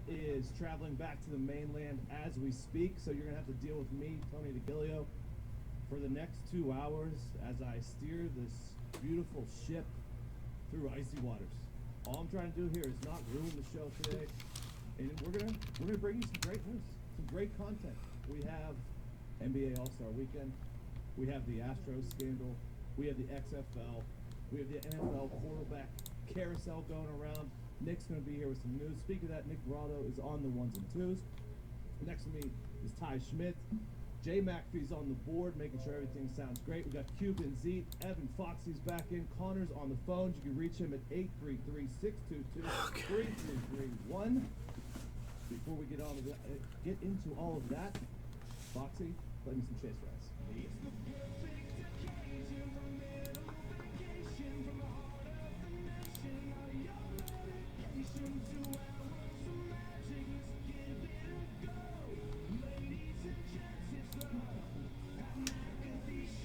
is traveling back to the mainland as we speak, so you're going to have to deal with me, Tony DeGilio, for the next 2 hours as I steer this beautiful ship through icy waters. All I'm trying to do here is not ruin the show today, and we're gonna bring you some great news, some great content. We have NBA All-Star Weekend, we have the Astros scandal, we have the XFL, we have the NFL quarterback carousel going around. Nick's going to be here with some news. Speaking of that, Nick Grotto is on the ones and twos. Next to me is Ty Schmidt. Jay McPhee's on the board, making sure everything sounds great. We got Cuban Zeke. Evan Foxy's back in. Connor's on the phones. You can reach him at 833-622-3331. Before we get into all of that, Foxy, play me some Chase Rice.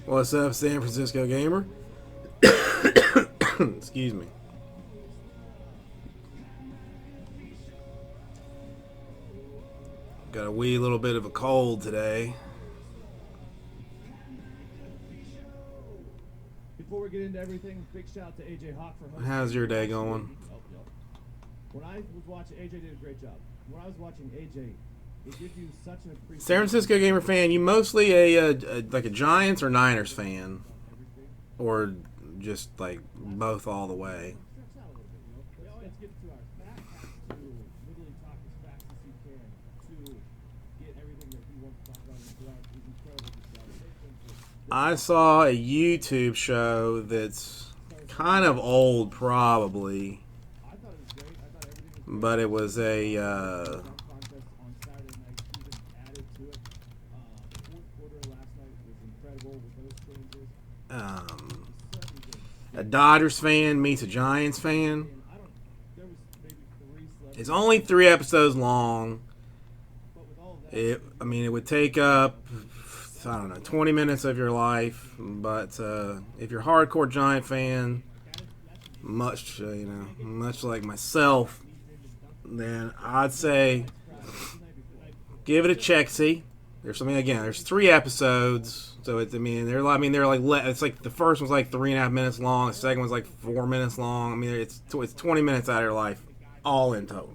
What's up, San Francisco Gamer? Excuse me. Got a wee little bit of a cold today. Before we get into everything, big shout out to AJ Hawk for hosting. How's your day going? When I was watching, AJ did a great job. When I was watching AJ, it gives you such an appreciation. San Francisco Gamer fan, you mostly like a Giants or Niners fan? Or just like both all the way? Let's get to our Matt has to literally talk as fast as he can to get everything that he wants to talk about into our incredible. I saw a YouTube show that's kind of old, probably, but it was a Dodgers fan meets a Giants fan. It's only 3 episodes long. It would take up, I don't know, 20 minutes of your life. But if you're a hardcore Giant fan, much like myself, then I'd say give it a check-see. There's 3 episodes. So it's they're like it's like the first one's like 3.5 minutes long, the second one's like 4 minutes long. It's 20 minutes out of your life, all in total.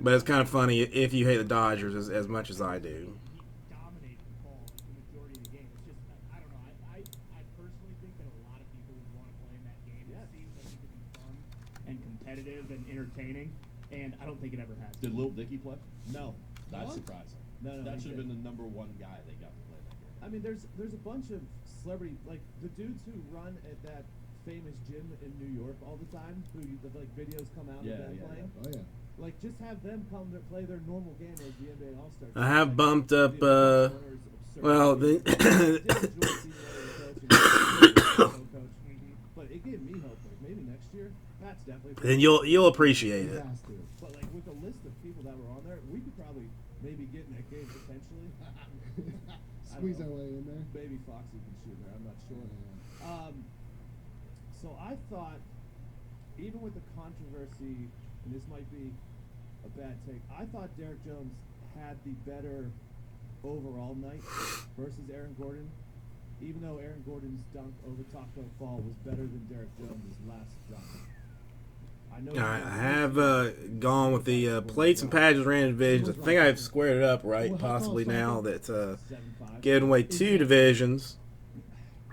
But it's kind of funny if you hate the Dodgers as much as I do. And entertaining, and I don't think it ever has. Did Lil Dicky play? No. That's surprising. No, that should have been the number 1 guy they got to play that game. I mean, there's a bunch of celebrity, like the dudes who run at that famous gym in New York all the time, who like videos come out of them playing. Yeah. Oh yeah. Like just have them come to play their normal game as the NBA All-Star. I have bumped up. But it gave me hope. Like maybe next year, that's definitely. Then you'll appreciate it. But like with the list of people that were on there, we could probably maybe get in that game potentially. Squeeze our way in there. Maybe Foxy can shoot there. I'm not sure. So I thought, even with the controversy, and this might be a bad take, I thought Derek Jones had the better overall night versus Aaron Gordon. Even though Aaron Gordon's dunk over Taco Fall was better than Derek Jones' last dunk. I have gone with the plates and patches random divisions. I think I've squared it up right, possibly now that giving away 2 divisions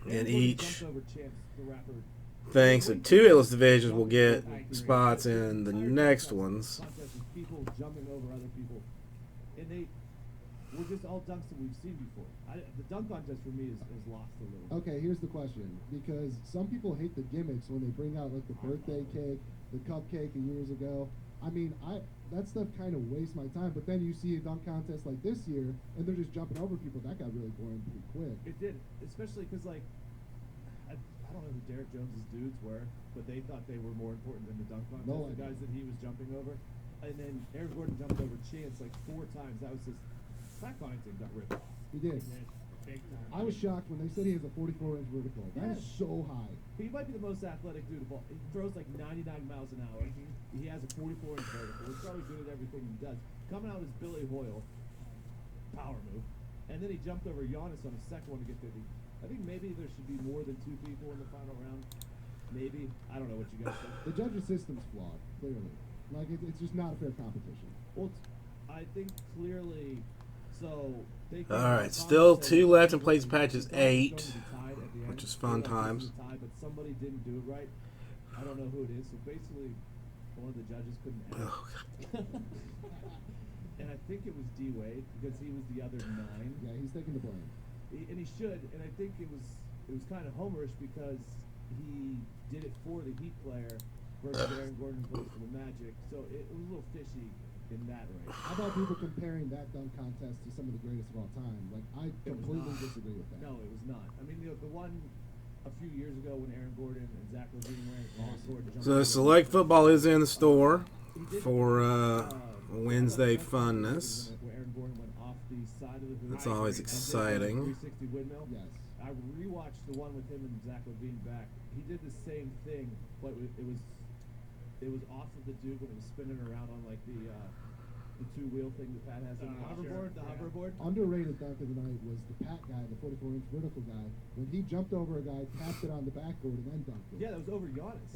in each thing. So 2 Atlas divisions will get spots in the next ones. People jumping over other people, and they were just all dunks that we've seen before. The dunk contest for me is lost a little. Okay, here's the question. Because some people hate the gimmicks when they bring out like the birthday cake, the cupcake years ago. That stuff kind of wastes my time. But then you see a dunk contest like this year, and they're just jumping over people. That got really boring pretty quick. It did, especially because like I don't know who Derek Jones's dudes were, but they thought they were more important than the dunk contest. No, the guys that he was jumping over, and then Aaron Gordon jumped over Chance like 4 times. That was his Pat Connaughton got ripped off. He did. big time. I was shocked when they said he has a 44-inch vertical. That is Yeah. so high. He might be the most athletic dude of all. He throws like 99 miles an hour. He has a 44-inch vertical. He's probably good at everything he does. Coming out as Billy Hoyle, power move. And then he jumped over Giannis on the second one to get 50. I think maybe there should be more than 2 people in the final round. Maybe. I don't know what you guys think. The judges' system's flawed, clearly. Like, it's just not a fair competition. Well, I think clearly. So they. All right, still 2 left in plays and patches, 8, which is fun times. But somebody didn't do it right. I don't know who it is. So basically, one of the judges couldn't. Oh, And I think it was D Wade because he was the other 9. Yeah, he's taking the blame. And he should. And I think it was kind of homerish because he did it for the Heat player versus Aaron Gordon who plays for the Magic. So it was a little fishy in that race. How about people comparing that dunk contest to some of the greatest of all time? Like, I It was completely not. disagree with that. No, it was not. I mean, the one a few years ago when Aaron Gordon and Zach Levine scored. So select football is in the store for Wednesday funness. Where Aaron Gordon went off the side of the hoop. That's always And did exciting. 360 windmill. Yes. I rewatched the one with him and Zach Levine back. He did the same thing, but it was off of the dude when it was spinning around on like the 2-wheel thing that Pat has on the hoverboard. Sure. The Yeah. hoverboard. Underrated dunk of the night was the Pat guy, the 44-inch vertical guy. When he jumped over a guy, tapped it on the backboard, and then dunked it. Yeah, that was over Giannis.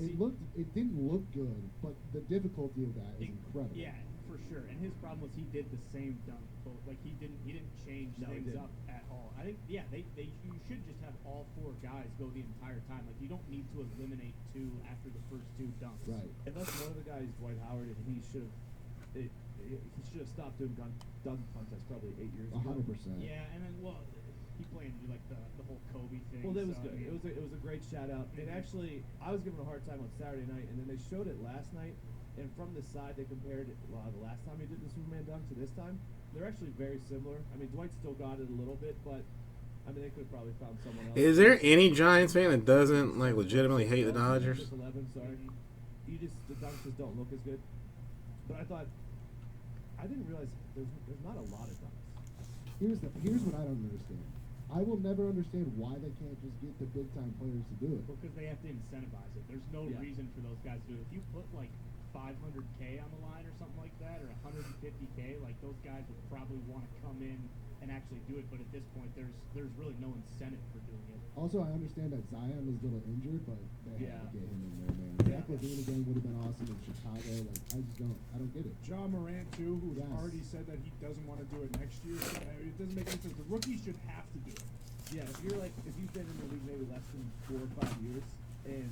It didn't look good, but the difficulty of that is incredible. Yeah, for sure. And his problem was he did the same dunk. Like he didn't change No, he things didn't. up at all. I think you should just have all 4 guys go the entire time. Like you don't need to eliminate 2 after the first 2 dunks. Right. Unless one of the guys, Dwight Howard, and he should have stopped doing dunk contests probably 8 years ago. 100%. Yeah, and then he planned to do like the whole Kobe thing. Well, that was so, good. I mean, It was a great shout out. And actually, I was given a hard time on Saturday night, and then they showed it last night. And from the side, they compared it. Well, the last time he did the Superman dunk to this time, they're actually very similar. I mean, Dwight still got it a little bit, but I mean, they could have probably found someone else. Is there any Giants fan that doesn't like legitimately hate the Dodgers? Just 11, sorry. The dunks just don't look as good. But I didn't realize there's not a lot of dunks. Here's what I don't understand. I will never understand why they can't just get the big time players to do it. because they have to incentivize it. There's no Yeah. reason for those guys to do it. If you put like 500K on the line or something like that, or 150K, like those guys would probably want to come in and actually do it. But at this point, there's really no incentive for doing it. Also, I understand that Zion is a little injured, but they Yeah. have to get him in there, man. Yeah. Zach Levine again would have been awesome in Chicago. Like, I don't get it. John Morant too, who's Yes. already said that he doesn't want to do it next year. So, it doesn't make any sense. The rookies should have to do it. Yeah, if you've been in the league maybe less than 4 or 5 years, and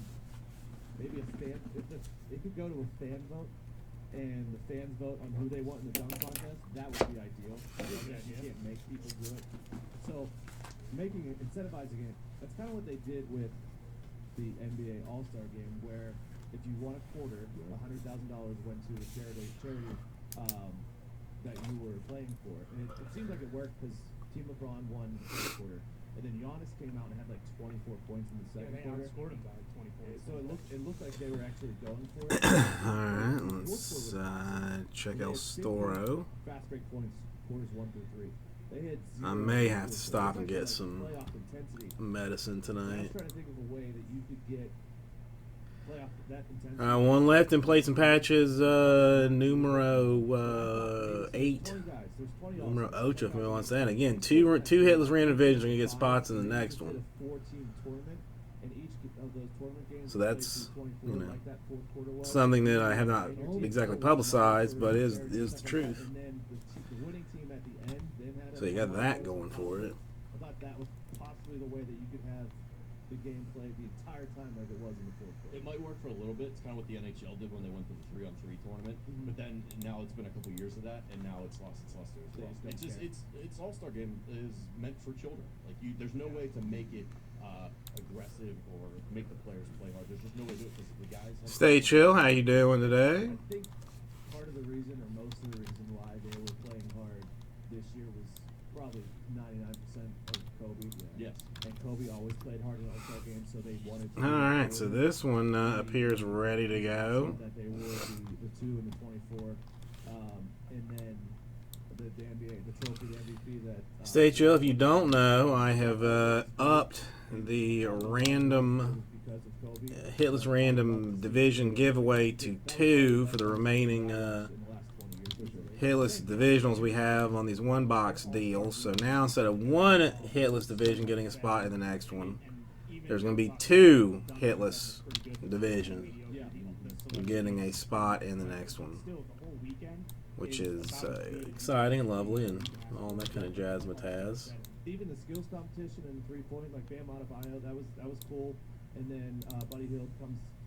maybe it could go to a fan vote, and the fans vote on who they want in the dunk contest, that would be ideal. You can't make people do it. So making it, incentivizing it, that's kind of what they did with the NBA All-Star game, where if you won a quarter, $100,000 went to a charity that you were playing for. And it seemed like it worked because Team LeBron won the first quarter. And then Giannis came out and had like 24 points in the Yeah, second they quarter. outscored him by 24. So it looked like they were actually going for it. All right, let's check They El had 15 Storo. Fast break points, quarters 1 through 3. They had I 0 may in have to the stop fourth and quarter. get It's some like playoff intensity. medicine I was tonight. trying to think of a way that you could get playoff that intensity. One left in plates and patches, numero 8. 20 guys. There's 20 Numero also. 8 if we want that. Again, two hitless random divisions are going to get spots in the next It's one. a 4-team tournament, and each of those tournament games So is that's, played through 24, you know, like that fourth quarter was. something that I have not exactly publicized, but is the truth. And then the winning team at the end then had So you got that going for it. I thought that was possibly the way that you could have the game played the entire time like it was in the fourth quarter. It might work for a little bit. It's kind of what the NHL did when they went to the 3-on-3 tournament. Mhm. But then now it's been a couple years of that, and now it's lost its luster as They well. just don't It's care. it's All-Star game is meant for children. Like there's no way to make it aggressive or make the players play hard. There's just no way to do it because the guys. Have Stay chill. How you doing today? I think part of the reason, or most of the reason why they were playing hard this year was probably 99% of Kobe. Yes. And Kobe always played hard in All-Star games, so they wanted to. All right, so this one appears ready to go. That they were the 2 and the 24, and then the NBA, the trophy, the MVP that. Stay chill. If you don't know, I have upped the random because of Kobe. hitless random division giveaway to 2 for the remaining In the last 20 years. hitless divisionals we have on these one box deals. So now instead of one hitless division getting a spot in the next one, there's going to be 2 hitless division getting a spot in the next one, which is exciting and lovely and all that kind of jazz mataz. Even the skills competition and 3-point, like Bam Adebayo, that was cool. And then Buddy Hield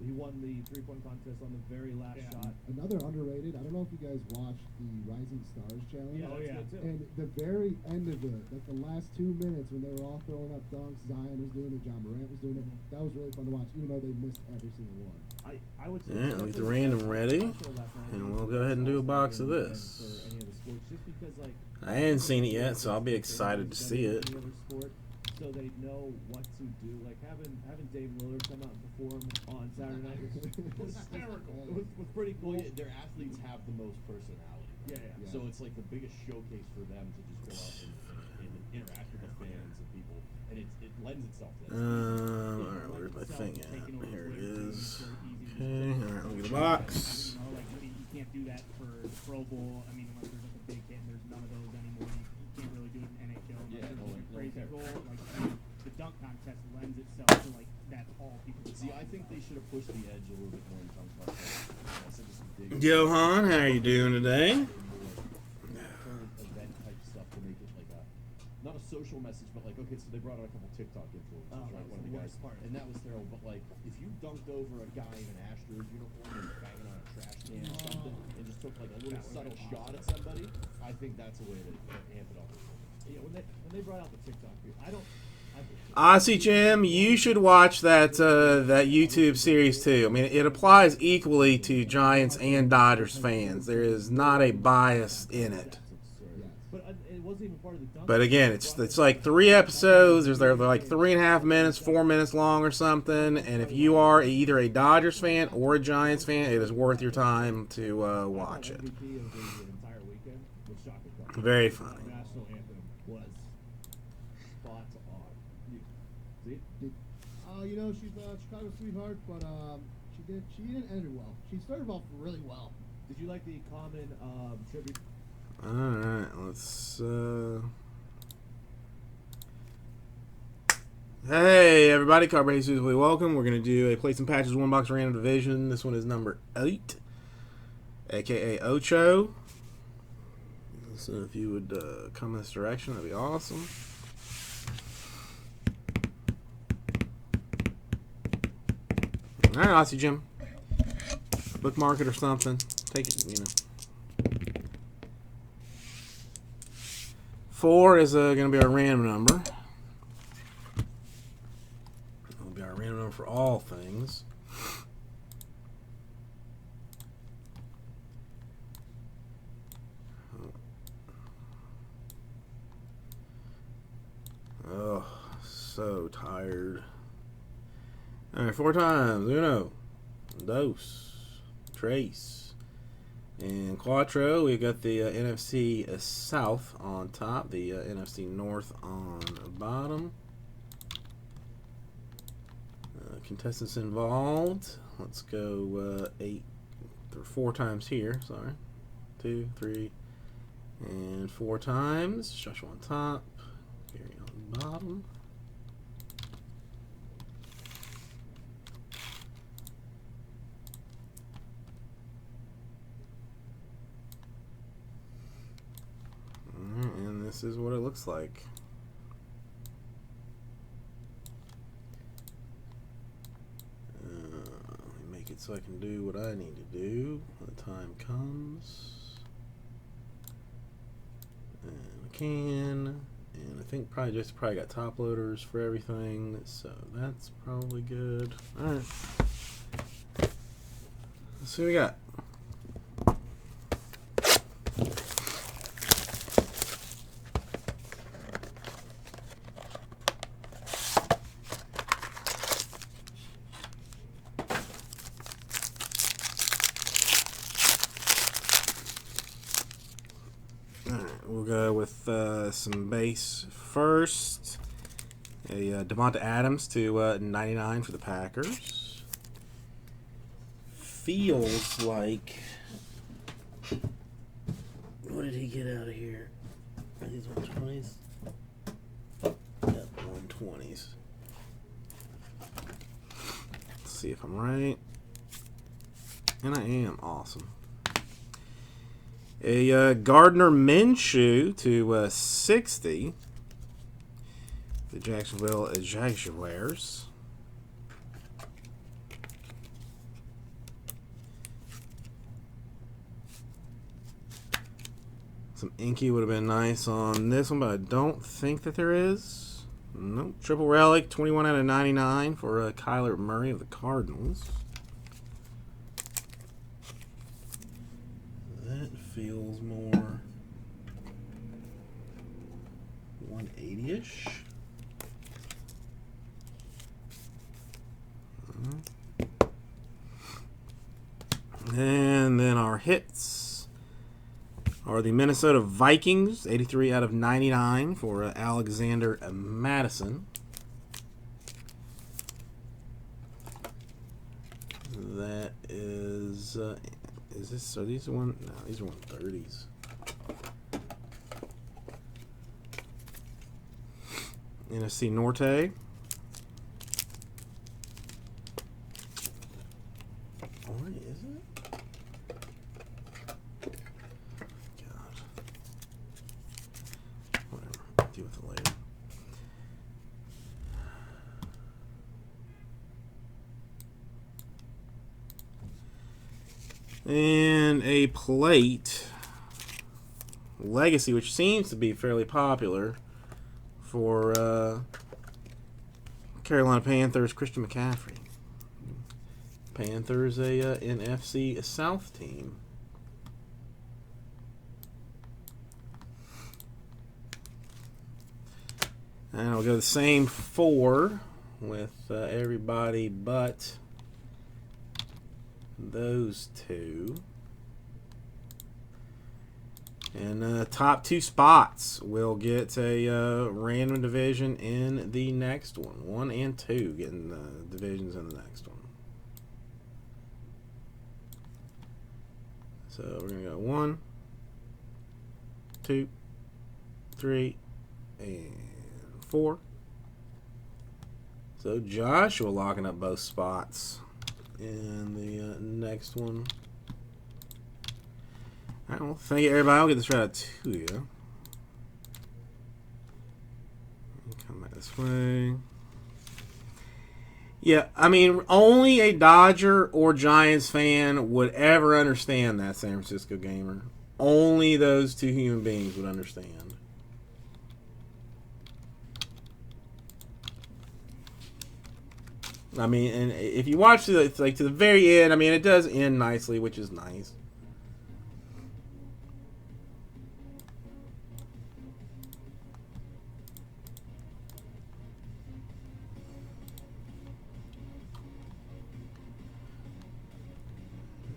he won the 3-point contest on the very last shot. Another underrated. I don't know if you guys watched the Rising Stars Challenge. Yeah, that's good too. And the very end of it, like the last 2 minutes when they were all throwing up dunks, Zion was doing it, John Morant was doing it. That was really fun to watch, even though they missed every single one. I would say Yeah, I'll get the random ready, and we'll go ahead and do a box of this. For any of the sports, just because like I hadn't seen it yet, so I'll be excited to see it. any other sport, so they know what to do. Like having Dave Lillard come out and perform on Saturday night was hysterical. It was pretty cool. Well, yeah, their athletes have the most personality. Yeah. So it's like the biggest showcase for them to just go out and interact with the fans and people, and it lends itself to that. Alright, where's my thing at? Here it is. Okay, alright, look at the box. You know, like you can't do that for the Pro Bowl. I mean, unless there's like a big hit, and there's none of those anymore. You can't really do it in NHL. Yeah, Unless no there's one like a crazy cares. goal. Like the dunk contest lends itself to like that's all people. are See, I talking think about. they should have pushed the edge a little bit more in dunk contest. I said this is big. Johan, how are you doing today? Current event type stuff to make it like not a social message, but like, okay, so they brought out a couple TikTok influencers, Oh, right? that's One of the the guys, worst part. and that was terrible. But like, if you dunked over a guy in an Astros uniform and banging on a trash can or something, and just took like a little subtle shot at somebody, I think that's a way to amp it up. Yeah, when they brought out the TikTok video, Aussie Jim, you should watch that that YouTube series too. I mean, it applies equally to Giants and Dodgers fans. There is not a bias in it. But it wasn't even part of the dunk. But again, it's like 3 episodes. They're like 3.5 minutes, 4 minutes long or something. And if you are either a Dodgers fan or a Giants fan, it is worth your time to watch it. MVP of the entire weekend was Shaka Khan. Very funny. The national anthem was spot on. See? You know, she's a Chicago sweetheart, but she didn't end it well. She started off really well. Did you like the common tribute? Alright, let's Hey everybody, Carbon Jesus, welcome. We're gonna do a Plates and Patches one box random division. This one is number 8, aka Ocho. So if you would come in this direction, that'd be awesome. Alright, Aussie Jim. Bookmark it or something. Take it, you know. 4 is going to be our random number. It'll be our random number for all things. Oh, so tired. Alright, 4 times. Uno, dos, tres. And Quattro, we got the NFC South on top, the NFC North on the bottom. Contestants involved. Let's go 4 times here. Sorry, 2, 3, and 4 times. Joshua on top, Gary on the bottom. And this is what it looks like. Let me make it so I can do what I need to do when the time comes. And I can. And I think probably got top loaders for everything, so that's probably good. Alright. Let's see what we got. Alright, we'll go with some base first. A Devonta Adams to 99 for the Packers. Feels like... What did he get out of here? Are these 120s? Yep, 120s. Let's see if I'm right. And I am. Awesome. A Gardner Minshew to 60. The Jacksonville Jaguars. Some inky would have been nice on this one, but I don't think that there is. Nope. Triple relic, 21 out of 99 for Kyler Murray of the Cardinals. That feels more 180-ish. And then our hits are the Minnesota Vikings, 83 out of 99 for Alexander Madison. That is this, are these one? No, these are 130s. NFC Norte. Or is it? God. Whatever. Deal with it later. And a plate legacy, which seems to be fairly popular for Carolina Panthers, Christian McCaffrey. Panthers, a NFC South team. And I'll go the same four with everybody but those two. And top two spots will get a random division in the next one. 1 and 2 getting divisions in the next one. So we're going to go 1, 2, 3, and 4. So Joshua locking up both spots in the next one. All right, well, thank you, everybody. I'll get this right out to you. Come back this way. Yeah, I mean, only a Dodger or Giants fan would ever understand that, San Francisco gamer. Only those two human beings would understand. I mean, and if you watch to the very end, I mean, it does end nicely, which is nice.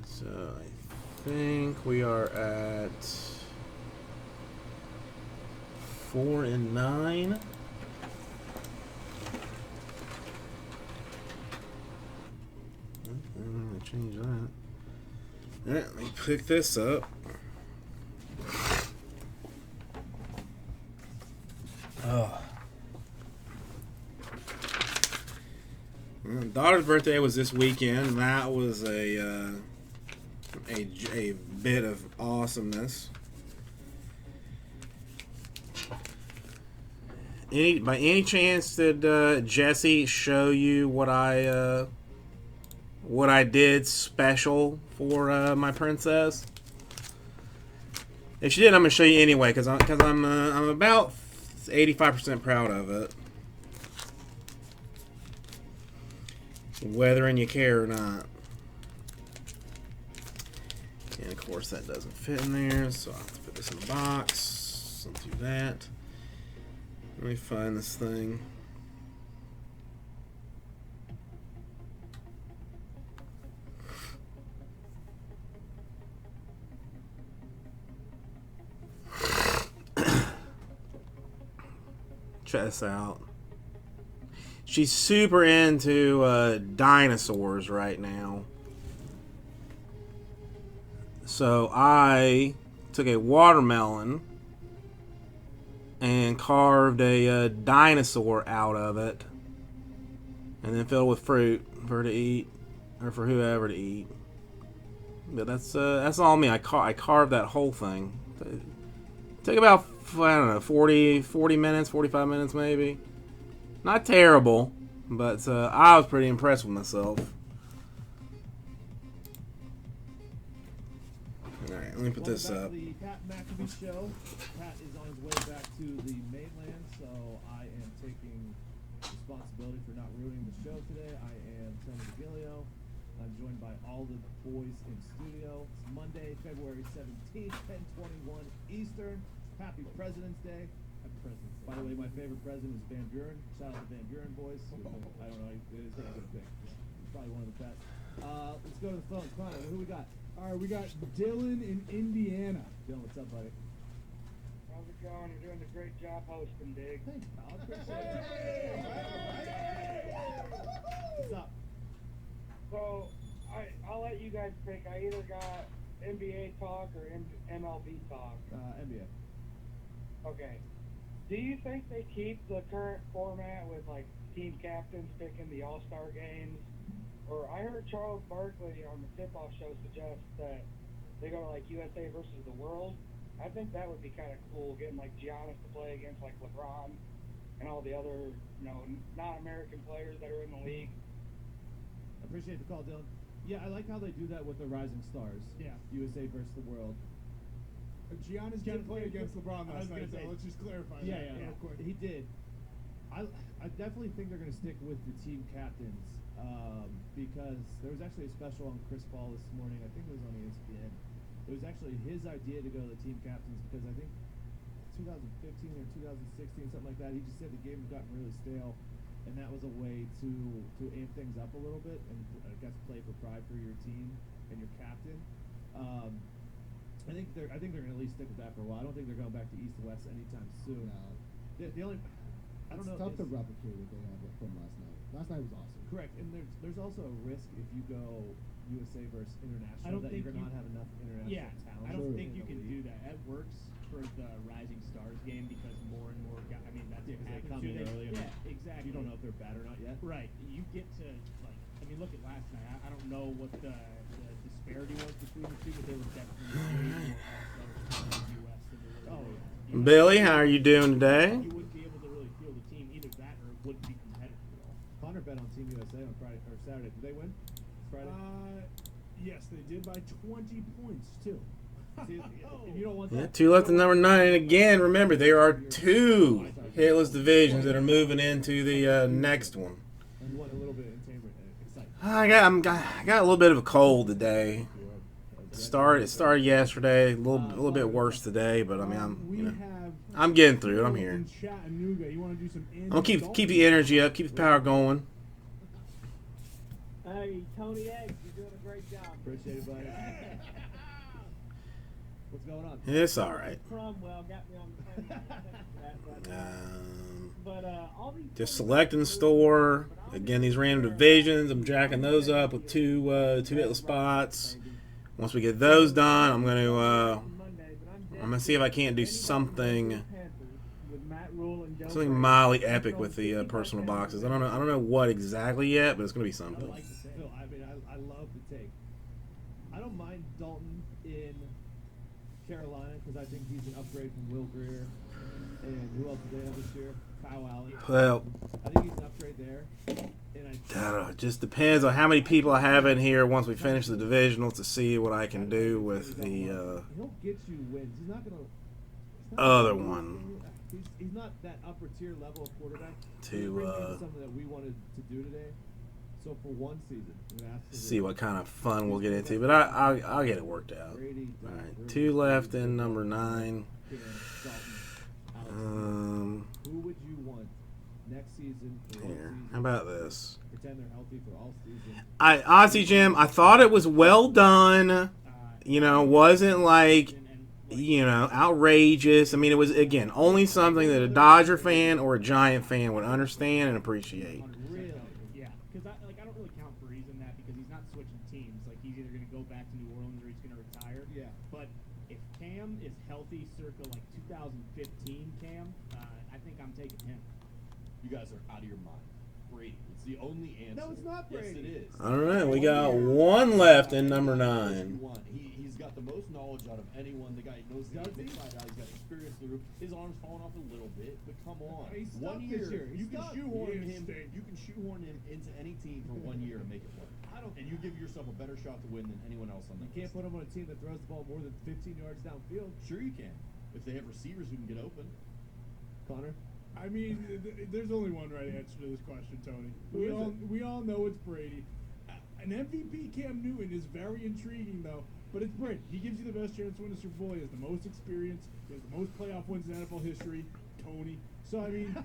So I think we are at 4 and 9. I'm going to change that. Alright, let me pick this up. Oh. Daughter's birthday was this weekend. That was a bit of awesomeness. By any chance did Jesse show you what I did special for my princess? If she did, I'm gonna show you anyway because I'm about 85% proud of it, whether you care or not. And of course that doesn't fit in there, so I'll have to put this in the box. Let's do that. Let me find this thing. Check this out. She's super into dinosaurs right now. So I took a watermelon and carved a dinosaur out of it, and then filled with fruit for her to eat, or for whoever to eat. But that's all me. I carved that whole thing. Took about, I don't know, 40 minutes, 45 minutes maybe. Not terrible, but I was pretty impressed with myself. Alright, let me put this Welcome back up. to the Pat McAfee Show. Pat is on his way back to the mainland, so I am taking responsibility for not ruining the show today. I am Tony DeGilio. I'm joined by all the boys in studio. It's Monday, February 17th, 10:21 Eastern. Happy President's Day. Happy President's Day. By the way, my favorite president is Van Buren. Shout out to Van Buren, boys. I don't know, it is a good pick. He's probably one of the best. Let's go to the phones. Connor, who we got? All right, we got Dylan in Indiana. Dylan, what's up, buddy? How's it going? You're doing a great job hosting, Dig. Thanks, pal. I appreciate it. What's up? So, I'll let you guys pick. I either got NBA talk or MLB talk. NBA. Okay. Do you think they keep the current format with, like, team captains picking the All-Star games? Or I heard Charles Barkley on the tip-off show suggest that they go to, like, USA versus the world. I think that would be kind of cool, getting, like, Giannis to play against, like, LeBron and all the other, non-American players that are in the league. I appreciate the call, Dylan. Yeah, I like how they do that with the Rising Stars. Yeah. USA versus the world. Giannis did play against LeBron last night, so let's just clarify that. Yeah, real quick. he did. I definitely think they're going to stick with the team captains because there was actually a special on Chris Paul this morning. I think it was on ESPN. It was actually his idea to go to the team captains because I think 2015 or 2016, something like that. He just said the game had gotten really stale, and that was a way to amp things up a little bit and I guess play for pride for your team and your captain. I think they're going to at least stick with that for a while. I don't think they're going back to East West anytime soon. No. The only I don't know. It's tough to is- replicate what they had from last night. Last night was awesome. Correct, and there's also a risk if you go USA versus international I don't that think you're going to you- not have enough international Yeah, talent. I don't Sure. think in you the can league. do that. That works for the Rising Stars game because more and more guys. I mean, that's Yeah, 'cause what they happens come too. in early and Yeah, exactly. You don't know if they're bad or not yet. Right. You get to like. I mean, look at last night. I don't know what the disparity was between the two, but they were definitely way more all-stars in the U.S. than they were. Oh, in yeah. the US. Billy, how are you doing today? You wouldn't be able to really field a team either that or it wouldn't be competitive at all. Connor bet on Team USA on Friday or Saturday. Did they win? Friday. Yes, they did by 20 points, too. See, if you don't want Yeah, that, two left in number 9, and again, remember there are 2 hitless divisions that are moving into the next one. you want a little bit of entertainment and excitement. I got a little bit of a cold today. It started yesterday, a little bit worse today, but I mean We have I'm getting through it. I'm here. in Chattanooga. You want to do some I'm gonna keep the energy up, keep the power going. Hey, Tony Eggs, you're doing a great job. Appreciate it, buddy. What's going on? It's all right. Cromwell got me on the phone. But all these Just selecting the store. Again, these random divisions, I'm jacking those up with two hitless spots. Once we get those done, I'm gonna see if I can't do something mildly epic with the personal boxes. I don't know what exactly yet, but it's gonna be I something. like the Phil. I mean, I love the take. I don't mind Dalton in Carolina because I think he's an upgrade from Will Greer. And who else did they have this year? Kyle Allen. Well, I think he's an upgrade there. And I don't know. It just depends on how many people I have in here once we finish the divisionals to see what I can do with the he'll get you wins. He's not gonna. other one. He's not that upper tier level of quarterback. To, He brings you something that we wanted to do today. So for one season, we're gonna have to See what kind of fun we'll get into, but I'll get it worked out. Brady, All right, Brady, 2 left in number 9. Dalton, Who would you want next season? For one Here, season? how about this? Pretend they're healthy for all season. Honestly, Jim, I thought it was well done. You know, wasn't like outrageous. I mean, it was, again, only something that a Dodger fan or a Giant fan would understand and appreciate. Really? Yeah, because I don't really count Breeze in that because he's not switching teams. Like, he's either going to go back to New Orleans or he's going to retire. Yeah. But if Cam is healthy circa, like, 2015 Cam, I think I'm taking him. You guys are out of your mind. Brady. It's the only answer. No, it's not Brady. Yes, it is. All right, we got one left in number 9. He's got the most knowledge out of anyone. The guy knows the game inside out. He's got experience through. His arm's falling off a little bit, but come on. He's stuck 1 this year. year. You He's can stuck. shoehorn He him. stinks. You can shoehorn him into any team for 1 year and make it work. And you give yourself a better shot to win than anyone else on the You can't put him on a team that throws the ball more than 15 yards downfield. Sure you can. If they have receivers who can get open. Connor? I mean, there's only one right answer to this question, Tony. Who is it? We all know it's Brady. An MVP Cam Newton is very intriguing, though. But it's Brady. He gives you the best chance to win the Super Bowl. He has the most experience. He has the most playoff wins in NFL history. Tony. So, I mean,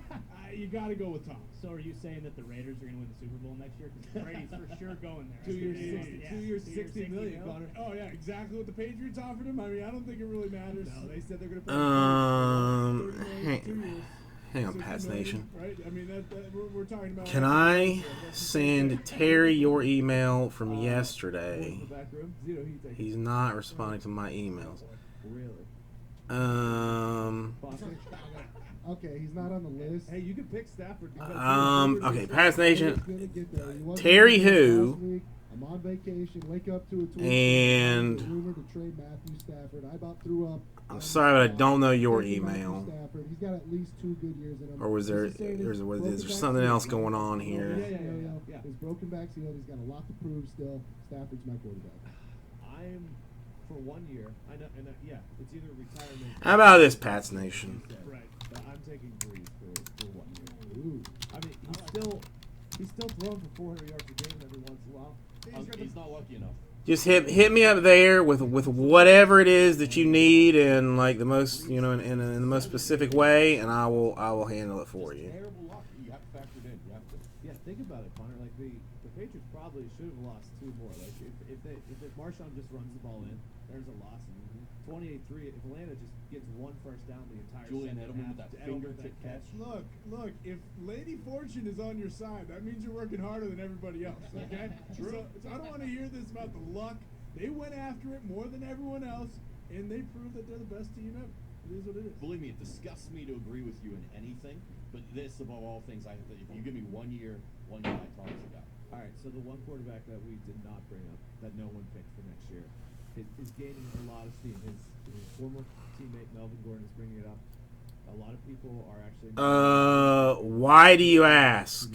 you got to go with Tom. So are you saying that the Raiders are going to win the Super Bowl next year? Because Brady's for sure going there. 2 years, Yeah. 2 years, 60 million, Connor. Oh, yeah, exactly what the Patriots offered him. I mean, I don't think it really matters. No, they said they're going to pay Hang on, Pats Nation. Right? I mean, we're talking about. Can I send Terry your email from yesterday? He's not responding to my emails. Really? Okay, he's not on the list. Hey, you can pick Stafford. Okay, Pats Nation. He's gonna get there. He wasn't Terry here who? last week. I'm on vacation. Wake up to a tweet. And- Rumor to trade Matthew Stafford. I about threw up. I'm sorry, but I don't know your Matthew email. Stafford. He's got at least 2 good years in him. Or was there, He's saying is his there broken something back's else healed. going on here? Yeah. His broken back's healed. He's got a lot to prove still. Stafford's my quarterback. I'm for 1 year. I know, yeah, it's either retirement. How about this, Pats Nation? Right. But I'm taking Breeze for 1 year. Ooh. I mean, he's still throwing for 400 yards a game every once in a while. He's not lucky enough. Just hit me up there with whatever it is that you need in like the most in the most specific way, and I will handle it for you. Terrible luck. You have to factor it in. You have to. Yeah, think about it, Connor. Like the Patriots probably should have lost 2 more. Like if Marshawn just runs the ball in, there's a loss. 28-3. If Atlanta just gets 1 first down the entire Julian second Edelman half, with that Edelman fingertip catch. Look, if Lady Fortune is on your side, that means you're working harder than everybody else, okay? True. So I don't want to hear this about the luck. They went after it more than everyone else, and they proved that they're the best team ever. It is what it is. Believe me, it disgusts me to agree with you in anything, but this, above all things, if you give me 1 year, I Tom's the guy. All right, so the one quarterback that we did not bring up, that no one picked for next year, is gaining a lot of steam. His former teammate Melvin Gordon is bringing it up. A lot of people are actually. Why do you ask?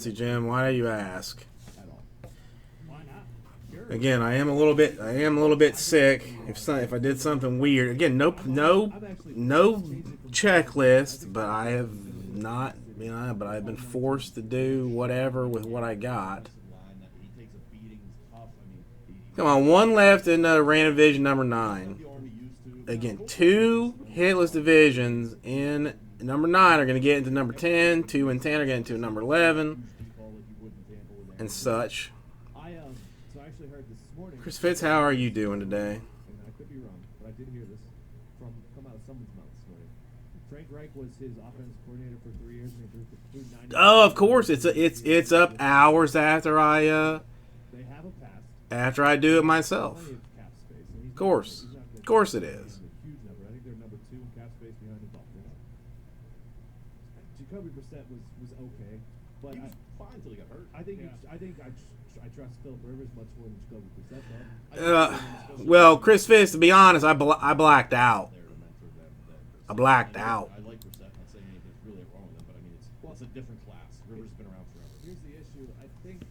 See, Jim, why do you ask? At all. Why not? Sure. Again, I am a little bit sick. If I did something weird, again, no checklist, but I have not. But I've been forced to do whatever with what I got. Come on, 1 left in random division number 9. Again, 2 hitless divisions in number 9 are going to get into number 10. 2 and 10 are getting into number 11, and such. So I actually heard this morning. Chris Fitz, how are you doing today? And I could be wrong, but I did hear this come out of someone's mouth this morning. Frank Reich was his offensive coordinator for 3 years, and he threw 90. Oh, of course, it's up hours after I They have a pass. after I do it myself. Plenty of cap space. And he's Of course. not gonna- Of course it he's is. a huge number. I think they're number 2 in cap space behind the Dolphins. Jacoby Brissett was okay, but He was fine until he got hurt. I think Yeah. I trust Philip Rivers much more than Jacoby Brissett. Though. Well, Chris Fitz, to be honest, I blacked out. There to mentor them. I blacked out. I like Brissett. Not saying anything's really wrong with him, but I mean, it's a different class. Rivers has been around forever. Here's the issue. I think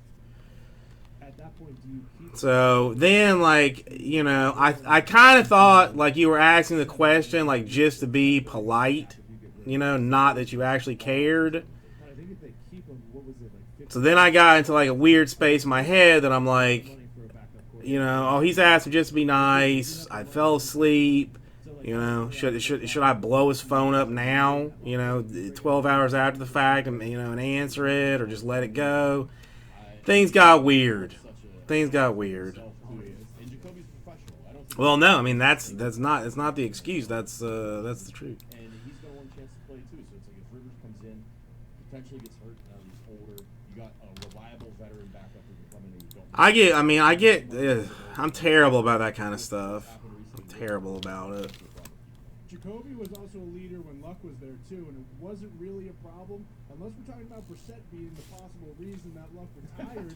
at that point, do you keep? So then, I kind of thought like you were asking the question like just to be polite, not that you actually cared. But I think if they keep him, what was it like? 50 So then I got into like a weird space in my head that I'm like, money for a backup quarterback. oh, he's asking just to be nice. I fell asleep. Should I blow his phone up now? 12 hours after the fact, and answer it, or just let it go. Things got weird. Such a Things got weird. And Jacoby's professional. I don't think Well, no, I mean that's not it's not the excuse. That's the truth. And he's gonna want a chance to play too. So it's like if Rivers comes in, potentially gets hurt now he's older. You got a reliable veteran backup who can come in and you don't. I get. I'm terrible about that kind of stuff. I'm terrible about it. Jacoby was also a leader when Luck was there too, and it wasn't really a problem unless we're talking about Brissett being the possible reason that Luck retired.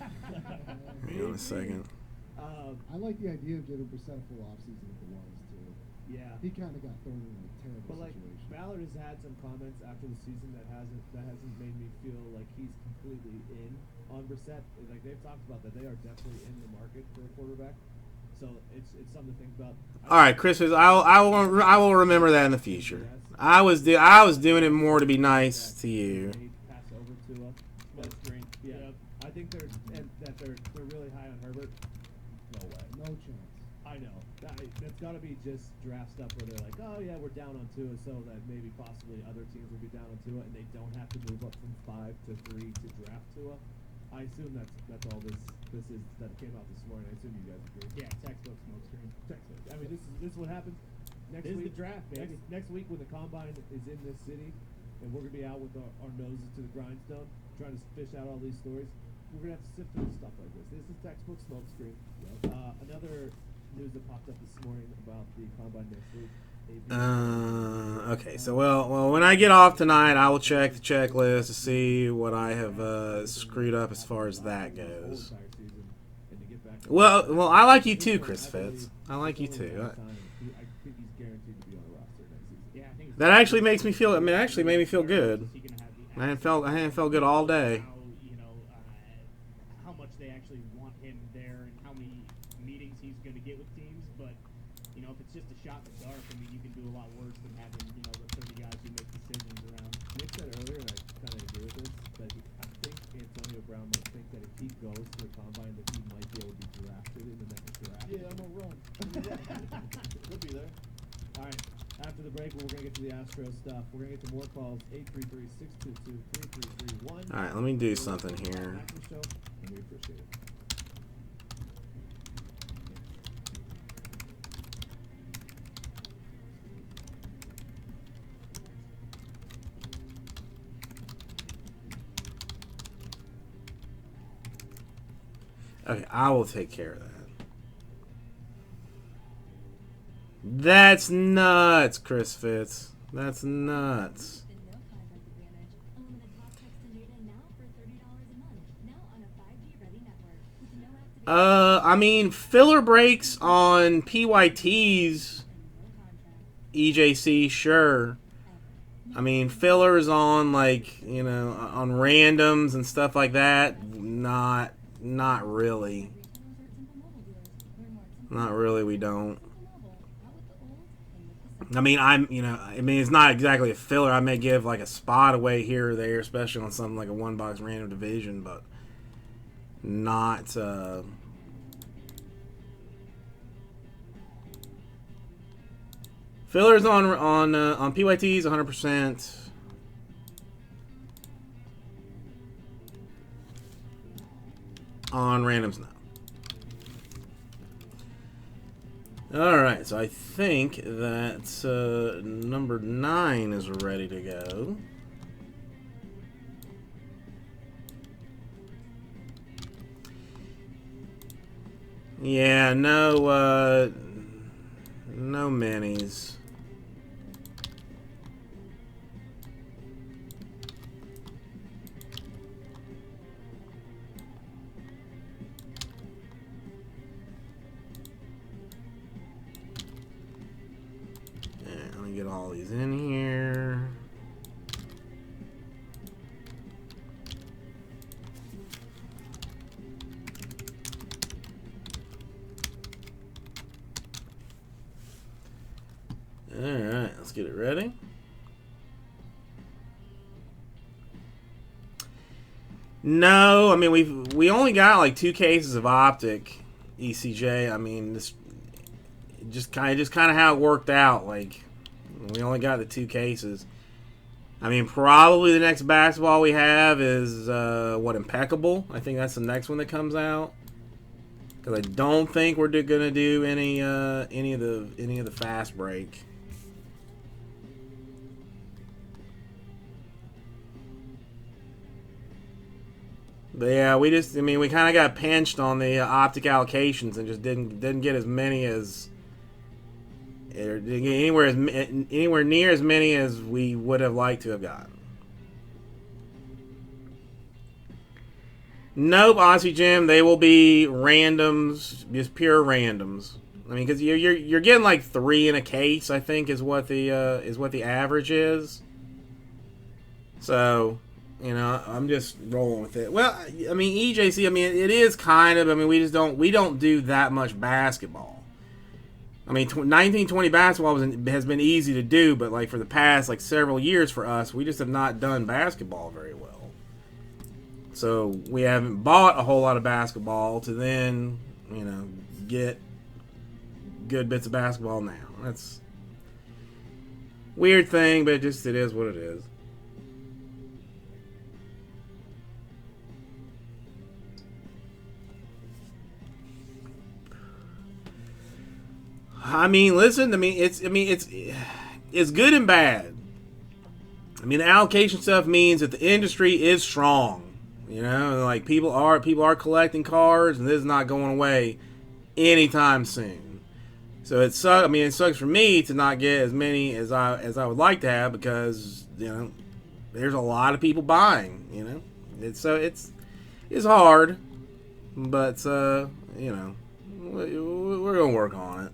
Hang on a second. I like the idea of giving Brissett a full offseason if it was too. Yeah. He kind of got thrown in a terrible But like situation. Ballard has had some comments after the season that hasn't made me feel like he's completely in on Brissett. Like they've talked about that they are definitely in the market for a quarterback. So it's something to think about. All right, Chris, I will remember that in the future. I was doing it more to be nice to you. Pass over to smoke screen. Yeah. I think they're really high on Herbert. No way. No chance. I know. That's got to be just draft stuff where they're like, oh yeah, we're down on Tua, so that maybe possibly other teams will be down on Tua, and they don't have to move up from 5 to 3 to draft Tua. I assume that's all this is that came out this morning. I assume you guys agree. Yeah, textbook smoke screen. Textbook. I mean, this is what happens next This is week. the draft, baby. Next week when the combine is in this city, and we're gonna be out with our noses to the grindstone, trying to fish out all these stories. We're gonna have to sift through stuff like this. This is textbook smoke screen. Another news that popped up this morning about the combine next week. Okay, so well, when I get off tonight, I will check the checklist to see what I have screwed up as far as that goes. Well, I like you too, Chris Fitz. I like you too. I think he's guaranteed to be on the roster next season. Yeah, I think That actually makes me feel. I mean, it actually made me feel good. Is he gonna have the I hadn't felt good all day. How, how much they actually want him there and how many meetings he's going to get with teams. But, if it's just a shot in the dark, I mean, you can do a lot worse than having, the 30 guys who make decisions around. Nick said earlier, and I kind of agree with this, that I think Antonio Brown might think that if he goes to the combine, that he might be able to be drafted in the next draft. Yeah, I'm gonna run. He'll be there. All right. After the break, we're going to get to the Astros stuff. We're going to get to more calls. 833-622-3331. All right, let me do something here. Show, and we appreciate it. Okay, I will take care of that. That's nuts, Chris Fitz. That's nuts. I mean, filler breaks on PYT's EJC, sure. I mean, fillers on on randoms and stuff like that, not really. Not really, we don't. I mean, it's not exactly a filler. I may give like a spot away here or there, especially on something like a one-box random division, but not. Fillers on PYTs 100%. On randoms, no. Alright, so I think that number 9 is ready to go. Yeah, no minis. Get all these in here. All right, let's get it ready. No, I mean we only got like 2 cases of optic ECJ. I mean this just kind of how it worked out. Like we only got the 2 cases. I mean, probably the next basketball we have is Impeccable. I think that's the next one that comes out. because I don't think we're gonna do any of the fast break. But yeah, we kind of got pinched on the optic allocations and just didn't get as many as, or didn't get anywhere near as many as we would have liked to have gotten. Nope, Aussie Jim, they will be randoms, just pure randoms. I mean, because you're getting like 3 in a case, I think, is what the average is. So, you know, I'm just rolling with it. Well, I mean, EJC, I mean, it is kind of, I mean, we don't do that much basketball. I mean, 1920 basketball has been easy to do, but like for the past like several years for us, we just have not done basketball very well. So we haven't bought a whole lot of basketball to then, you know, get good bits of basketball now. That's a weird thing, but it is what it is. I mean, listen. I mean, it's good and bad. I mean, the allocation stuff means that the industry is strong. You know, like people are collecting cards, and this is not going away anytime soon. So it sucks. I mean, it sucks for me to not get as many as I would like to have, because you know there's a lot of people buying. You know, it's hard, but you know, we're gonna work on it.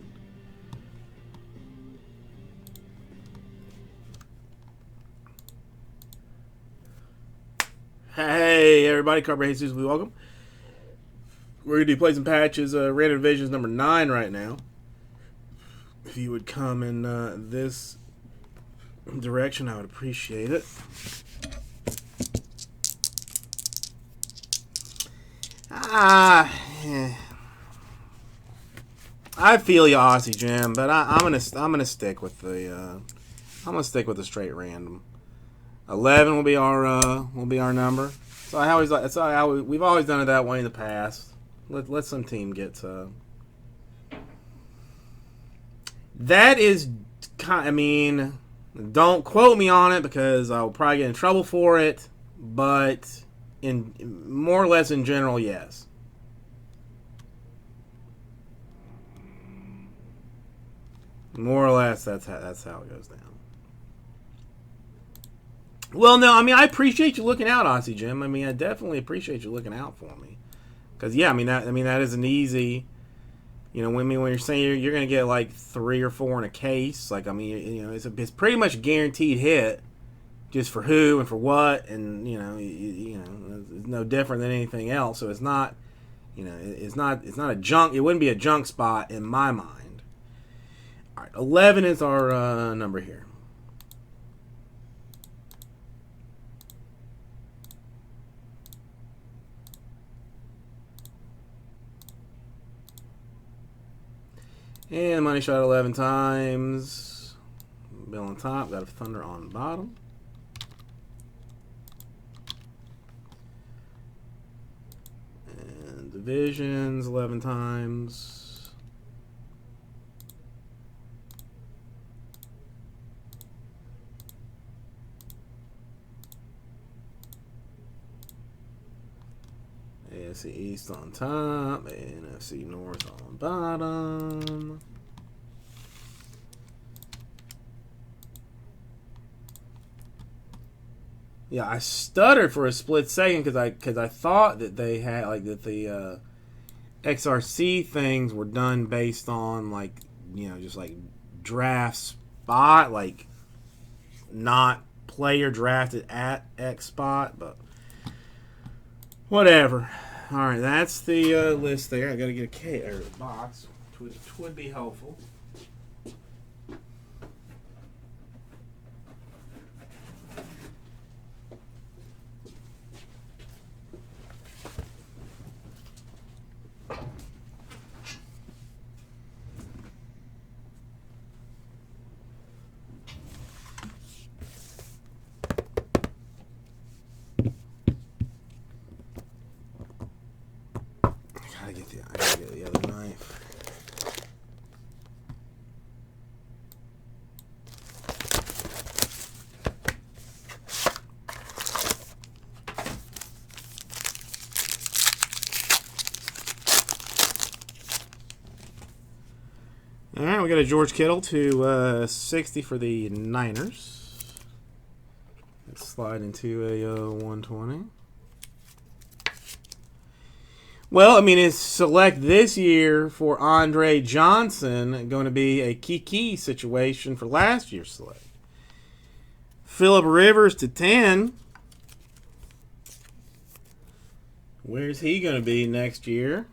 Hey everybody, Carver Jesus, welcome. We're gonna do plays and patches, random divisions number 9 right now. If you would come in this direction, I would appreciate it. I feel you, Aussie Jim, but I'm gonna stick with the straight random. 11 will be our number. So we've always done it that way in the past. Let some team get. That is, I mean, don't quote me on it because I'll probably get in trouble for it. But in more or less in general, yes. More or less, that's how it goes down. Well, no, I mean, I appreciate you looking out, Aussie Jim. I mean, I definitely appreciate you looking out for me. Because, yeah, I mean, that isn't easy. You know, when you're saying you're going to get like 3 or 4 in a case, like, I mean, you know, it's pretty much a guaranteed hit, just for who and for what, and you know, it's no different than anything else. So it's not, you know, it's not a junk. It wouldn't be a junk spot in my mind. All right, 11 is our number here. And money shot 11 times. Bill on top. Got a thunder on bottom. And divisions 11 times. AFC East on top, NFC North on bottom. Yeah, I stuttered for a split second because I thought that they had like that the XRC things were done based on like, you know, just like draft spot, like not player drafted at X spot, but whatever. All right, that's the list there. I got to get a K or a box, which would be helpful. we got a George Kittle to 60 for the Niners. Let's slide into a 120. Well, I mean, it's select this year for Andre Johnson going to be a key situation for last year's select. Phillip Rivers to 10. Where's he going to be next year?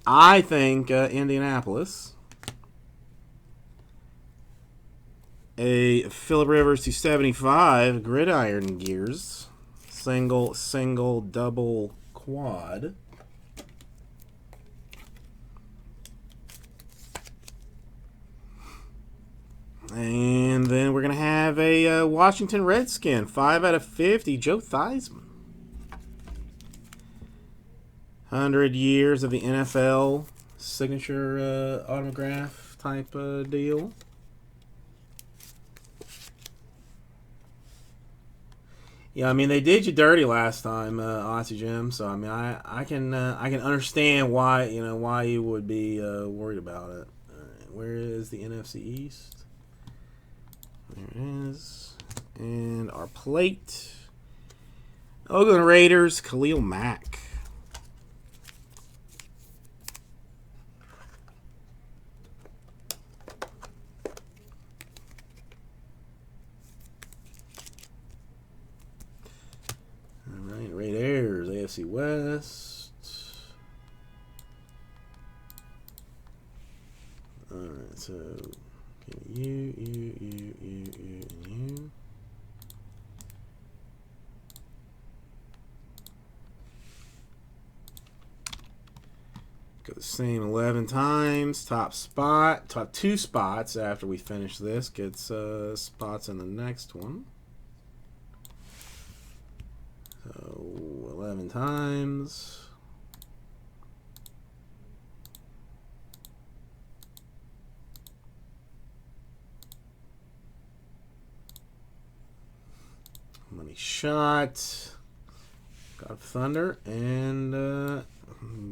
I think Indianapolis. A Phillip Rivers to 75, Gridiron Gears. Single, double, quad. And then we're going to have a Washington Redskin, 5 out of 50, Joe Theismann. 100 years of the NFL signature autograph type deal. Yeah, I mean they did you dirty last time, Aussie Jim. So I mean I can understand why you would be worried about it. All right, where is the NFC East? There it is, and our plate. Oakland Raiders, Khalil Mack. Raiders, AFC West. Alright, so you, and you. Go the same 11 times. Top 2 spots after we finish this gets spots in the next one. So 11 times. Money shot. Got Thunder and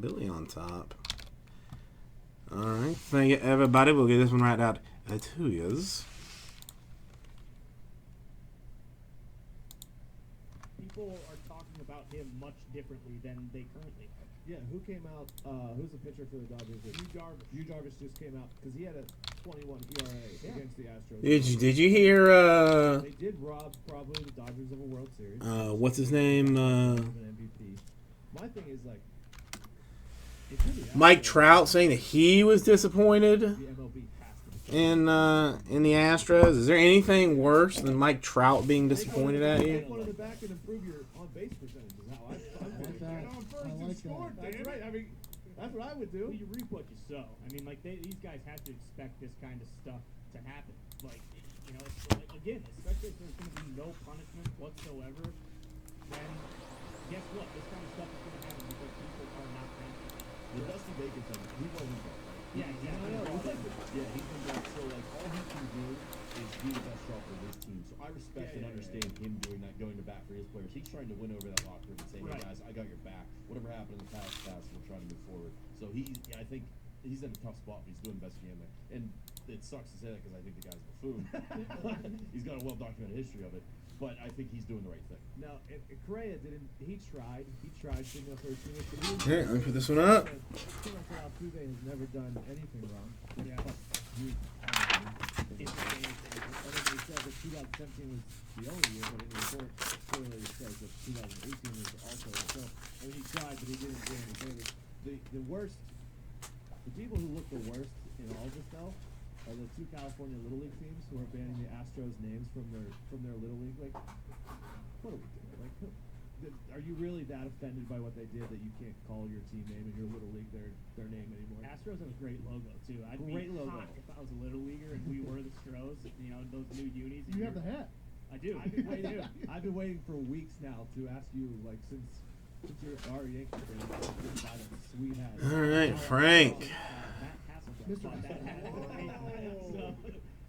Billy on top. All right, thank you everybody. We'll get this one right out to yous. People are talking about him much differently than they currently are. Yeah, who came out? Who's the pitcher for the Dodgers? Yu Darvish just came out because he had a 21 ERA against the Astros. Did you hear? They did rob probably the Dodgers of a World Series. What's his name? An MVP. My thing is like, Mike Trout saying that he was disappointed the MLB has to be in the Astros. Is there anything worse than Mike Trout being disappointed at you? Take one in the back and improve your on base percentage. Is how I'm like that. Get on first I and like score, that. That's damn right. it. I mean, that's what I would do. Well, you reap what you sow. I mean, like these guys have to expect this kind of stuff to happen. Like, you know, it's like, again, especially if there's going to be no punishment whatsoever, then guess what? This kind of stuff is going to happen because people are not paying. The Dusty Bacon thing, he wasn't brought, right? Yeah, exactly. Yeah, he's been brought. So like, all he can do is be the best shot for his team. So I respect and understand him doing that, going to bat for his players. He's trying to win over that locker room and saying, Right. "Hey guys, I got your back. Whatever happened in the past, we're trying to move forward." So I think he's in a tough spot, but he's doing the best he can there. And it sucks to say that because I think the guy's a buffoon. He's got a well-documented history of it, but I think he's doing the right thing. Now, Correa didn't. He tried signal for his teammates, but he was. Here, let me put this one up. Signal for Altuve has never done anything wrong. Yeah. But he, and they said that 2017 was the only year, but in the report clearly says that 2018 was also. So, I mean, he tried, but he didn't do any favors. The worst, the people who look the worst in all of this though are the 2 California Little League teams who are banning the Astros names from their Little League. Like, what are we doing? Like, are you really that offended by what they did that you can't call your team name in your Little League their name anymore? Astros have a great logo too. I'd Great be logo. hot if I was a little leaguer and we were the Stros. You know, those new unis. and You have you're- the hat. I do. I've been waiting. I've been waiting for weeks now to ask you, like, since you're our Yankee fan, to buy that sweet hat. All right, Frank. Matt Hasselbeck bought that hat for me. So,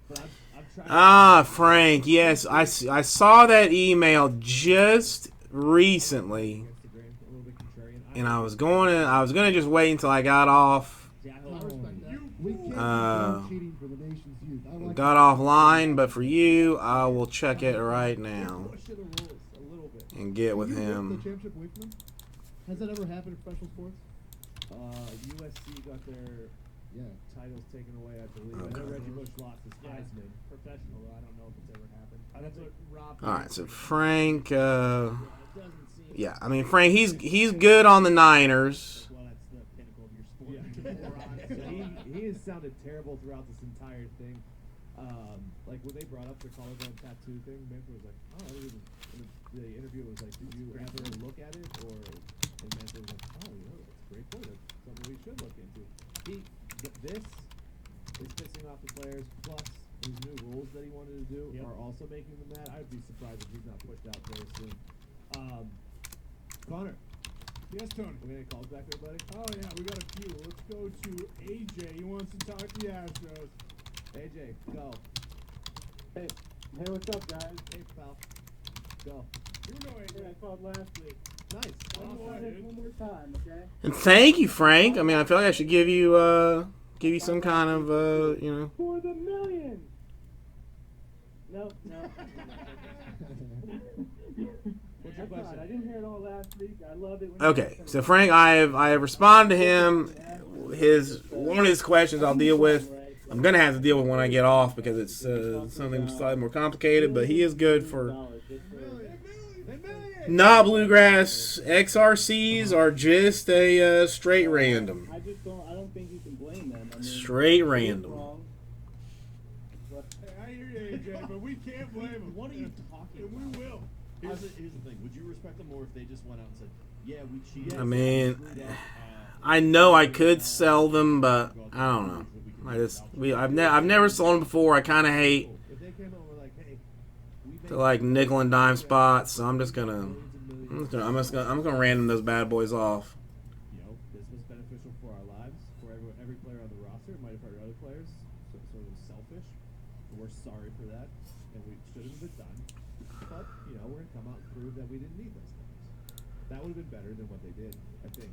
But I'm trying. Ah, Frank. Yes, I saw that email just recently, Instagram, a little bit contrarian. and I was gonna just wait until I got off See, I hope can't condone cheating for the nation's youth. I like got offline, but for you, I will check it right now Pushing the rules a little bit. and get Can with you rip the him. championship away from him? Has that ever happened in professional sports? USC got their Yeah. titles taken away, I believe. I Okay. know Reggie Bush lost his Yeah, Heisman. professional though. I don't know if it's ever happened. That's what Rob. All right, so Frank. It doesn't seem. Yeah, I mean Frank. He's good on the Niners. Well, that's the pinnacle of your sport. Yeah. Moron. So he has sounded terrible throughout this entire thing. Like when they brought up the collarbone tattoo thing, Manfred was like, "Oh," the interview was like, "Did you ever look at it?" Or and Manfred was like, "Oh, that's a great point. That's something we should look into." This is pissing off the players. Plus, his new rules that he wanted to do Yep. are also making them mad. I'd be surprised if he's not pushed out very soon. Connor, Yes, Tony. we got any calls back there, buddy? Oh yeah, we got a few. Let's go to AJ. He wants to talk to the Astros. AJ, go. Hey, what's up, guys? Hey, pal. Go. Here we go, AJ. I called last week. Nice. Oh, Awesome. boy, dude. One more time, okay? And thank you, Frank. I mean, I feel like I should give you some kind of For the millions! No. What's your That's question? fine. I didn't hear it all last week. I love it when Okay, so Frank, I have responded to him. One of his questions I'll deal with. I'm gonna have to deal with when I get off because it's something slightly more complicated. But he is good for not bluegrass. XRCs are just a straight random. I don't think you can blame them. I mean, Straight random. wrong. Hey, I hear you, AJ, but we can't blame him. What are you talking And we will. Here's the thing. Would you respect them more if they just went out and said, "Yeah, we cheated"? I mean, screwed up, I know I could sell them, but I don't know. I've never sold them before. I kind of hate If they came out with like, "Hey, we made the like nickel and dime spots, so I'm just gonna random those bad boys off. you know, this was beneficial for our lives, for every player on the roster. It might have hurt other players, so it was selfish. We're sorry for that, and we shouldn't have done. But you know, we're gonna come out and prove that we didn't need those things. That would have been better than what they did, I think.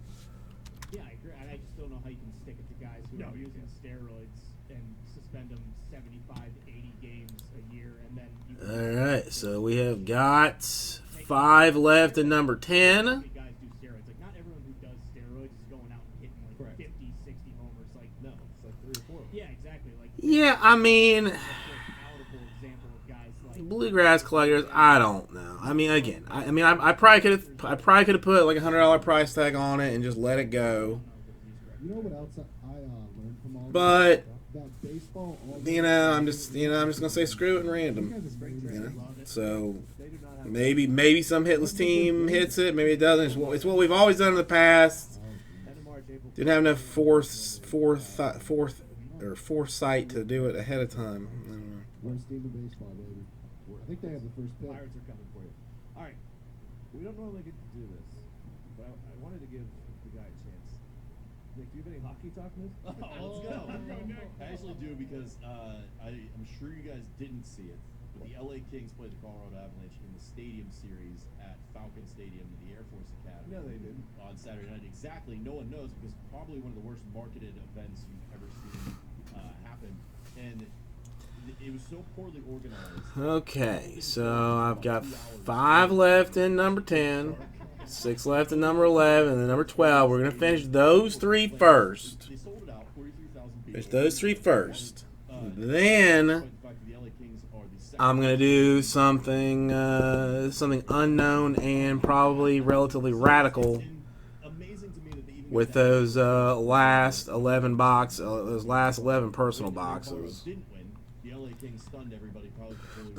Yeah, I agree. I just don't know how you can stick it to guys who No, are you using steroids and suspend them 75 to 80 games a year, and then you All right, so we have got 5 left in number 10. How many guys do steroids? Like, not everyone who does steroids is going out and hitting like Correct. 50, 60 homers. Like, No, it's like 3 or 4. yeah, exactly. Like, Yeah, I mean, that's a palatable example of guys like bluegrass collectors. I don't know. I mean, again, I probably could have put like $100 price tag on it and just let it go. You know what else I learned from all But this? That baseball. I'm just gonna say screw it and random. You know, so They do not have maybe some hitless team hits it, maybe it doesn't. It's what we've always done in the past. end of March, April. Didn't have enough foresight to do it ahead of time. I don't know. Worst team in baseball, baby. I think they have the first pick. Pirates are coming for you. All right. We don't normally get to do this, but I wanted to give the guy a chance. Nick, do you have any hockey talk, Nick? Let's go. I actually do because I'm sure you guys didn't see it, but the LA Kings played the Colorado Avalanche in the Stadium Series at Falcon Stadium in the Air Force Academy. No, they didn't. On Saturday night. Exactly. No one knows because probably one of the worst marketed events you've ever seen happen. And it was so poorly organized. Okay, so I've got 5 left in number 10, 6 left in number 11, and then number 12. We're gonna finish those 3 first. They sold it out, 43,000 people. Finish those 3 first. Then The fact that the LA Kings are the second I'm gonna do something unknown and probably relatively radical And amazing to me that they even with got that. those last 11 those last 11 personal boxes. Didn't win. The LA Kings stunned everybody. Probably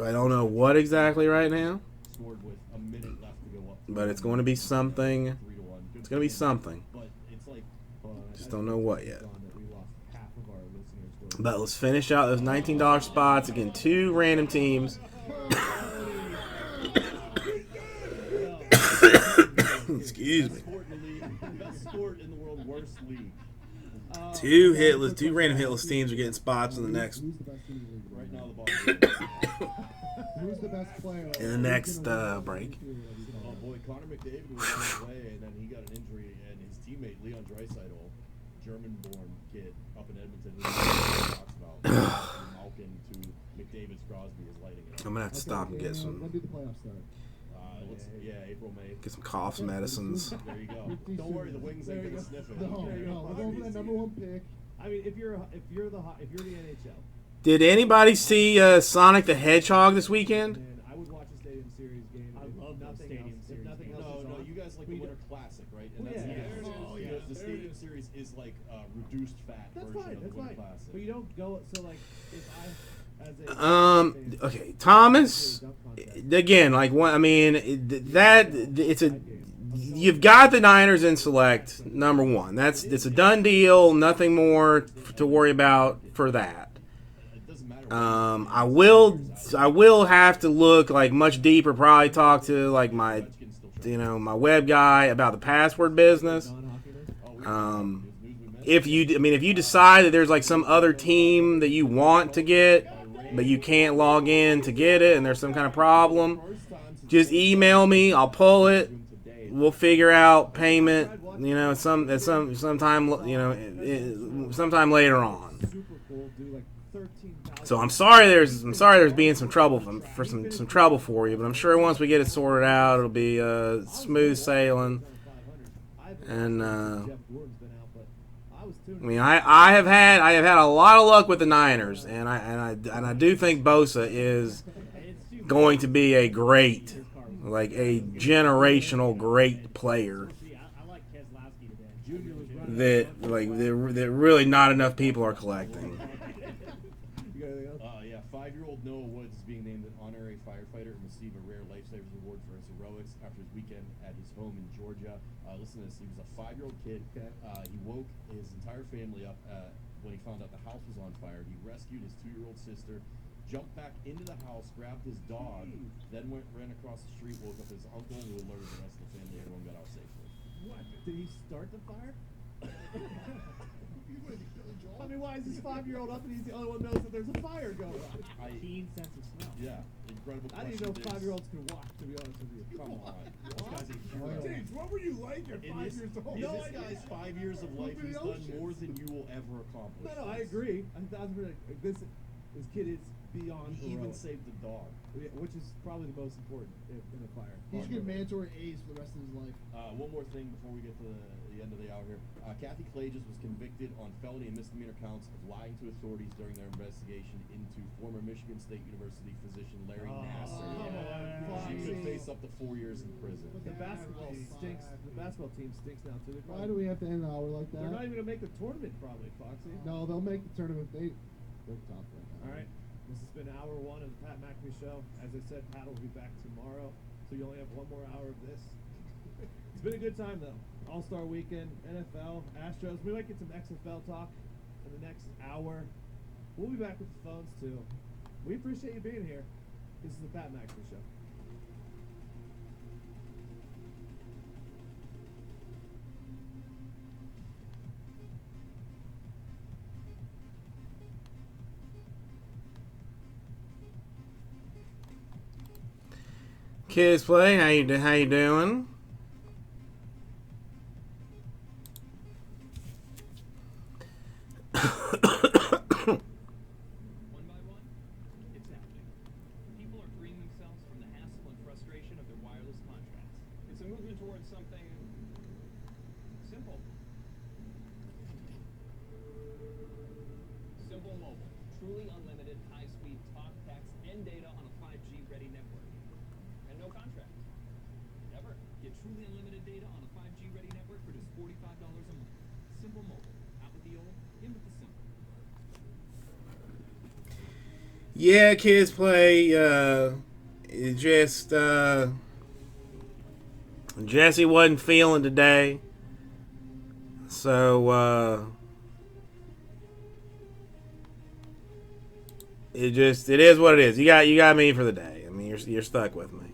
I don't know what exactly right now, scored with a minute left to go up. but it's going to be something. 3-1. Good It's going to be for them. something. But it's like Just don't know what yet. That we lost half of our listeners were- But let's finish out those $19 spots. Again, 2 random teams. Excuse me. sport in the league, best sport in the world, worst league. 2 random hitless teams are getting spots in the next Who's the best team in the league? Right now, the ball. Who's the best player? In the next, break. Oh boy, Connor McDavid was on his way, and then he got an injury, and his teammate Leon Draisaitl German-born kid up in Edmonton who talks about Malkin to McDavid's Crosby is lighting it up. I'm gonna have to stop and get some When do the playoffs start? April, May. get some cough medicines. There you go. Don't worry, the wings ain't gonna sniff it. No, we're going for that number one pick. I mean, if you're the NHL, Did anybody see Sonic the Hedgehog this weekend? then I would watch a Stadium Series game. I if love those nothing Stadium else, Series If nothing games. else is No, on. you guys like the We Winter Classic, right? And Well, that's yeah, the there it difference. is. Because the There it Stadium is. Series is like a reduced fat That's version fine. of That's the Winter fine. Classic. But you don't go. So like, if I, as a Okay, Thomas. Again, like one. I mean, it's a. You've got the Niners in select number one. It's a done deal. Nothing more to worry about for that. It doesn't matter. I will have to look like much deeper. Probably talk to like my, my web guy about the password business. If you decide that there's like some other team that you want to get, but you can't log in to get it, and there's some kind of problem, just email me. I'll pull it. We'll figure out payment. Sometime sometime later on. So I'm sorry there's being some trouble for some trouble for you, but I'm sure once we get it sorted out, it'll be smooth sailing. And I mean, I have had a lot of luck with the Niners, and I do think Bosa is going to be a great, like a generational great player I like Keselowski today. that really not enough people are collecting. You got anything else? 5-year-old Noah Woods is being named an honorary firefighter and receive a rare lifesavers award for his heroics after his weekend at his home in Georgia. Listen to this. He was a 5-year-old kid. Okay. He woke his entire family up when he found out the house was on fire. He rescued his 2-year-old sister, jumped back into the house, grabbed his dog, then ran across the street, woke up his uncle, who alerted the rest of the family. Everyone got out safely. What? Did he start the fire? I mean, why is this 5-year-old up and he's the only one who knows that there's a fire going on? Keen sense of smell. Yeah, incredible. I didn't even know 5-year-olds could walk, to be honest with you. Come on. This guy's incredible. James, what were you like at 5 years old? This guy's 5 years of life. He's done more than you will ever accomplish. No, I agree. This kid is beyond He even heroic. saved the dog. Yeah, which is probably the most important in a fire. He should get mandatory A's for the rest of his life. One more thing before we get to the end of the hour here. Kathy Clages was convicted on felony and misdemeanor counts of lying to authorities during their investigation into former Michigan State University physician Larry Nasser. She could face up to 4 years in prison. But the basketball stinks. The basketball team stinks now too. Why do we have to end an hour like They're not that? even gonna make the tournament, probably, Foxy. No, they'll make the tournament. They're tough right now. All right. This has been hour one of the Pat McAfee Show. As I said, Pat will be back tomorrow, so you only have one more hour of this. It's been a good time though. All-Star Weekend, NFL, Astros. We might get some XFL talk in the next hour. We'll be back with the phones too. We appreciate you being here. This is the Pat McAfee Show. Kids play. How you doing? One by one, it's happening. People are freeing themselves from the hassle and frustration of their wireless contracts. It's a movement towards something simple. Simple Mobile. Truly unlimited, high-speed talk, text, and data on a 5G ready network. And no contract. Never. Get truly unlimited data on a 5G ready network for just $45 a month. Simple Mobile. Out with the old, in with the simple. Yeah, kids play. It just Jesse wasn't feeling today, so it is what it is. You got me for the day. I mean, you're stuck with me.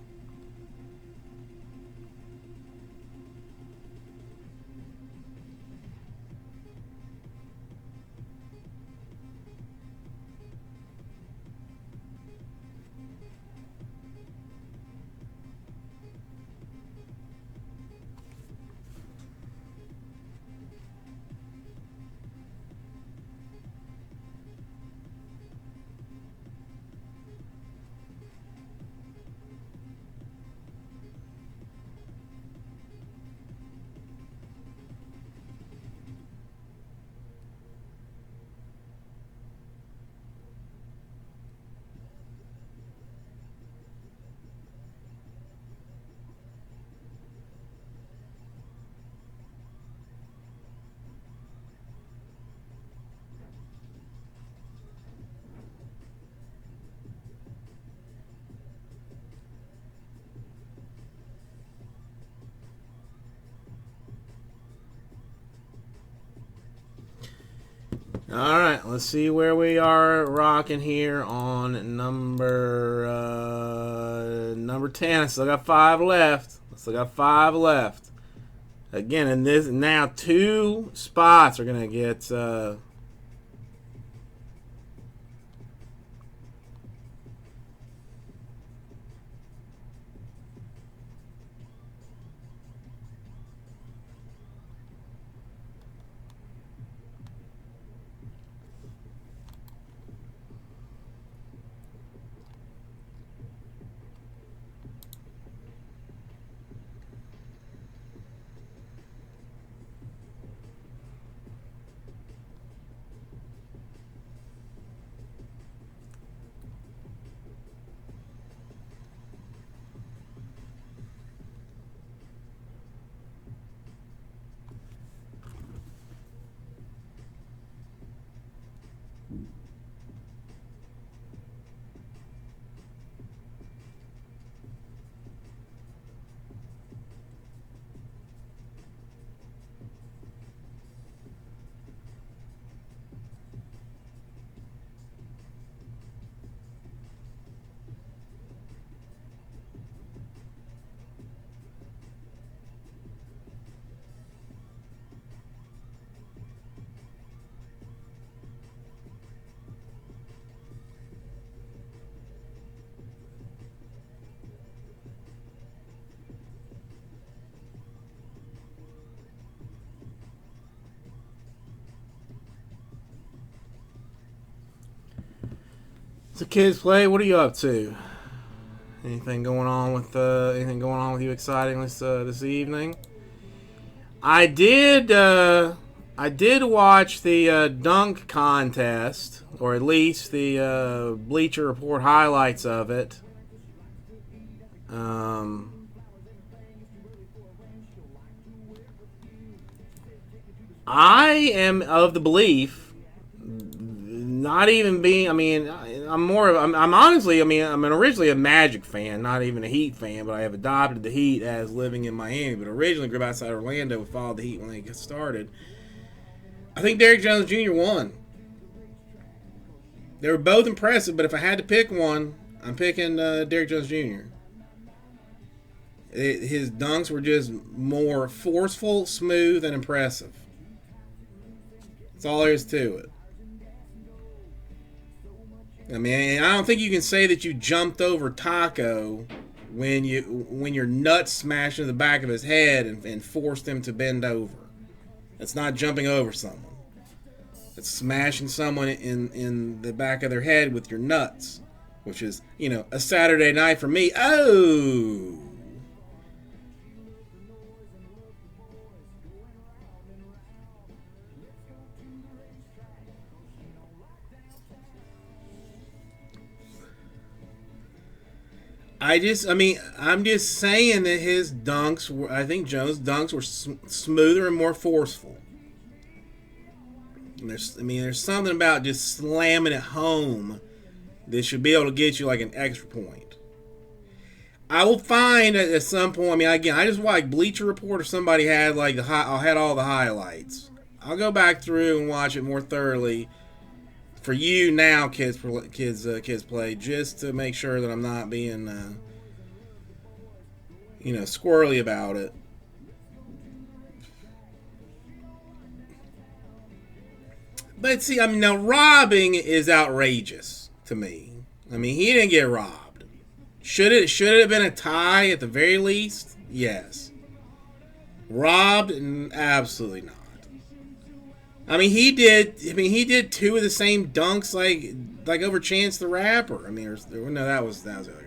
All right, let's see where we are rocking here on number 10. I still got 5 left. Again, in this now 2 spots are gonna get. So kids play. What are you up to? Anything going on with you exciting this evening? I did watch the dunk contest, or at least the Bleacher Report highlights of it. I am of the belief, not even being, I mean, I'm honestly, I'm originally a Magic fan, not even a Heat fan, but I have adopted the Heat as living in Miami. But originally grew up outside Orlando, we followed the Heat when they got started. I think Derrick Jones Jr. won. They were both impressive, but if I had to pick one, I'm picking Derrick Jones Jr. His dunks were just more forceful, smooth, and impressive. That's all there is to it. I mean, I don't think you can say that you jumped over Taco when your nuts smashed into the back of his head and forced him to bend over. That's not jumping over someone. It's smashing someone in the back of their head with your nuts, which is, a Saturday night for me. Oh! I'm just saying that his dunks were, I think Jones' dunks were smoother and more forceful. And there's something about just slamming it home that should be able to get you like an extra point. I will find at some point, I just watched Bleacher Report, or somebody had had all the highlights. I'll go back through and watch it more thoroughly. For you now, kids play, just to make sure that I'm not being, squirrely about it. But see, now robbing is outrageous to me. He didn't get robbed. Should it have been a tie at the very least? Yes. Robbed? Absolutely not. He did 2 of the same dunks like over Chance the Rapper. That was the other guy.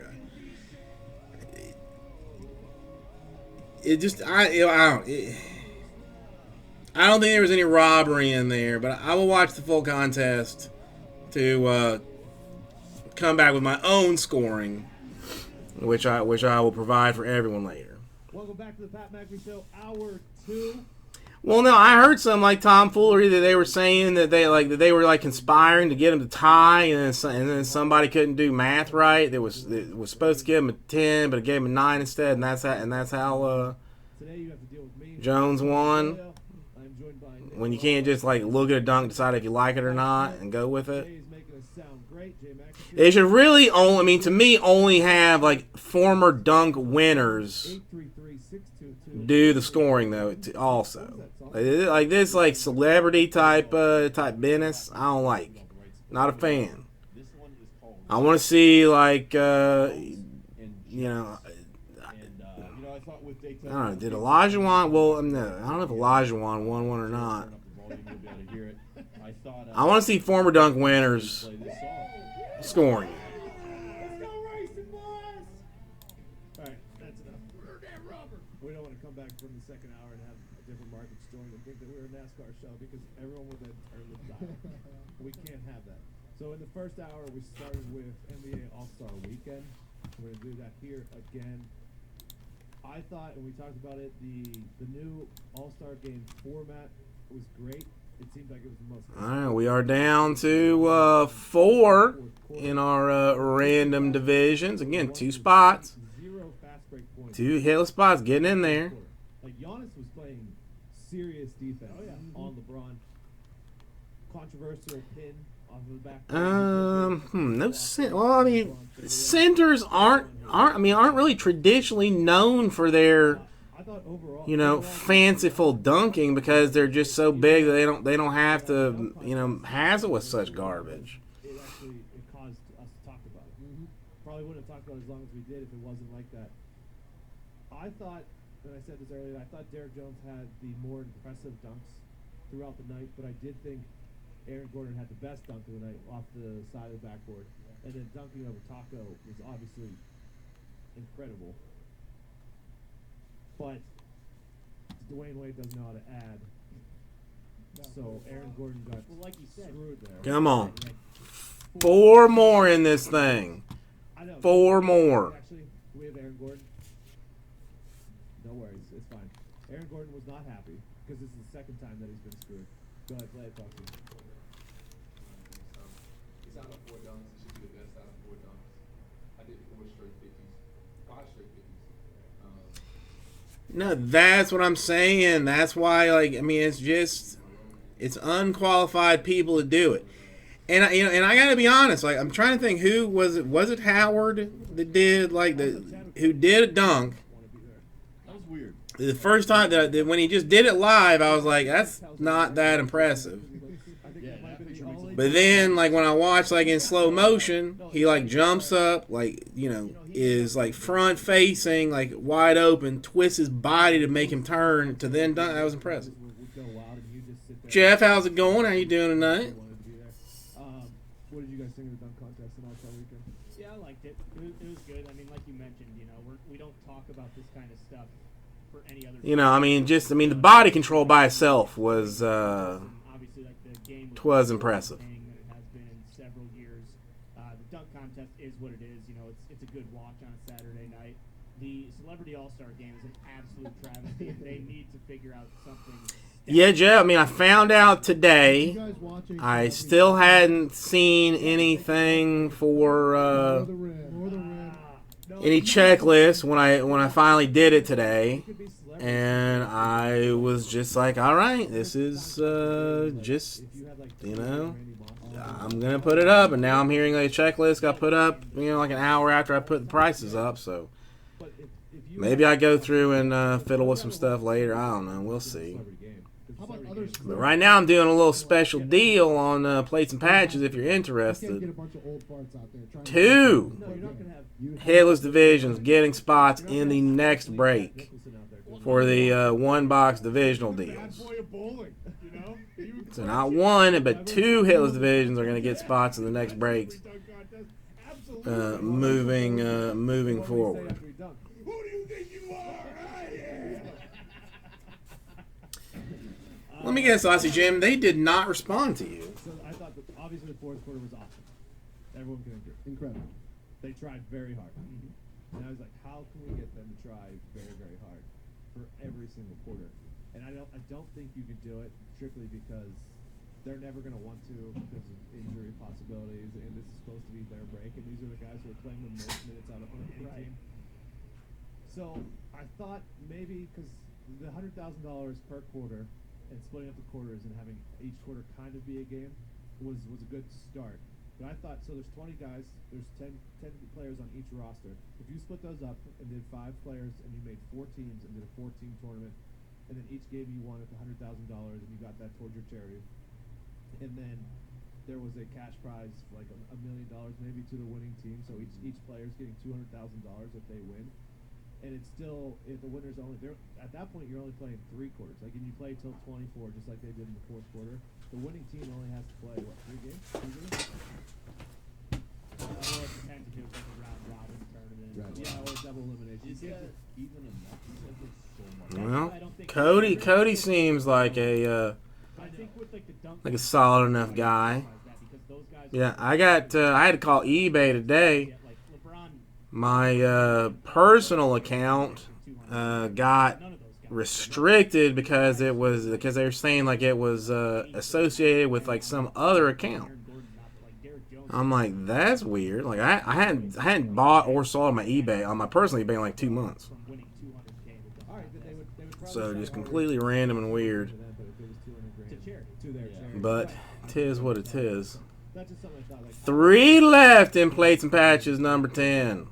I don't think there was any robbery in there, but I will watch the full contest to come back with my own scoring, which I will provide for everyone later. Welcome back to the Pat McAfee Show, Hour 2. Well, no, I heard some tomfoolery that they were saying that they were conspiring to get him to tie, and then somebody couldn't do math right. It was supposed to give him a 10, but it gave him a 9 instead, and that's how Today you have to deal with me, Jones won. I'm joined by when you can't just like look at a dunk, decide if you like it or not, and go with it. Jay's making us sound great. Jay McAfee. It should really only, I mean, to me, only have like former dunk winners 833-622. do the scoring though. Also, like this, like celebrity type business, I don't like. Not a fan. This one is called. I want to see like And you know. and I thought with I Daytona. don't know. Did Elijah Wan? Well, no, I don't know if Elijah Wan won one or not. Turn up the volume, you'll be able to hear it. I thought. I want to see former dunk winners Play this song. scoring. Let's go racing, boys! All right, that's enough. We don't want to come back from the second hour and have different markets join and think that we're a NASCAR show because everyone would then turn the dial. We can't have that. So in the first hour, we started with NBA All-Star Weekend. We're going to do that here again. I thought, and we talked about it, the new All-Star Game format was great. It seemed like it was the most. All right, we are down to 4 in our random divisions. Again, 2 spots, Zero fast break points. 2 hitless spots getting in there. Like Giannis was playing serious defense on LeBron. Controversial pin off of the back. No cent. Well, I mean, centers aren't really traditionally known for their, I thought overall, fanciful dunking because they're just so big that they don't have to, hassle with such garbage. It caused us to talk about it. Probably wouldn't have talked about it as long as we did if it wasn't like that. I thought, and I said this earlier, I thought Derrick Jones had the more impressive dunks throughout the night, but I did think Aaron Gordon had the best dunk of the night off the side of the backboard. And then dunking over Taco was obviously incredible. But Dwayne Wade doesn't know how to add. So Aaron Gordon got like you said, screwed there. Come on. 4 more in this thing. I know. 4 more. Actually, we have Aaron Gordon. No worries, it's fine. Aaron Gordon was not happy because this is the second time that he's been screwed. Go ahead, play it, Foxy. He's out of 4 dunks. He should be the best out of 4 dunks. I did 4 straight 50s, 5 straight 50s. No, that's what I'm saying. That's why, it's unqualified people to do it. And I gotta be honest. Like, I'm trying to think, who was it? Was it Howard that did who did a dunk? That was weird. The first time that when he just did it live, I was like, that's not that impressive. Yeah, that picture makes it But then, like, when I watch, like, in slow motion, he, like, jumps up, like, is, like, front facing, like, wide open, twists his body to make him turn to then dunk. That was impressive. Jeff, how's it going? How you doing tonight? What did you guys think of the dunk contest and All-Star Weekend? Yeah, I liked it. It was good. I mean, like you mentioned, we don't talk about this kind of stuff for any other. The body control by itself was, obviously, like the game was impressive. Than it has been in several years. The dunk contest is what it is. It's a good watch on a Saturday night. The Celebrity All-Star Game is an absolute travesty. They need to figure out something. Yeah, Jeff, I found out today. You guys watching? I still hadn't seen anything for More the rim. any checklist when I finally did it today, and I was just like, all right, this is just I'm gonna put it up, and now I'm hearing like a checklist got put up, like an hour after I put the prices up, so maybe I go through and fiddle with some stuff later. I don't know, we'll see. How about other sports? But right now I'm doing a little special deal on plates and patches if you're You can't get a interested. bunch of old farts out there trying 2 No, you're not going to have hitless divisions getting spots in the next break for the 1-box divisional Bad deals. boy of bowling, So not 1, but 2 hitless divisions are going to get spots in the next breaks. Moving forward. Who do you think you are? Let me guess, Aussie Jim, they did not respond to you. So I thought that obviously the fourth quarter was awesome. Everyone can agree. Incredible. They tried very hard. And I was like, how can we get them to try very, very hard for every single quarter? And I don't think you can do it strictly because they're never going to want to because of injury possibilities, and this is supposed to be their break, and these are the guys who are playing the most minutes out of any team. So I thought maybe because the $100,000 per quarter and splitting up the quarters and having each quarter kind of be a game was a good start. But I thought, so there's 20 guys, there's 10 players on each roster. If you split those up and did 5 players and you made 4 teams and did a 4-team tournament, and then each game you won at $100,000 and you got that towards your charity, and then there was a cash prize like $1 million maybe to the winning team. So each player's getting $200,000 if they win. And it's still, if the winner's only there at that point, you're only playing 3 quarters. Like, and you play till 24, just like they did in the 4th quarter. The winning team only has to play what, 3 games? 2 games? Or it depends if it was like a round robin tournament. Right. Yeah, or double elimination. Is that even enough? You said there's so much. Well, I don't think Cody seems like a I think with like the dunk like a solid enough guy. because those guys Yeah, I had to call eBay today. get like LeBron. My personal account got None of those guys. restricted because they were saying like it was associated with like some other account. Aaron Gordon, not like Derrick Jones. I'm like, that's weird. Like I hadn't bought or sold my eBay on my personal eBay in like 2 months. From winning 200K to dunk All right, but they would probably So try just harder completely random and weird. for them, but if it was 200 grand to charity. to their Yeah. charity. But Right. tis what it is. That's just something I thought. Like, 3 left in plates and patches, number 10.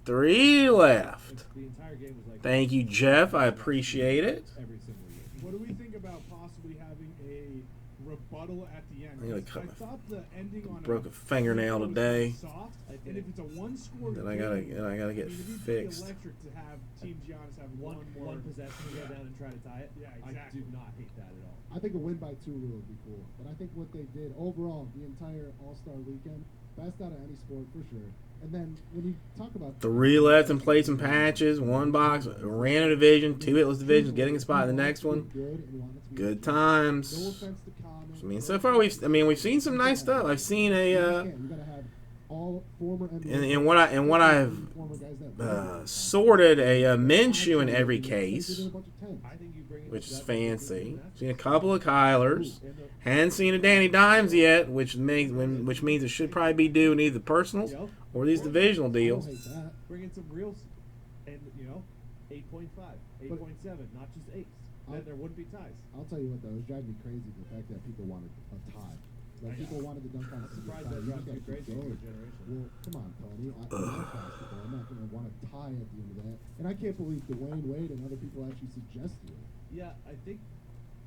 3 left. the entire game was like Thank you, Jeff. I appreciate it. every single year. What do we think about possibly having a rebuttal at the end? I gotta 'Cause cut I my- thought the ending on broke a fingernail was today. Soft, and if it's a one-score That I game, gotta get I mean, it'd be pretty fixed. electric to have Team Giannis have One more. possession to go down and try to tie it. Yeah, I exactly. do not hate that at all. I think a win by 2 rule would be cool. But I think what they did overall, the entire All-Star weekend, best out of any sport for sure. And then when you talk about 3 left in plates and patches, 1 box, random division, 2 hitless divisions, getting a spot in the next one. Good No times. offense to Connor. I mean, so far we've seen some nice stuff. I've seen You a gotta have all former NBA in what I've former guys that sorted a men's shoe in every case, I think you bring it which is up that fancy. that's- Seen a couple of Kylers. And the- Hadn't seen a Danny Dimes yet, which means it should probably be due in either personals you know, or these divisional deals. I don't hate that. bring in some reals, and 8.5, 8.7, not just 8s. Then there wouldn't be ties. I'll tell you what though, it was driving me crazy the fact that people wanted a tie. Like people wanted the dunk contest to be a Surprised tie. that You drives just you gotta crazy keep in your going. generation. Well, come on, Tony. I love basketball. I'm not gonna want a tie at the end of that. And I can't believe Dwayne Wade and other people actually suggested it. Yeah, I think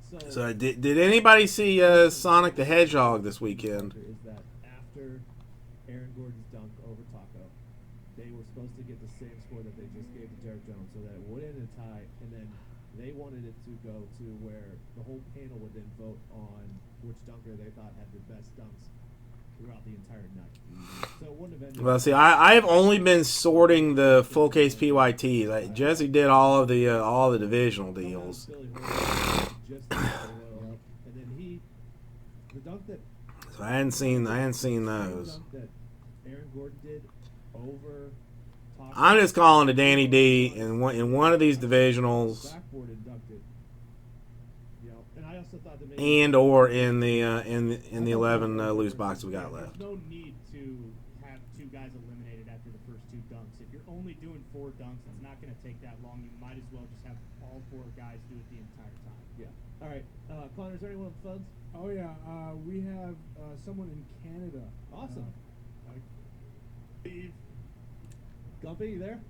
so. So did anybody see Sonic the Hedgehog this weekend? Is that after Aaron Gordon's dunk over Taco, they were supposed to get the same score that they just gave to Derrick Jones, so that it would end in a tie, and then they wanted it to go to where the whole panel would then vote on which dunker they thought had the best dunks throughout the entire night. So it wouldn't have ended. Well, see, I've only been sorting the full case PYTs. Jesse did all the divisional deals. Billy Horton just did so well. And then the dunk that So I hadn't seen the those. dunk that Aaron Gordon did over Taco. I'm just calling to Danny D in one of these divisionals Backboard and dunked it. And I also thought that maybe and or in the 11 loose boxes we got left. There's no need to have 2 guys eliminated after the first 2 dunks. If you're only doing 4 dunks, it's not going to take that long. You might as well just have all 4 guys do it the entire time. Yeah. All right. Connor, is there anyone on the phones? Oh yeah, we have someone in Canada. Awesome. Steve. Gumpy, you there?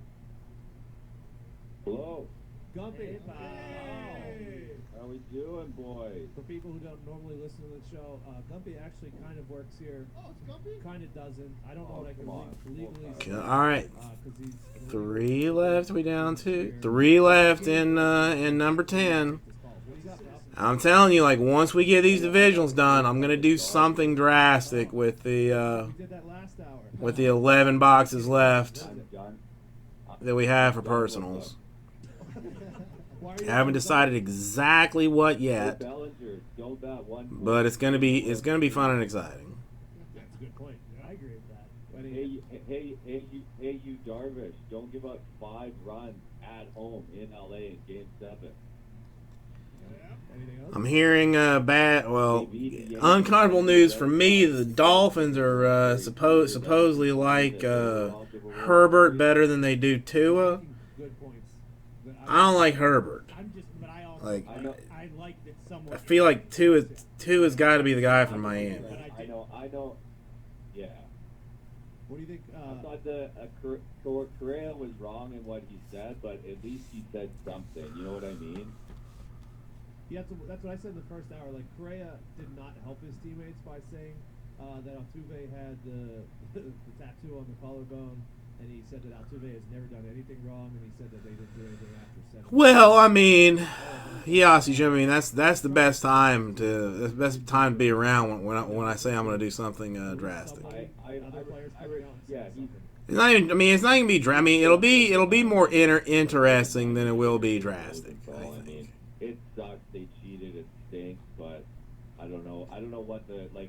Hello. Gumpy. Hey. How we doing, boys? For people who don't normally listen to the show, Gumpy actually kind of works here. Oh, it's Gumpy? Kind of doesn't. I don't know Oh, what I can come on. legally Okay. say. All right. 'Cause he's 3 left. We down to 3 left in number 10. What do you got, Rob? I'm telling you, like once we get these divisionals done, I'm gonna do something drastic with the We did that last hour. 11 boxes left I'm done. that we have for personals. Why are you Haven't decided exactly what Hey, yet, Bellinger, don't bet one. but it's gonna be fun and exciting. That's a good point. I agree with that. What do you- Hey, you Darvish, don't give up 5 runs at home in LA in Game 7. Anything else? I'm hearing uncomfortable news for me. The Dolphins are supposedly like Herbert better than they do Tua. Good points. But I don't like Herbert. But I also Like- I like I feel like two has got to be the guy from Miami. I know. Yeah. What do you think? I thought Correa was wrong in what he said, but at least he said something. You know what I mean? That's what I said in the first hour. Like, Correa did not help his teammates by saying that Altuve had the tattoo on the collarbone, and he said that Altuve has never done anything wrong, and he said that they didn't do anything after 7. Well, I mean, I mean that's the best time to be around when I say I'm going to do something drastic. It's not even. I mean, it's not going to be drastic. I mean, it'll be more interesting than it will be drastic. I think. It sucks. They cheated. It stinks. But I don't know. What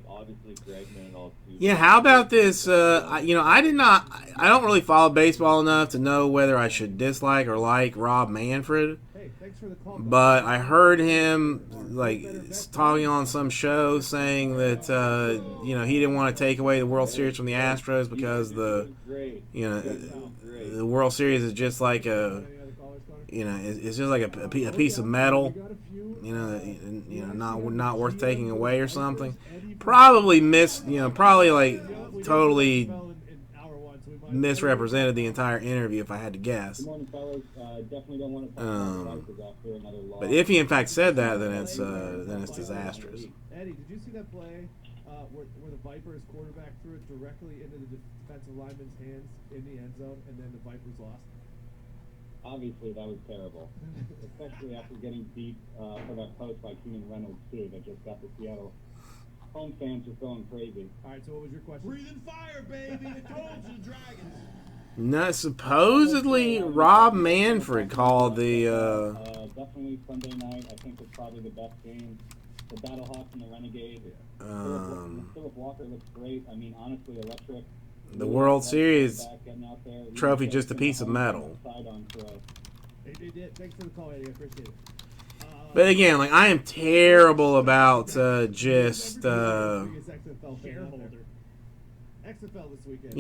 obviously Bregman and all. Yeah. How about this? I don't really follow baseball enough to know whether I should dislike or like Rob Manfred. Hey, thanks for the call. But I heard him talking on some show saying that he didn't want to take away the World Series from the Astros because the World Series is just like it's just like a piece of metal, not worth taking away or something. Probably totally misrepresented the entire interview if I had to guess. But if he in fact said that, then it's disastrous. Eddie, did you see that play where the Vipers quarterback threw it directly into the defensive lineman's hands in the end zone, and then the Vipers lost? Obviously, that was terrible, especially after getting beat for that post by Keenan Reynolds too. That just got the Seattle home fans just going crazy. All right, so what was your question? Breathing fire, baby. I told you, Dragons. No, supposedly Rob Manfred called the. Definitely Sunday night. I think was probably the best game. The Battlehawks and the Renegade. Philip Walker looks great. I mean, honestly, electric. The World Series trophy, just a piece of metal. They did. Thanks for the call, Eddie. I appreciate it. But again, I am terrible about just XFL this weekend.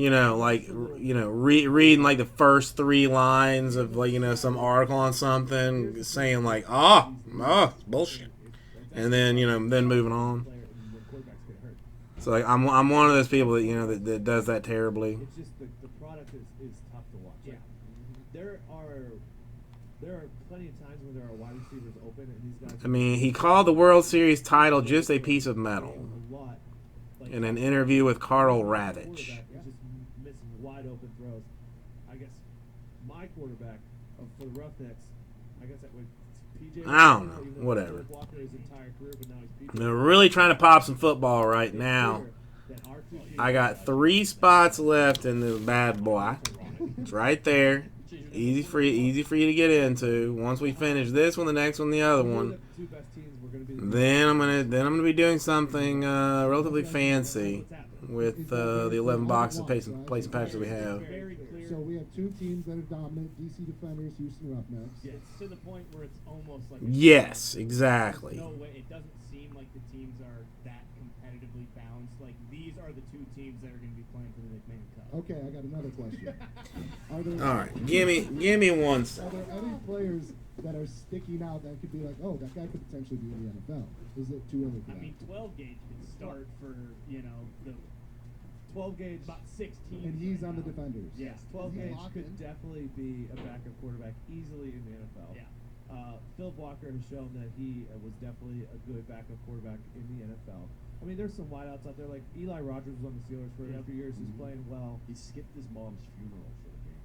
Reading the first 3 lines of some article on something, saying it's bullshit, and then moving on. So I'm one of those people that does that terribly. It's just the product is tough to watch. Yeah. There are plenty of times when there are wide receivers open and these guys. I mean, he called the World Series title just a piece of metal. In an interview with Carl Ravitch. Just missing wide open throws. I guess my quarterback for the Roughnecks. I guess that would PJ. I don't know. Whatever. They're really trying to pop some football right now. I got 3 spots left in the bad boy. It's right there. Easy for you to get into. Once we finish this one, the next one, the other one. Then I'm gonna be doing something relatively fancy with the 11 boxes of place and patches that we have. So we have 2 teams that are dominant: DC Defenders, Houston Roughnecks. Yeah, it's to the point where it's almost like. Yes, exactly. No way. It doesn't seem like the teams are that competitively balanced. Like these are the 2 teams that are going to be playing for the McMahon Cup. Okay, I got another question. All right, give me one second. Are there any players that are sticking out that could be like, oh, that guy could potentially be in the NFL? Is it too early for that? I mean, 12 gauge could start for the 12 gauge about 16. And he's on the Defenders. Yes, 12 gauge could definitely be a backup quarterback easily in the NFL. Yeah. Philip Walker has shown that he was definitely a good backup quarterback in the NFL. I mean, there's some wideouts out there. Like Eli Rogers was on the Steelers for a few years. He's playing well. He skipped his mom's funeral for the game.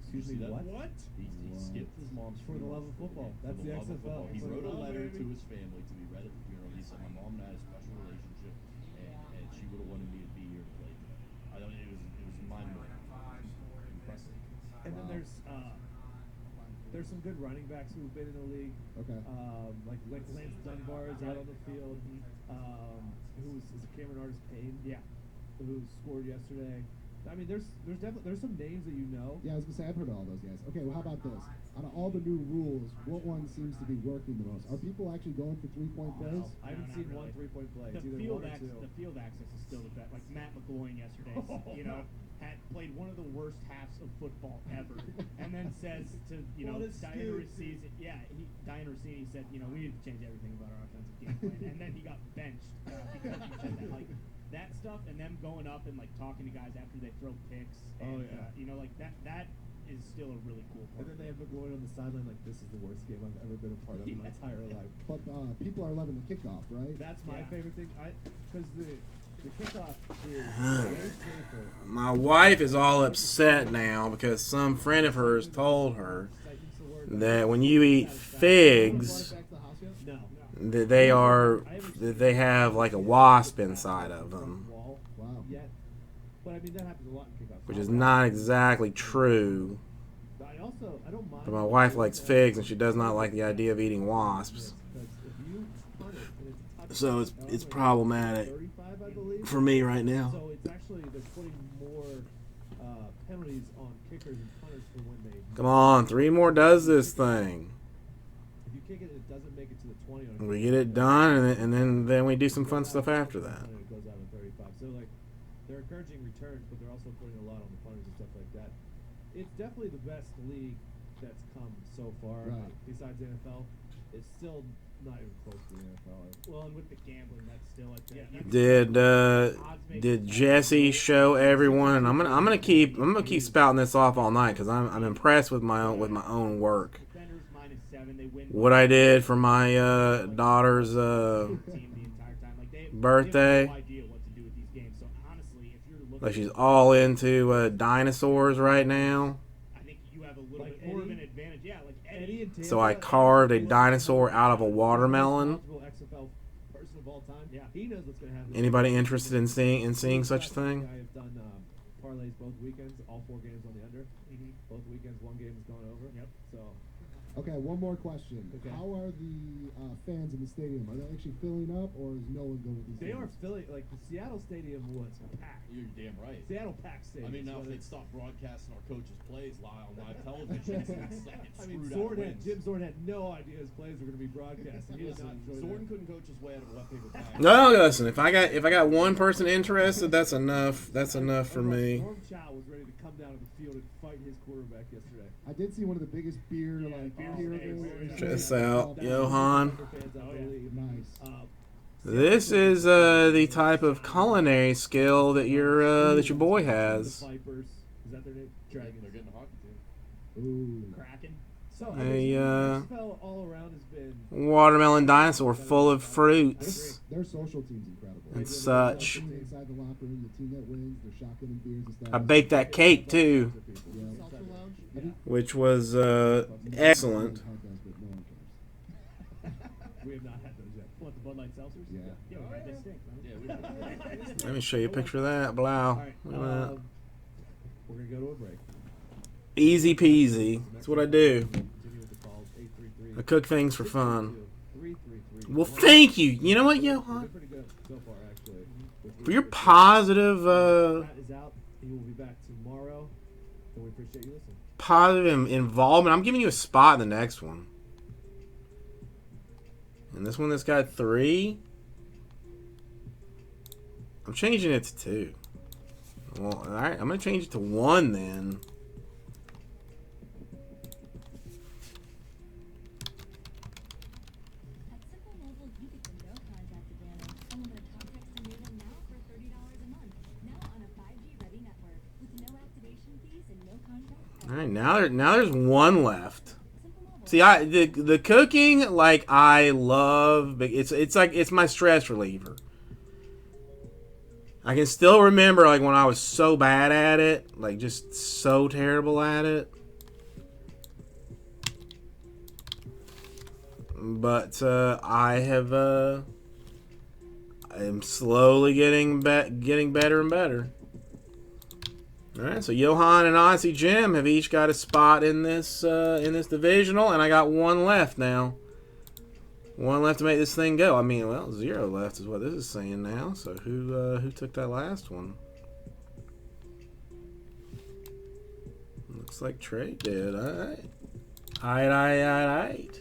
Excuse me, what? He skipped his mom's For the funeral. love of football. Yeah, That's for the love of XFL. football. He wrote a letter to his family to be read at the funeral. He said, my mom and I had a special relationship, and she would have wanted me to be here. I don't know, it was mind-blowing. Impressive. And then there's some good running backs who've been in the league. Okay. Like Lance Dunbar is out on the field. Is it Cameron Artis-Payne? Yeah. Who scored yesterday. I mean, there's some names that you know. Yeah, I was gonna say I've heard of all those guys. Okay, well, how about this? Out of all the new rules, what one seems to be working the most? Are people actually going for 3-point plays? No, I haven't not seen really. one 3-point play. The It's either field one or access, two. the field access is still the best. Like Matt McGloin yesterday, Oh, you know, had played one of the worst halves of football ever, and then says to What a Diana stooge. Racine, Diana Racine said, we need to change everything about our offensive game plan, and then he got benched because he said that. Like that stuff, and them going up and like talking to guys after they throw picks, and like that is still a really cool part. And then they have McGloin on the sideline like, this is the worst game I've ever been a part of in my entire life. But people are loving the kickoff, right? That's my Yeah. favorite thing. Because the kickoff is very safer. My wife is all upset now because some friend of hers told her that when you eat figs, Back to the house yet? No. that they have like a wasp inside of them, Wall Wow. yet. But I mean, that happens a lot in kickoffs. which is not exactly true. But I don't mind. But my wife likes figs and she does not like the idea of eating wasps. Because if you punt it and it's a touchdown, So it's problematic 35, I believe. for me right now. So it's actually, they're putting more penalties on kickers and punters for when they. Come on, 3 more does this thing. If you kick it, it doesn't make it to the 20. On a We kickoff. get it done, and then we do some fun stuff after that. And it goes out on 35. So like, they're encouraging returns, but they're also putting a lot on the punters and stuff like that. It's definitely the best league that's come so far. Right. Besides the NFL, it's still not even close to the NFL. Well, and with the gambling, that's still like Did Jesse show everyone? And I'm gonna keep spouting this off all night because I'm impressed with my own work. Defenders -7, they win. What I did for my daughter's Team the entire time. Like they birthday. have no idea what to do with these games. So honestly, if you're looking, Like she's all into dinosaurs right now. I think you have a little Like bit more of Eddie? an advantage. Yeah, like Eddie Eddie. and Tampa, So I carved a dinosaur out of a watermelon. XFL person of all time. Yeah. He knows what's going to happen. Anybody interested in seeing such a thing? I have done parlays both weekends, all 4 games on the under. Mhm. Both weekends, 1 game has gone over. Yep. So Okay, one more question. Okay. How are the fans in the stadium? Are they actually filling up, or is no one going to these they are games? filling, like the Seattle Stadium was packed. You're damn right. Seattle packed stadium. I mean, now if so they'd stop broadcasting our coaches' plays live on live television, it's I mean, screwed out wins. Jim Zorn had no idea his plays were going to be broadcast. He did not Listen, enjoy Zorn that. couldn't coach his way out of a wet paper bag. No, listen. If I got one person interested, that's enough. That's enough for me. Norm Chow was ready to come down to the field and fight his quarterback yesterday. I did see one of the biggest beer beer pyramids. steaks. Check this out, Johan. Nice. This is the type of culinary skill that your boy The has. Vipers. Is that their name? Dragons. They're getting a hockey team. Ooh. Kraken. So, I A, mean, XFL all around has been. Watermelon dinosaur full of fruits. Their social team's incredible. And such. Inside the locker room, the team that wins, they're shotgunning beers and stuff. I baked that cake too, Yeah. Salsa Lounge? Yeah. which was excellent. We have not had those yet. What, the Bud Light seltzers? Yeah. Yeah, we had this stink, man. Yeah, we Let me show you a picture of that. Blow. All right. Look at that. We're going to go to a break. Easy peasy. That's what I do. Continue with the calls. 833. I cook things for fun. 333. Well, thank you. You know what, Johan? We're pretty good so far, actually. For your positive, Matt is out. He will be back tomorrow. And we appreciate you listening. positive involvement. I'm giving you a spot in the next one. And this one that's got 3. I'm changing it to 2. Well, alright, I'm going to change it to 1 then. At Simple Mobile, you get the no contact advantage. Someone going to talk, text, and move in now for $30 a month. Now on a 5G ready network with no activation fees and no contract. Alright, now there's 1 left. Simple Mobile. See, the cooking, like, I love. It's like it's my stress reliever. I can still remember, like, when I was so bad at it, like, just so terrible at it. But I am slowly getting better and better. All right, so Johan and Aussie Jim have each got a spot in this divisional, and I got 1 left now. 1 left to make this thing go. I mean, well, 0 left is what this is saying now. So who took that last one? Looks like Trey did. Alright. Alright.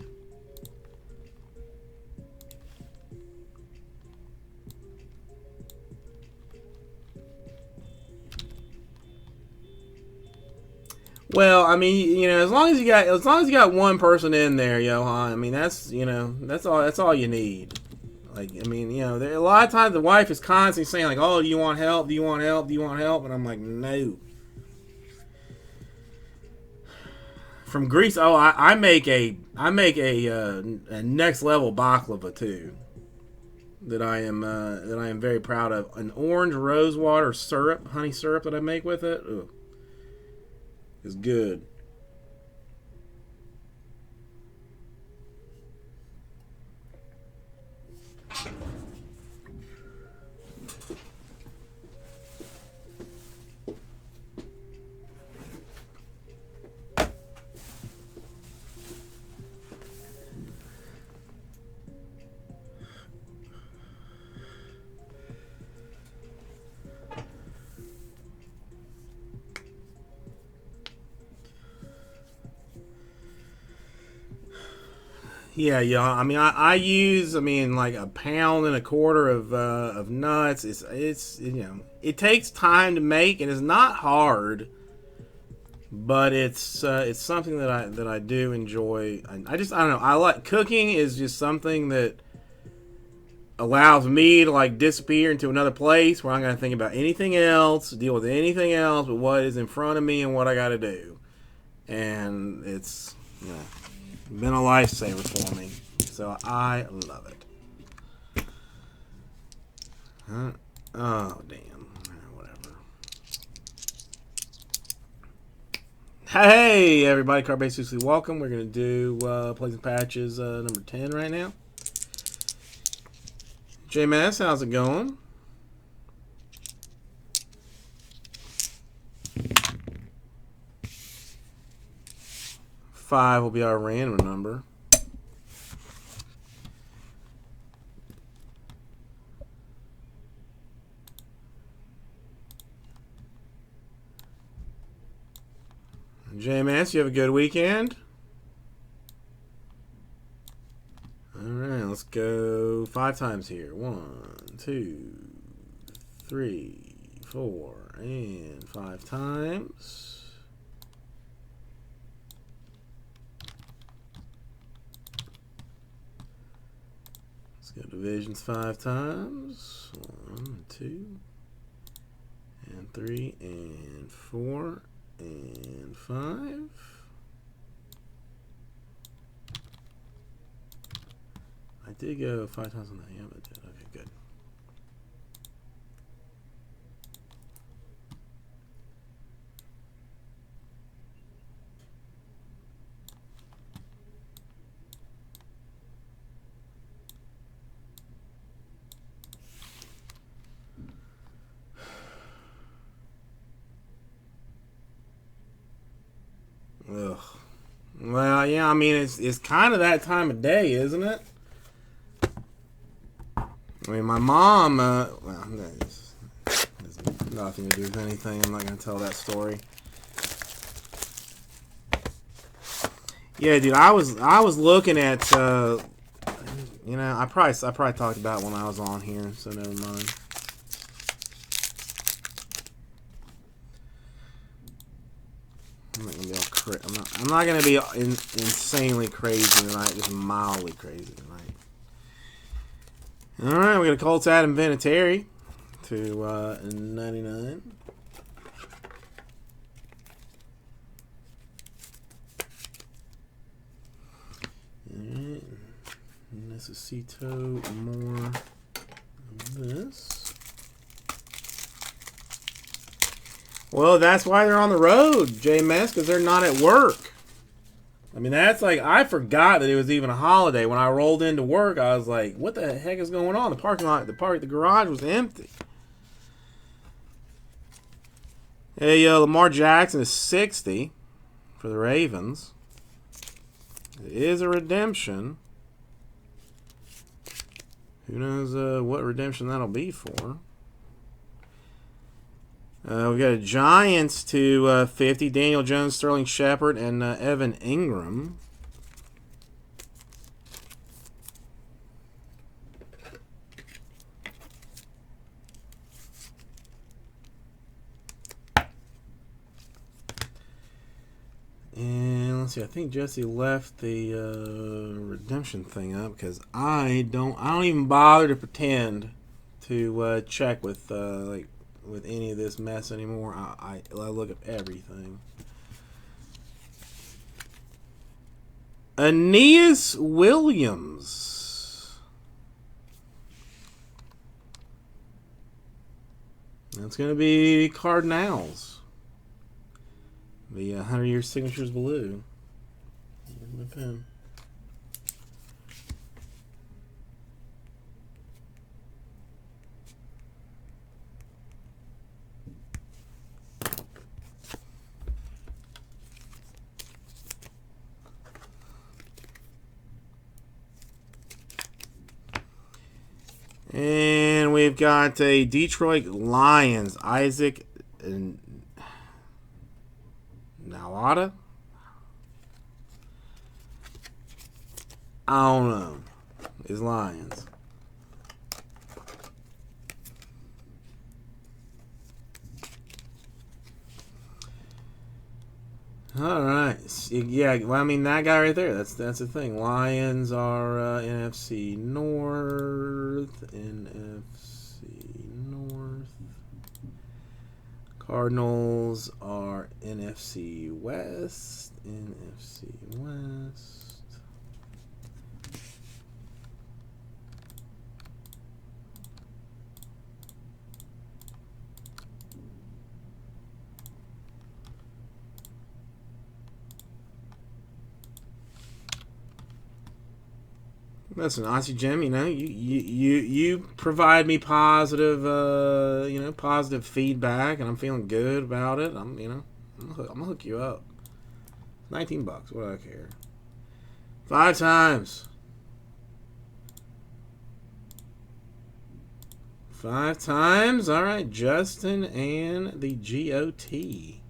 Well, I mean, you know, as long as you got one person in there, Johan, I mean, that's all you need. Like, I mean, you know, a lot of times the wife is constantly saying like, "Oh, do you want help? Do you want help? Do you want help?" And I'm like, "No." From Greece, I make a next level baklava too. That I am very proud of. An orange rosewater syrup, honey syrup that I make with it. Ugh. Is good. Yeah. I mean, I use like a pound and a quarter of nuts. It's you know, it takes time to make and it's not hard, but it's something that I do enjoy. I don't know. I like cooking is just something that allows me to like disappear into another place where I'm gonna think about anything else, deal with anything else but what is in front of me and what I got to do, and it's been a lifesaver for me, so I love it. Oh, damn. Whatever. Hey, everybody. Card Basically, welcome. We're going to do Plays and Patches number 10 right now. JMS, how's it going? Five will be our random number. JMS, you have a good weekend? Alright, let's go 5 times here. 1, 2, 3, 4, and 5 times. Let's go divisions 5 times. 1, 2, and 3, and 4. And 5. I did go 5 times on that. Yeah, I did. Okay, good. Ugh. Well, yeah, I mean, it's kind of that time of day, isn't it? I mean, my mom, well, there's nothing to do with anything. I'm not going to tell that story. Yeah, dude, I was looking at, you know, I probably talked about it when I was on here, so never mind. I'm not gonna be insanely crazy tonight. Just mildly crazy tonight. All right, we got a Colts Adam Vinatieri to 99. All right, necesito more of this. Well, that's why they're on the road, JMS, because they're not at work. I mean, that's like, I forgot that it was even a holiday. When I rolled into work, I was like, what the heck is going on? The parking lot, the garage was empty. Hey, Lamar Jackson is 60 for the Ravens. It is a redemption. Who knows what redemption that'll be for. We got a Giants to 50. Daniel Jones, Sterling Shepard, and Evan Ingram. And let's see. I think Jesse left the redemption thing up because I don't even bother to pretend to check with with any of this mess anymore. I look at everything. Aeneas Williams. That's going to be Cardinals. The 100-year signatures blue. Here's my pen. And we've got a Detroit Lions, Isaac Nawada? I don't know. It's Lions. All right. Yeah, well, I mean, that guy right there, that's the thing. Lions are NFC North. Cardinals are NFC West. Listen, Aussie Jim, you provide me positive, positive feedback, and I'm feeling good about it. I'm gonna hook you up. $19. What do I care? 5 times. 5 times. All right, Justin and the GOT.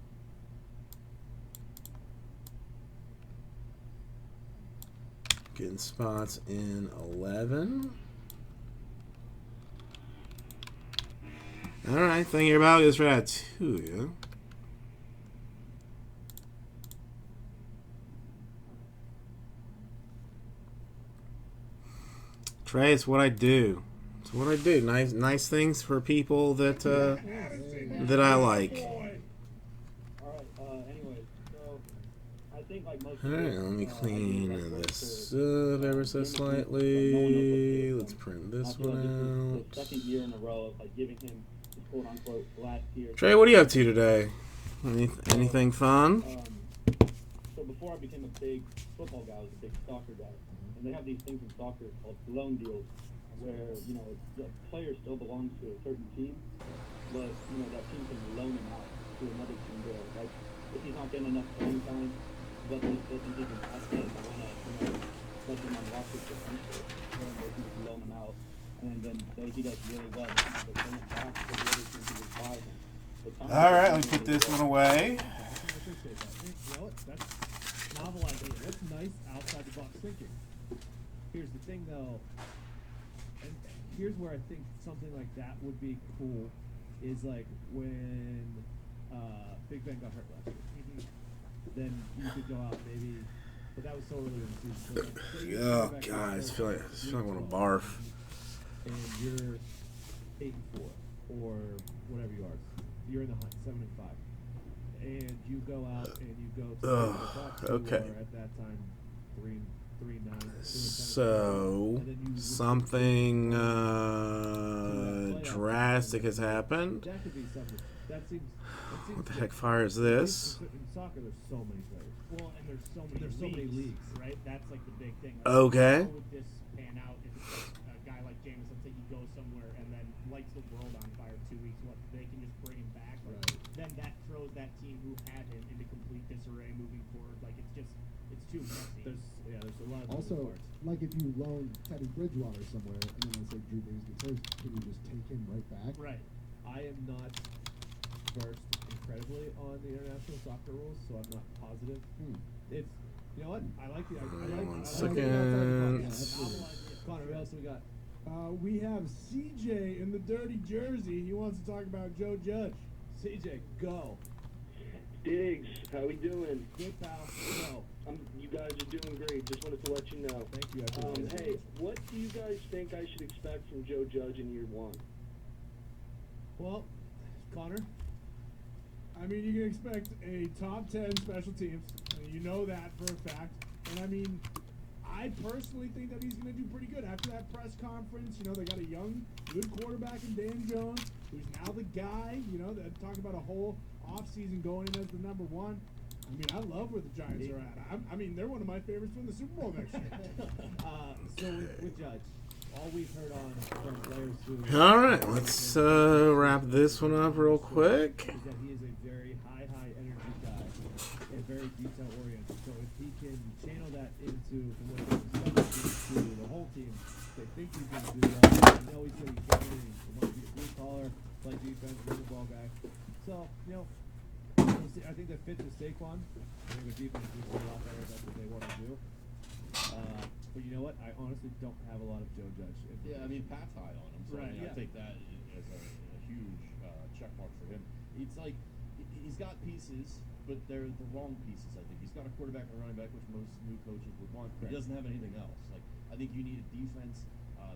Getting spots in 11. All right, thinking about this for that 2. Trey, it's what I do. It's what I do. Nice things for people that that I like. Alright, let me clean this up ever so slightly. Let's print this one out. Second year in a row of giving him quote unquote last year. Trey, what are you up to today? Anything fun? So before I became a big football guy, I was a big soccer guy. And they have these things in soccer called loan deals where, the player still belongs to a certain team, but, that team can loan him out to another team there. Like, if he's not getting enough playing time, but they still think he can pass it, they want to, let them on roster potential, and they can just loan him out. And then say he does really well, they bring him back to the other team who would buy him. Alright, let me put this one away. That's novel idea. That's nice outside the box thinking. Here's the thing, though, and here's where I think something like that would be cool, is like when Big Ben got hurt last year. Then you could go out maybe, but that was so early in the season. Oh, God, I feel like I want to barf. And you're 8-4 or whatever you are. You're in the hunt, 7-5, and you go out and you go to okay. At that time, 3-9. So something drastic has happened. That could be something. That seems what the heck fire is this? In soccer, there's so many players. Well, and there's so many leagues, right? That's like the big thing. Like, Okay. how would this pan out if it's like a guy like James, let's say he goes somewhere and then lights the world on fire 2 weeks, what, they can just bring him back? Like, then that throws that team who had him into complete disarray moving forward. Like, it's too messy. There's a lot of Also, parts. like if you loan Teddy Bridgewater somewhere, and then let's say Drew Brees gets hurt, can you just take him right back? Right. I am not versed incredibly on the international soccer rules, so I'm not positive. It's, you know what? I like the idea. I like One the second. Connor, what else we got? We have CJ in the dirty jersey. He wants to talk about Joe Judge. CJ, go. Diggs, how we doing? Good, pal. Go. You guys are doing great. Just wanted to let you know. Thank you. I appreciate it. Hey, what do you guys think I should expect from Joe Judge in year one? Well, Connor. I mean, you can expect a top 10 special teams. You know that for a fact. And I mean, I personally think that he's going to do pretty good. After that press conference, you know, they got a young, good quarterback in Dan Jones, who's now the guy, you know, that talking about a whole offseason going in as the number one. I mean, I love where the Giants are at. I mean, they're one of my favorites to win the Super Bowl next year. So with Judge, all we've heard on from players who... All right, let's wrap this one up real quick. ...is that he is a very high energy guy and very detail-oriented. So if he can channel that into from what he's to the whole team, they think he's going to do well. I know he's going to get in. He wants to be a blue-collar, play defense, run the ball guy. So, you know, I think that fits with Saquon. I think the defense is a lot better. That's what they want to do. But you know what? I honestly don't have a lot of Joe Judge. Yeah, I mean, Pat's high on him. So Right, I mean, yeah. I take that as a huge check mark for him. It's like he's got pieces, but they're the wrong pieces. I think he's got a quarterback and a running back, which most new coaches would want. He doesn't have anything else. Like I think you need a defense.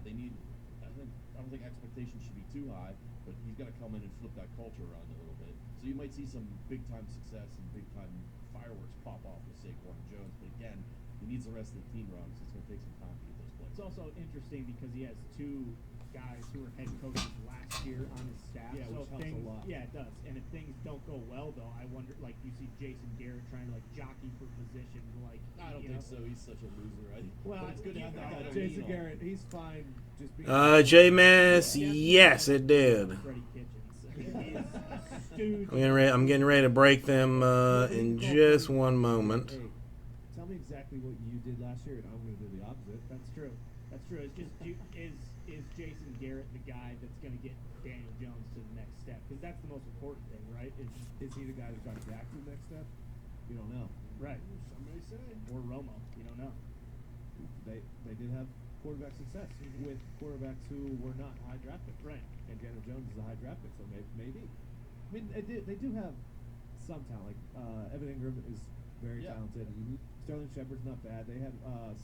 They need. I don't think expectations should be too high, but he's got to come in and flip that culture around a little bit. So you might see some big time success and big time fireworks pop off with Saquon Jones, but again, he needs the rest of the team around, so it's going to take some time to get those plays. It's also interesting because he has two guys who were head coaches last year on his staff. Yeah, so which helps a lot. Yeah, it does. And if things don't go well, though, I wonder, like, you see Jason Garrett trying to, like, jockey for position. Like, I don't think so. He's such a loser. Well, but it's good to have that guy to Jason lean on. Garrett, he's fine. Just being J-Mass, yes, it did. Freddie Kitchens. He's stooge. I'm getting ready to break them in just one moment. Hey, tell me exactly what you did last year, and I'm going to do the opposite. That's true. That's true. It's just, is Jason Garrett the guy that's going to get Daniel Jones to the next step? Because that's the most important thing, right? Is he the guy that got Dak to the next step? You don't know. Right. Some may say. Or Romo. You don't know. They did have quarterback success with quarterbacks who were not high draft picks. Right. And Daniel Jones is a high draft pick, so maybe. I mean, they do have some talent. Like Evan Ingram is very talented. Sterling Shepard's not bad. They have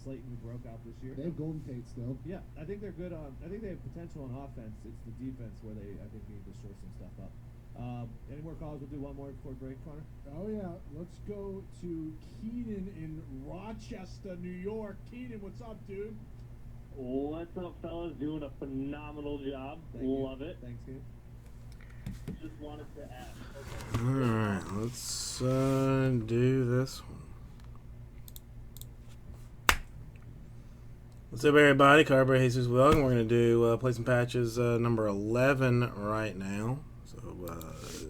Slayton who broke out this year. They have Golden Tate still. Yeah, I think they're good on. I think they have potential on offense. It's the defense where they I think need to shore some stuff up. Any more calls? We'll do one more before break, Connor. Oh, yeah. Let's go to Keenan in Rochester, New York. Keenan, what's up, dude? What's up, fellas? Doing a phenomenal job. Love it. Thanks, Keenan. Just wanted to ask. All right, let's do this one. What's up, everybody? Carver Jesus Welcome. We're going to do Plays and Patches number 11 right now. So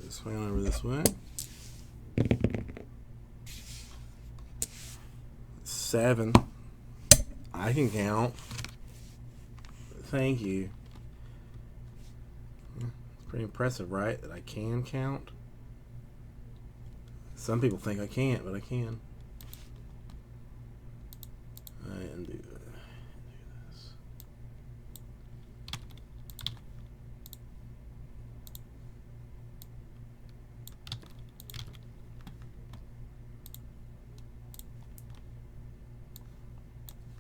swing on over this way. 7. I can count. Thank you. It's pretty impressive, right? That I can count. Some people think I can't, but I can. And do this.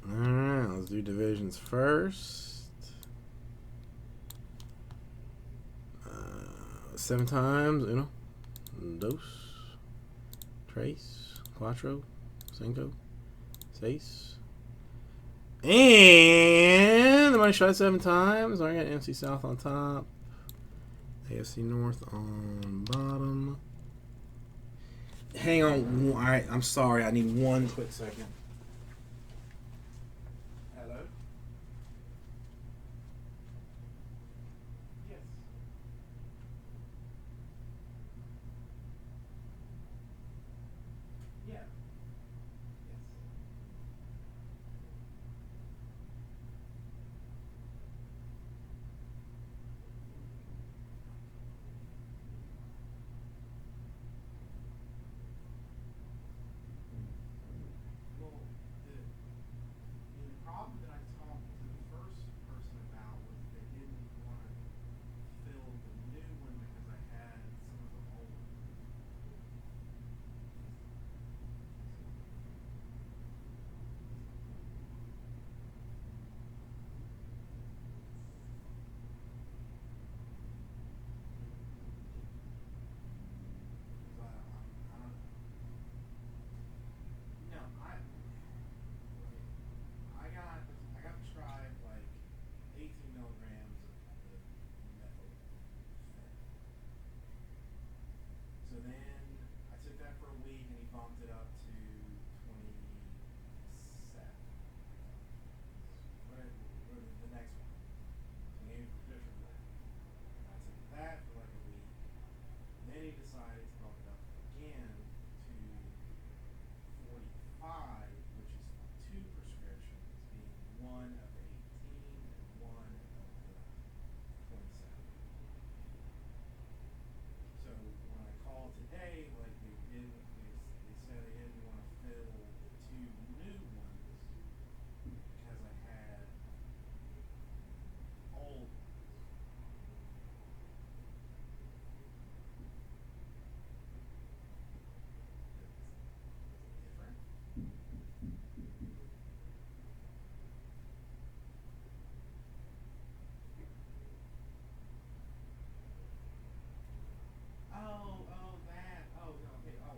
Alright, let's do divisions first. 7 times, uno, dos, tres, cuatro, cinco, seis. And the money shot 7 times. I got NFC South on top, AFC North on bottom. Hang on, alright, I'm sorry, I need one quick second. Hello? Yes. Yeah. Yes. decided to bump it up again to 45, which is 2 prescriptions, being one of the 18 and one of the 27. So when I called today, like they said they didn't want to fill the 2 new ones because I had old ones. Different.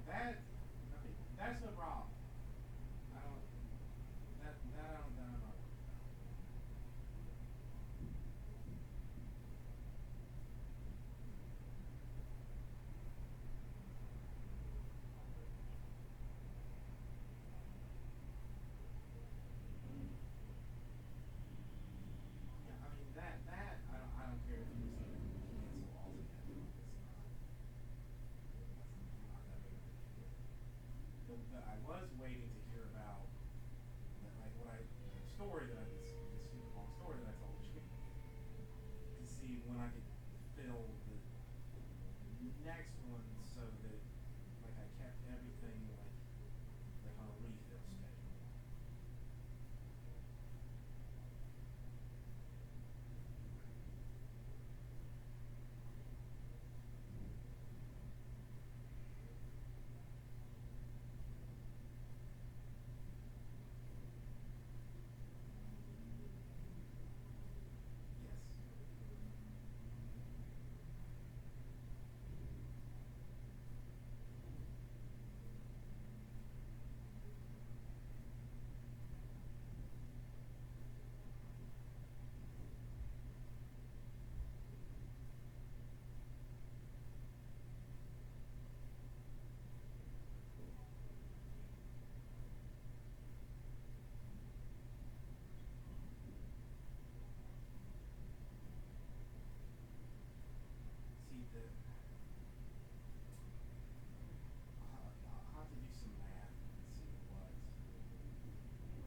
Okay. That's no problem. I don't, that I don't know. Yeah, I mean, I don't care if you just cancel altogether. It's not that big of a deal. I was waiting to hear about, like, the story that this super long story that I told you, to see when I could fill the next one so that, like, I kept everything, like on a refill schedule. Yes. See, I'll have to do some math and see what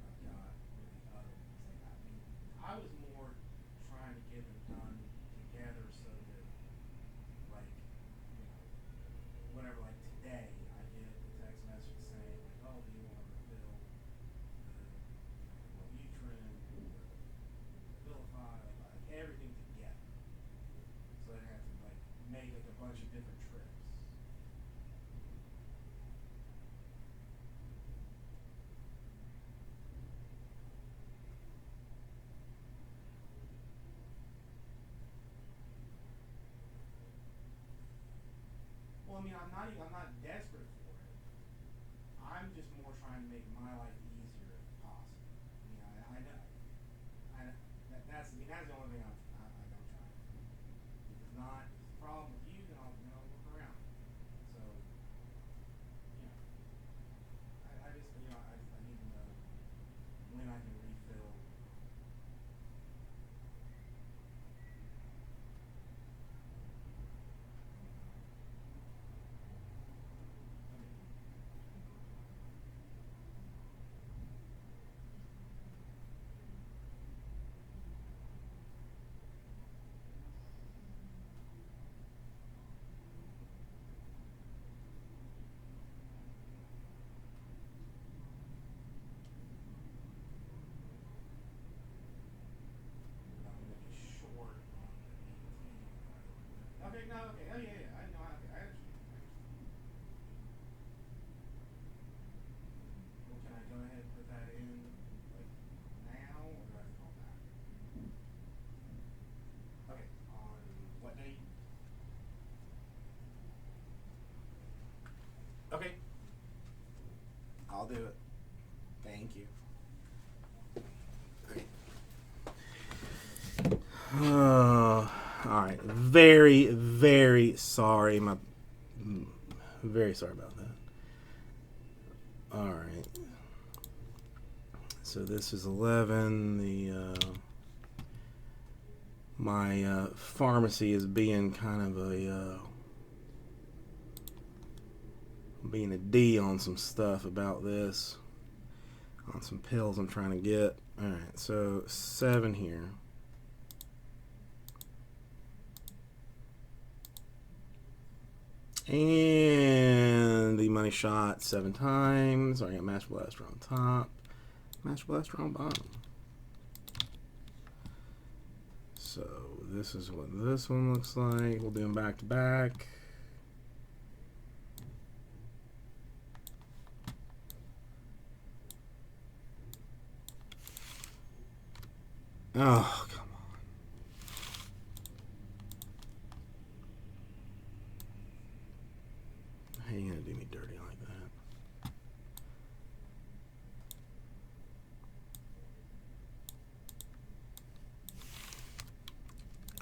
I've got with the other ones. Like, I mean, I was more trying to get them done together so that, like, you know, whatever, like today, I get a text message saying, like, oh, do you want to refill the Wellbutrin, the Abilify, like everything together. So I had to, like, make, like, a bunch of different trips. Well, I mean, I'm not desperate for it. I'm just more trying to make my life easier if possible. I mean, I know, that's the only thing I'm trying to do. If it's not a problem with you, then I'll work around it. So, you know, I just, I need to know when I can refill. I'm gonna be short on the 18. Okay, no, okay, oh yeah, I know, okay, I understand. Well, can I go ahead and put that in, like, now, or do I have to call back? Okay, on what date? Okay. I'll do it. Thank you. All right. Very, very sorry. Very sorry about that. All right. So this is 11. My pharmacy is being kind of a being a D on some stuff about this. On some pills I'm trying to get. Alright, so 7 here. And the money shot 7 times. I got Master Blaster on top. Master Blaster on bottom. So this is what this one looks like. We'll do them back to back. Oh, come on. How are you going to do me dirty like that?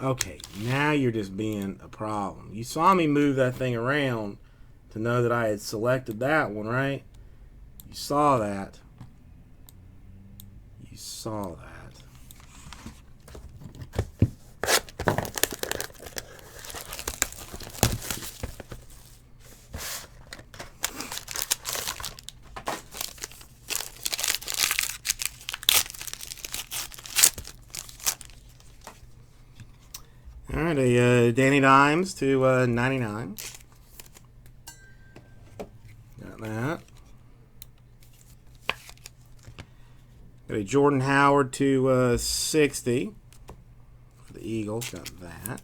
Okay, now you're just being a problem. You saw me move that thing around to know that I had selected that one, right? You saw that. You saw that. All right, a Danny Dimes to 99. Got that. Got a Jordan Howard to 60 for the Eagles. Got that.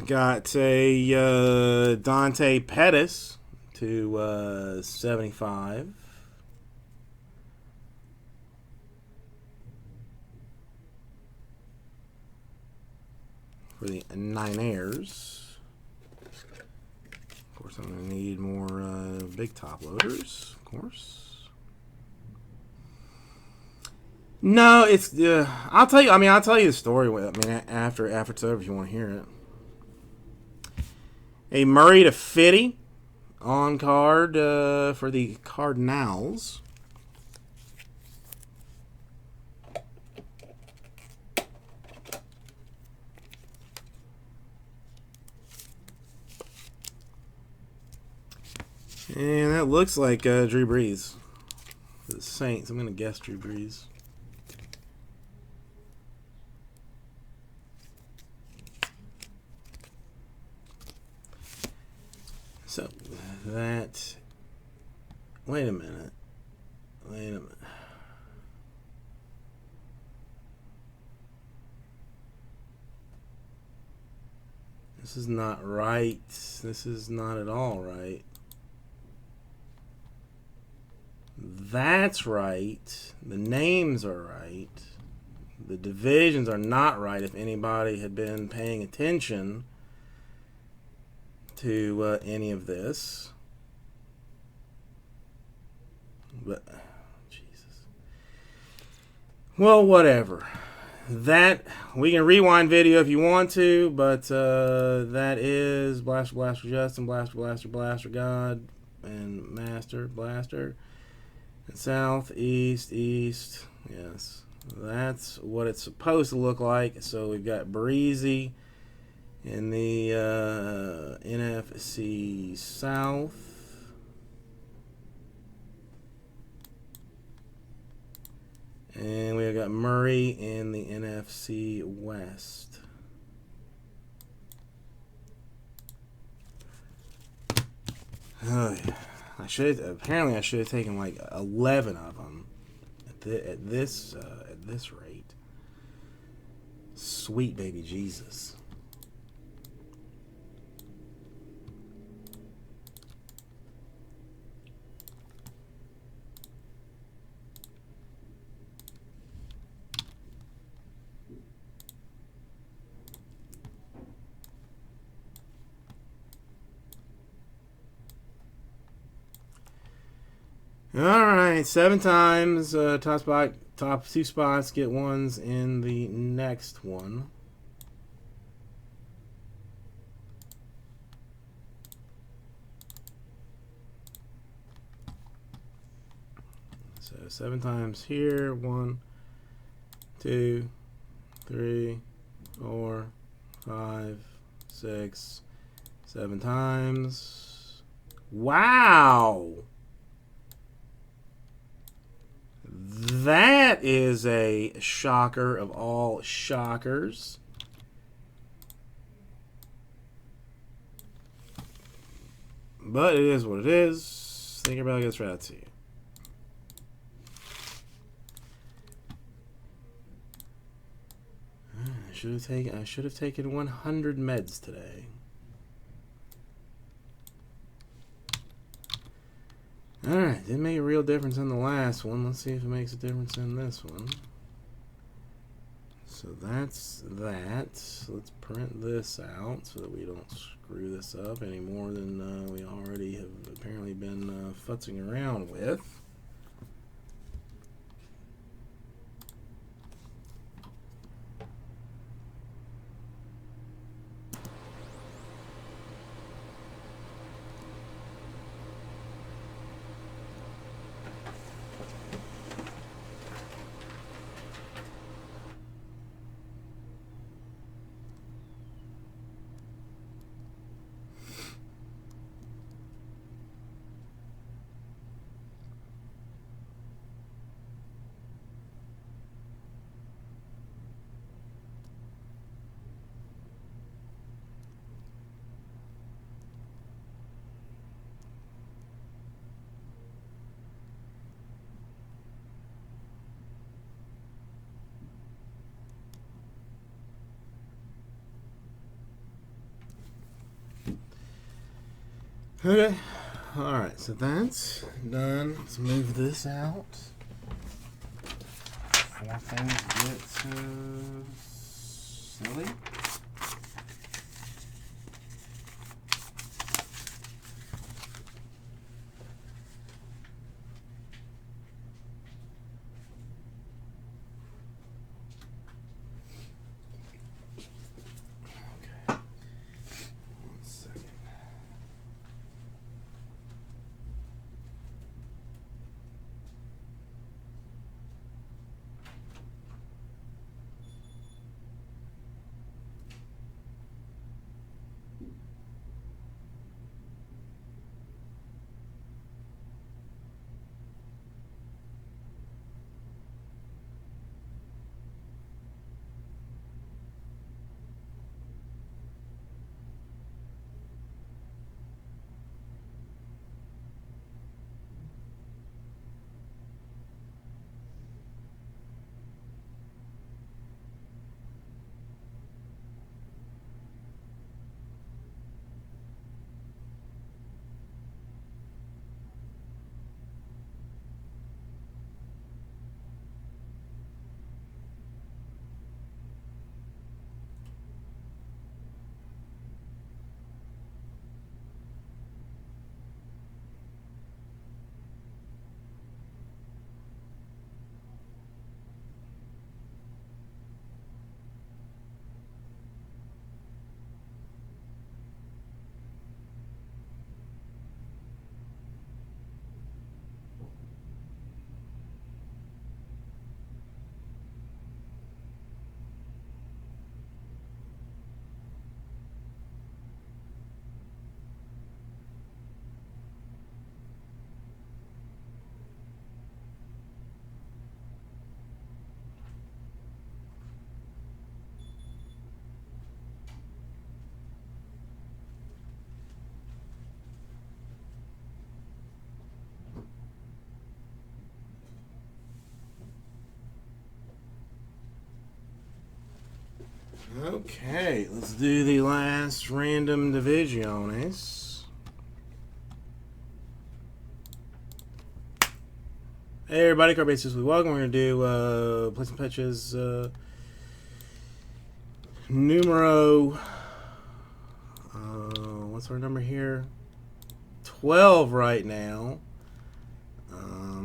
Got a Dante Pettis to 75. For the Niners. Of course, I'm going to need more big top loaders, of course. No, it's I'll tell you. I mean, I'll tell you the story. I mean, after it's over, if you want to hear it. A Murray to 50 on card for the Cardinals. And that looks like Drew Brees for the Saints. I'm going to guess Drew Brees. So that. Wait a minute. Wait a minute. This is not right. This is not at all right. That's right. The names are right. The divisions are not right if anybody had been paying attention to any of this. But, Jesus. Well, whatever. That, we can rewind video if you want to, but that is Blaster Blaster Justin, Blaster Blaster Blaster God, and Master Blaster. And south, east, east. Yes. That's what it's supposed to look like. So we've got Breezy in the NFC South. And we've got Murray in the NFC West. Oh, yeah. Apparently I should have taken like 11 of them at this rate. Sweet baby Jesus. Alright, 7 times. Top 2 spots get ones in the next one. So 7 times here. 1, 2, 3, 4, 5, 6, 7 times. Wow! That is a shocker of all shockers. But it is what it is. Think about gets right to you. I should have taken 100 meds today. Alright, didn't make a real difference in the last one. Let's see if it makes a difference in this one. So that's that. Let's print this out so that we don't screw this up any more than we already have apparently been futzing around with. Okay, alright, so that's done. Let's move this out before things get silly. Okay, let's do the last random divisiones. Hey everybody, Card Bases, welcome. We're going to do play some pitches numero, what's our number here? 12 right now.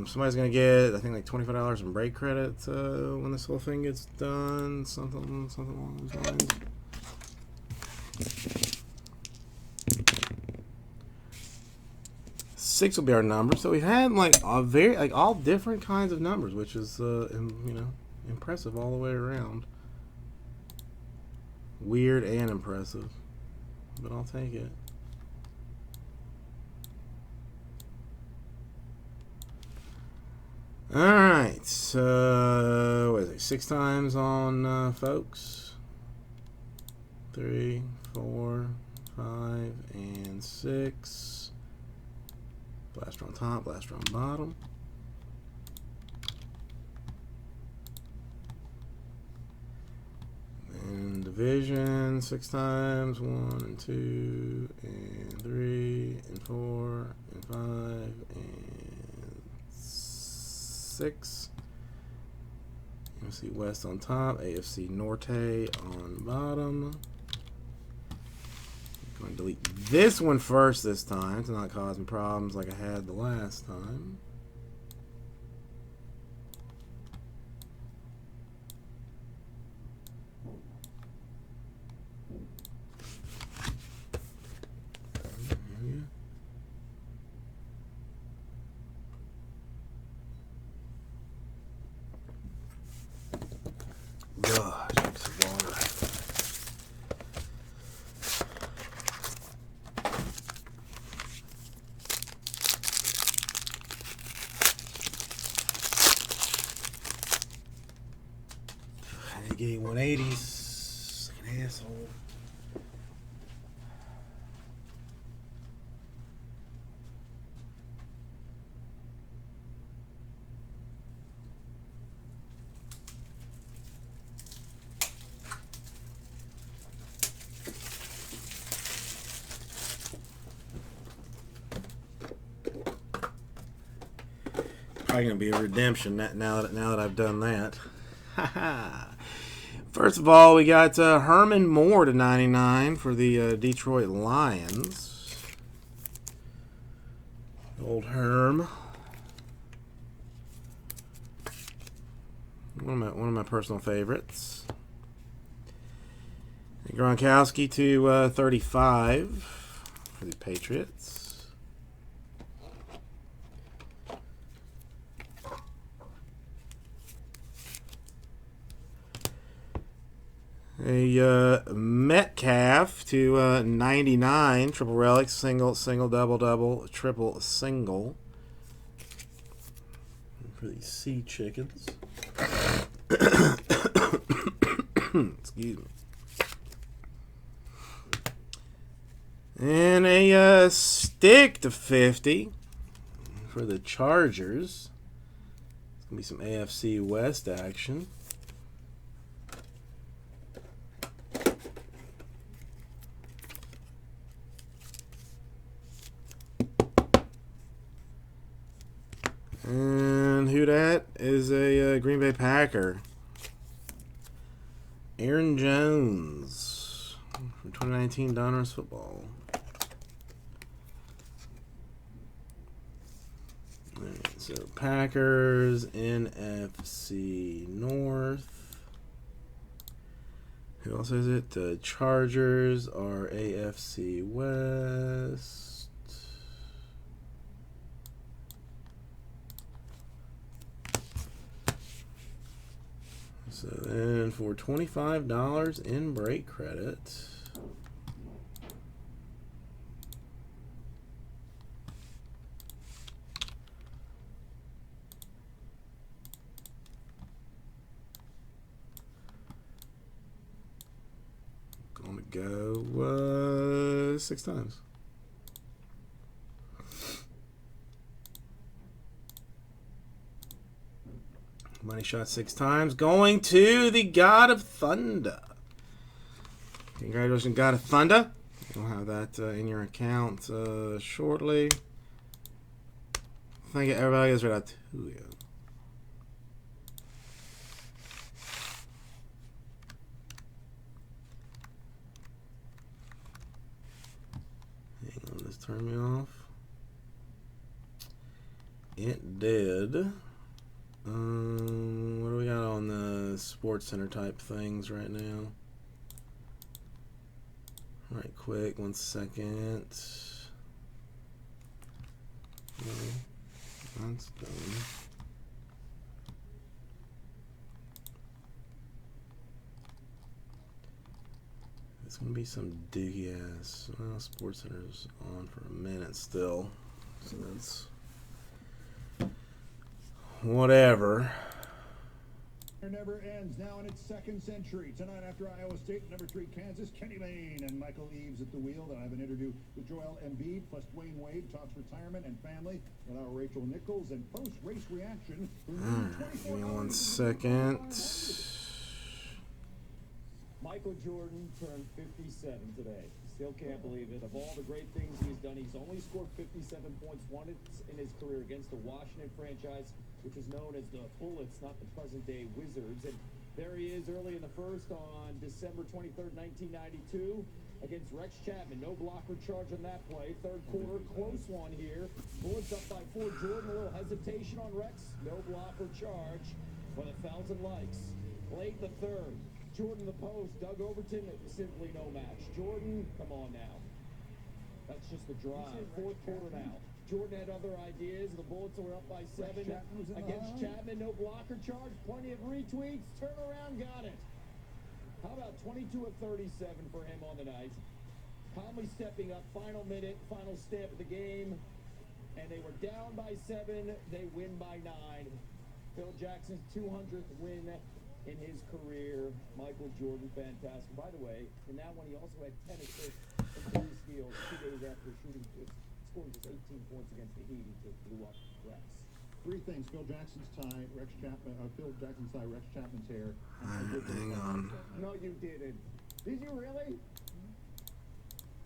Somebody's going to get, I think, like $25 in break credit when this whole thing gets done. Something along those lines. Six will be our number. So we've had like all different kinds of numbers, which is you know, impressive all the way around. Weird and impressive. But I'll take it. Alright, so what is it? 6 times on folks. 3, 4, 5, and 6. Blaster on top, blaster on bottom. And division 6 times. 1 and 2 and 3 and 4 and 5 and 6. AFC West on top, AFC Norte on bottom. I'm going to delete this one first this time to not cause me problems like I had the last time. God, drink some water. I gave 180s. Like an asshole. Probably gonna be a redemption now that I've done that. First of all, we got Herman Moore to 99 for the Detroit Lions. Old Herm. One of my personal favorites. And Gronkowski to 35 for the Patriots. A Metcalf to 99, triple relic, single, double, triple, single for the Sea Chickens. Excuse me. And a stick to 50 for the Chargers. It's gonna be some AFC West action. And who dat is a Green Bay Packer. Aaron Jones from 2019 Donruss Football. Alright, so Packers, NFC North. Who else is it? The Chargers are AFC West. So then for $25 in break credit, gonna go 6 times. Money shot 6 times. Going to the God of Thunder. Congratulations, God of Thunder. You'll have that in your account shortly. Thank you, everybody. Is right out to you. Hang on, this turned me off. It did. What do we got on the Sports Center type things right now? Right quick, 1 second. No, that's done. It's gonna be some dookie ass. Well, Sports Center's on for a minute still, so that's whatever. Never ends now in its second century. Tonight after Iowa State, number 3 Kansas, Kenny Mayne and Michael Eaves at the wheel. Then I have an interview with Joel Embiid, plus Dwayne Wade talks retirement and family with our Rachel Nichols, and post-race reaction. Give me 1 second. Michael Jordan turned 57 today. Still can't believe it. Of all the great things he's done, he's only scored 57 points once in his career against the Washington franchise, which was known as the Bullets, not the present-day Wizards. And there he is early in the first on December 23rd, 1992, against Rex Chapman. No blocker charge on that play. Third quarter, close one here. Bullets up by 4. Jordan, a little hesitation on Rex. No blocker charge for 1,000 likes. Late in the third, Jordan the post. Doug Overton, simply no match. Jordan, come on now. That's just the drive. Fourth quarter now. Jordan had other ideas. The Bullets were up by 7 against Chapman. No blocker charge. Plenty of retweets. Turnaround, got it. How about 22 of 37 for him on the night? Calmly stepping up. Final minute, final stamp of the game. And they were down by 7. They win by 9. Phil Jackson's 200th win in his career. Michael Jordan, fantastic. By the way, in that one, he also had 10 assists and 3 steals 2 days after scoring just 18 points against the Heat. He just blew up Rex. 3 things: Phil Jackson's tie, Rex Chapman's hair. Hang on. No, you didn't. Did you really?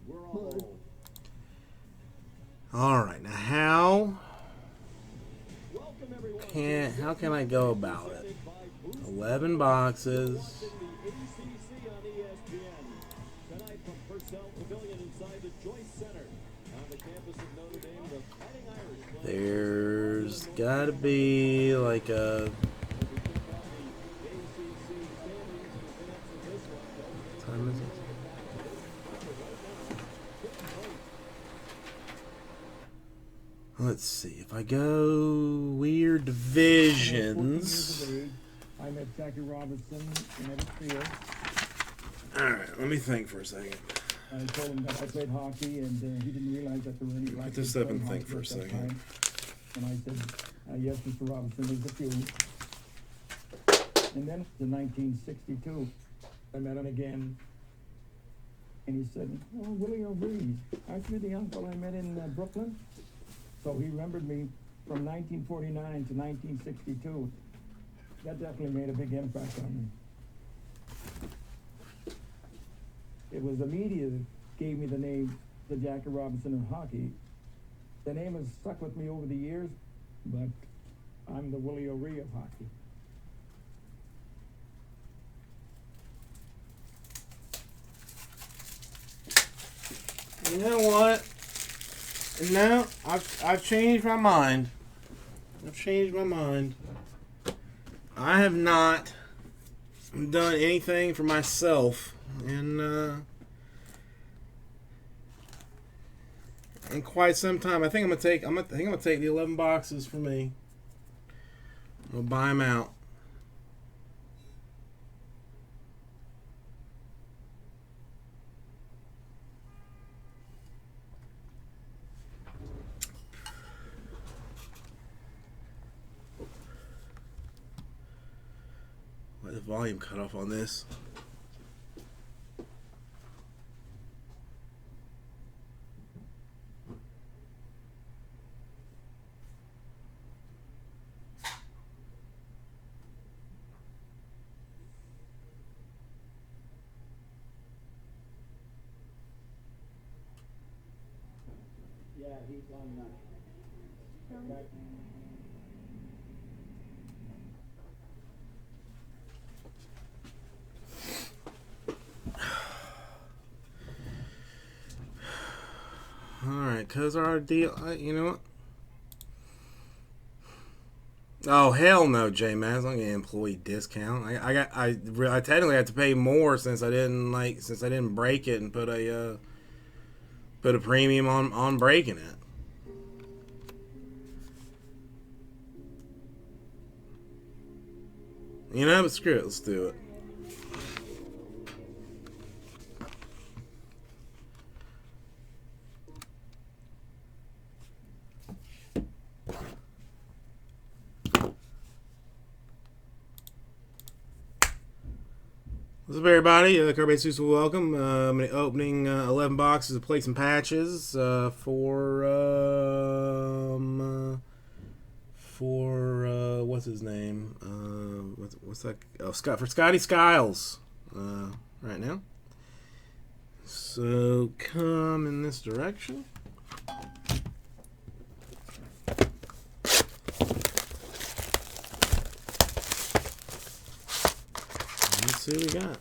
We're all old. All right, now how can I go about it? 11 boxes. There's gotta be like a time is it? Let's see if I go weird divisions. I met Jackie Robinson in every field. Alright, let me think for a second. I told him that I played hockey, and he didn't realize that there were any black Put this kids up and playing think for a hockey at that second. time. And I said, yes, Mr. Robinson, there's a few. And then in 1962, I met him again, and he said, oh, Willie O'Reilly, aren't you the uncle I met in Brooklyn? So he remembered me from 1949 to 1962. That definitely made a big impact on me. It was the media that gave me the name, the Jackie Robinson of hockey. The name has stuck with me over the years, but I'm the Willie O'Ree of hockey. You know what? No, I've changed my mind. I've changed my mind. I have not done anything for myself in quite some time. I think I'm gonna take the 11 boxes for me. I'm gonna buy them out. Let the volume cut off on this. Yeah, he's on that. Alright, cause our deal, you know what? Oh hell no, J-Maz! I'm gonna get an employee discount. I technically had to pay more since I didn't break it and put a premium on breaking it. You know, but screw it, let's do it. What's up, everybody? Kirby Jesus, welcome. I'm opening 11 boxes of plates and patches for what's his name? What's that? Oh, for Scotty Skiles right now. So come in this direction. Let's see what we got.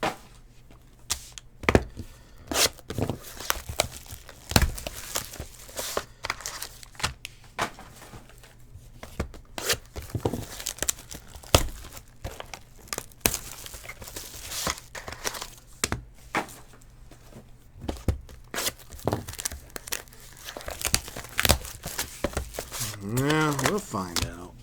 Yeah, we'll find out.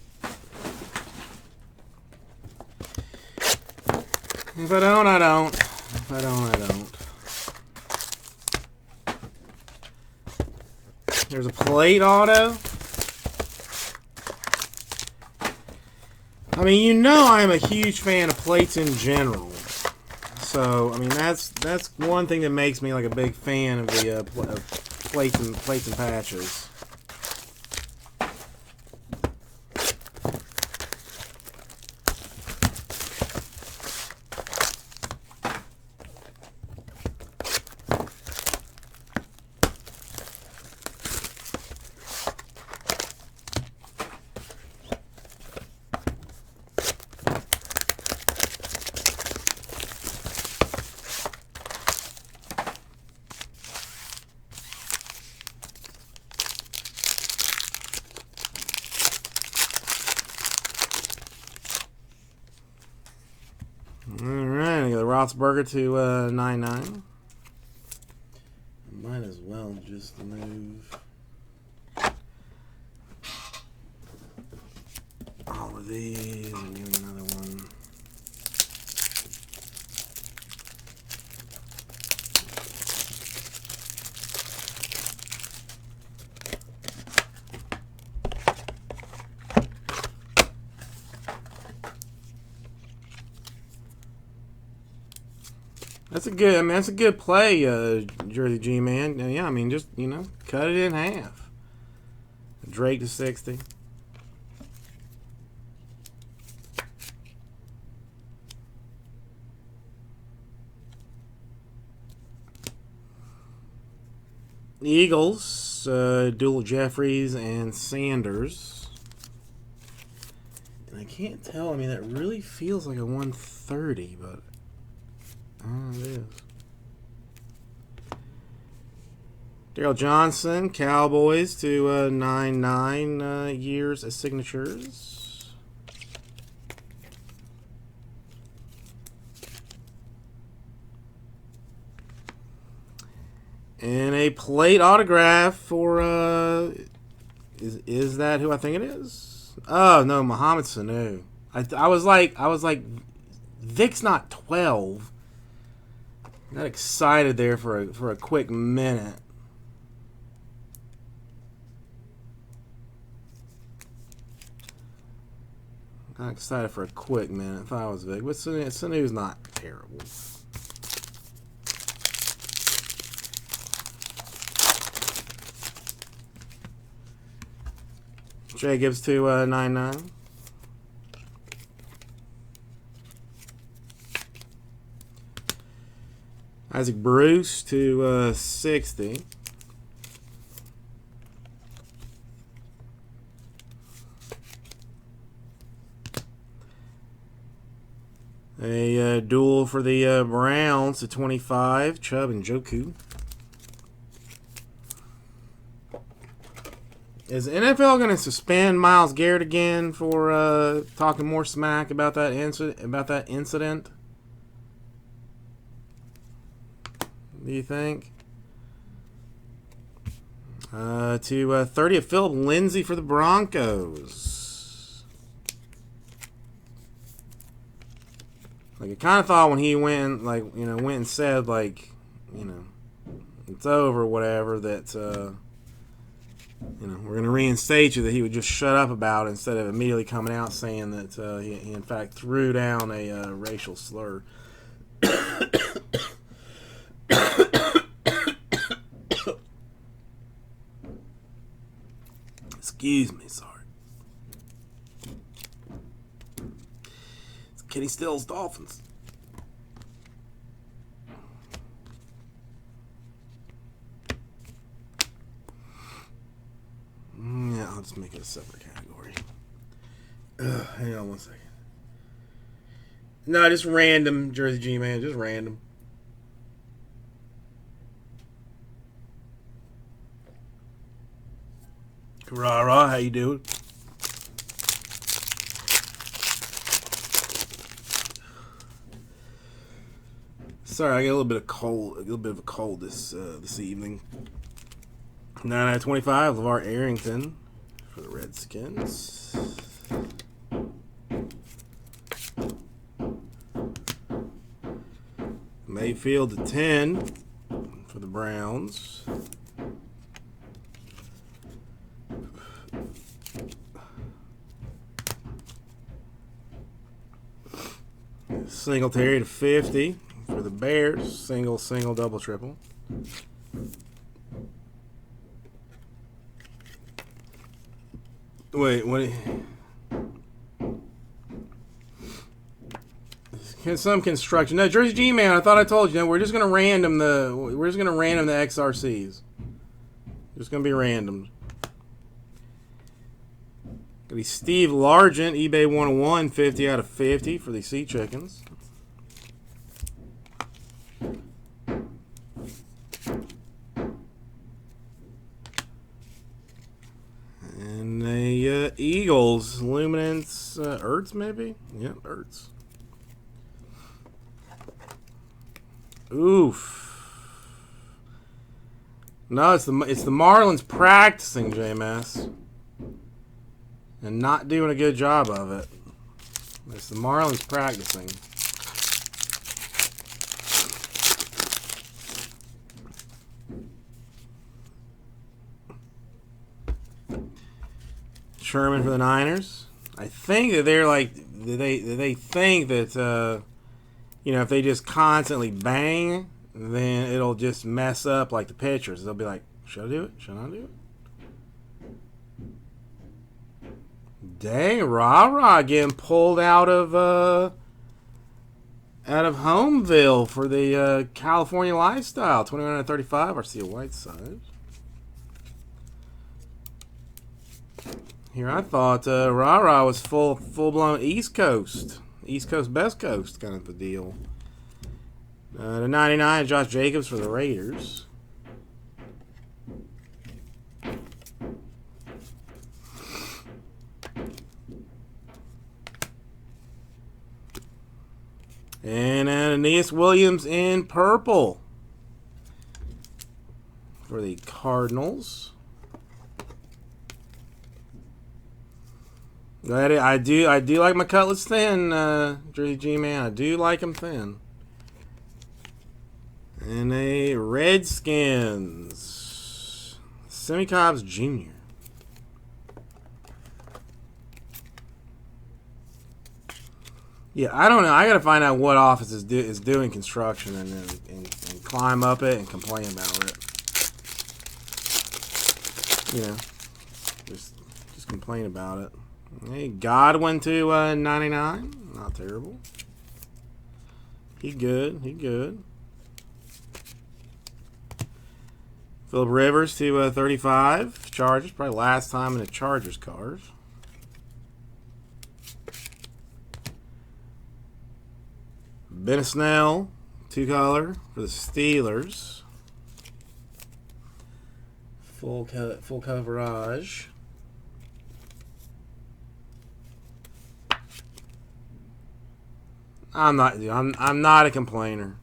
If I don't, I don't. If I don't, I don't. There's a plate auto. I mean, you know I'm a huge fan of plates in general. So, I mean, that's one thing that makes me like a big fan of the of plates and patches. Alright, I got the Roethlisberger to 9.9. Might as well just move all of these and give me another one. That's a good. I mean, that's a good play, Jersey G man. Yeah, I mean, just cut it in half. Drake to 60. Eagles, dual Jeffries and Sanders. And I can't tell. I mean, that really feels like a 130, but. It is. Daryl Johnson, Cowboys to 9.9 years as signatures. And a plate autograph for is that who I think it is? Oh no, Mohamed Sanu. I was like Vic's not 12. Got excited there for a quick minute. Got excited for a quick minute. Thought I was big, but Sanu's not terrible. Jacobs to 9.9. Isaac Bruce to 60. A duel for the Browns to 25. Chubb and Joku. Is the NFL going to suspend Myles Garrett again for talking more smack about that incident? Do you think? To 30 of Philip Lindsay for the Broncos. Like, I kind of thought when he went, went and said, it's over, whatever, that, we're going to reinstate you, that he would just shut up about it instead of immediately coming out saying that he in fact threw down a racial slur. Excuse me, sorry. It's Kenny Stills Dolphins. Yeah, I'll just make it a separate category. Hang on one second. No, just random Jersey G, man. Just random. Rah, how you doing? Sorry, I got a little bit of a cold this evening. 9 out of 25, LeVar Arrington for the Redskins. Mayfield to 10 for the Browns. Singletary to 50 for the Bears. Single, double, triple. Wait, what? Some construction. No, Jersey G man. I thought I told you. No, we're just gonna random the XRCs. Just gonna be random. Gonna be Steve Largent, eBay 101, 50 out of 50 for the Sea Chickens. And the Eagles, Luminance, Ertz maybe? Yeah, Ertz. Oof. No, it's the Marlins practicing, JMS. And not doing a good job of it. It's the Marlins practicing. Sherman for the Niners. I think that they're like they think that if they just constantly bang, then it'll just mess up like the pitchers. They'll be like, should I do it? Should I do it? Dang, rah getting pulled out of Homeville for the California Lifestyle. 2135. Arcia Whiteside. Here I thought rah was full blown East Coast Best Coast kind of a deal. The 99 Josh Jacobs for the Raiders. And Aeneas Williams in purple for the Cardinals. I do like my cutlets thin, Jersey G man. I do like them thin. And a Redskins, Semi Cobbs Jr. Yeah, I don't know. I gotta find out what office is doing construction and climb up it and complain about it. Just complain about it. Hey, Godwin to 99. Not terrible. He good. Phillip Rivers to 35. Chargers. Probably last time in the Chargers cars. Ben Snell, 2-color for the Steelers. Full coverage. I'm not a complainer.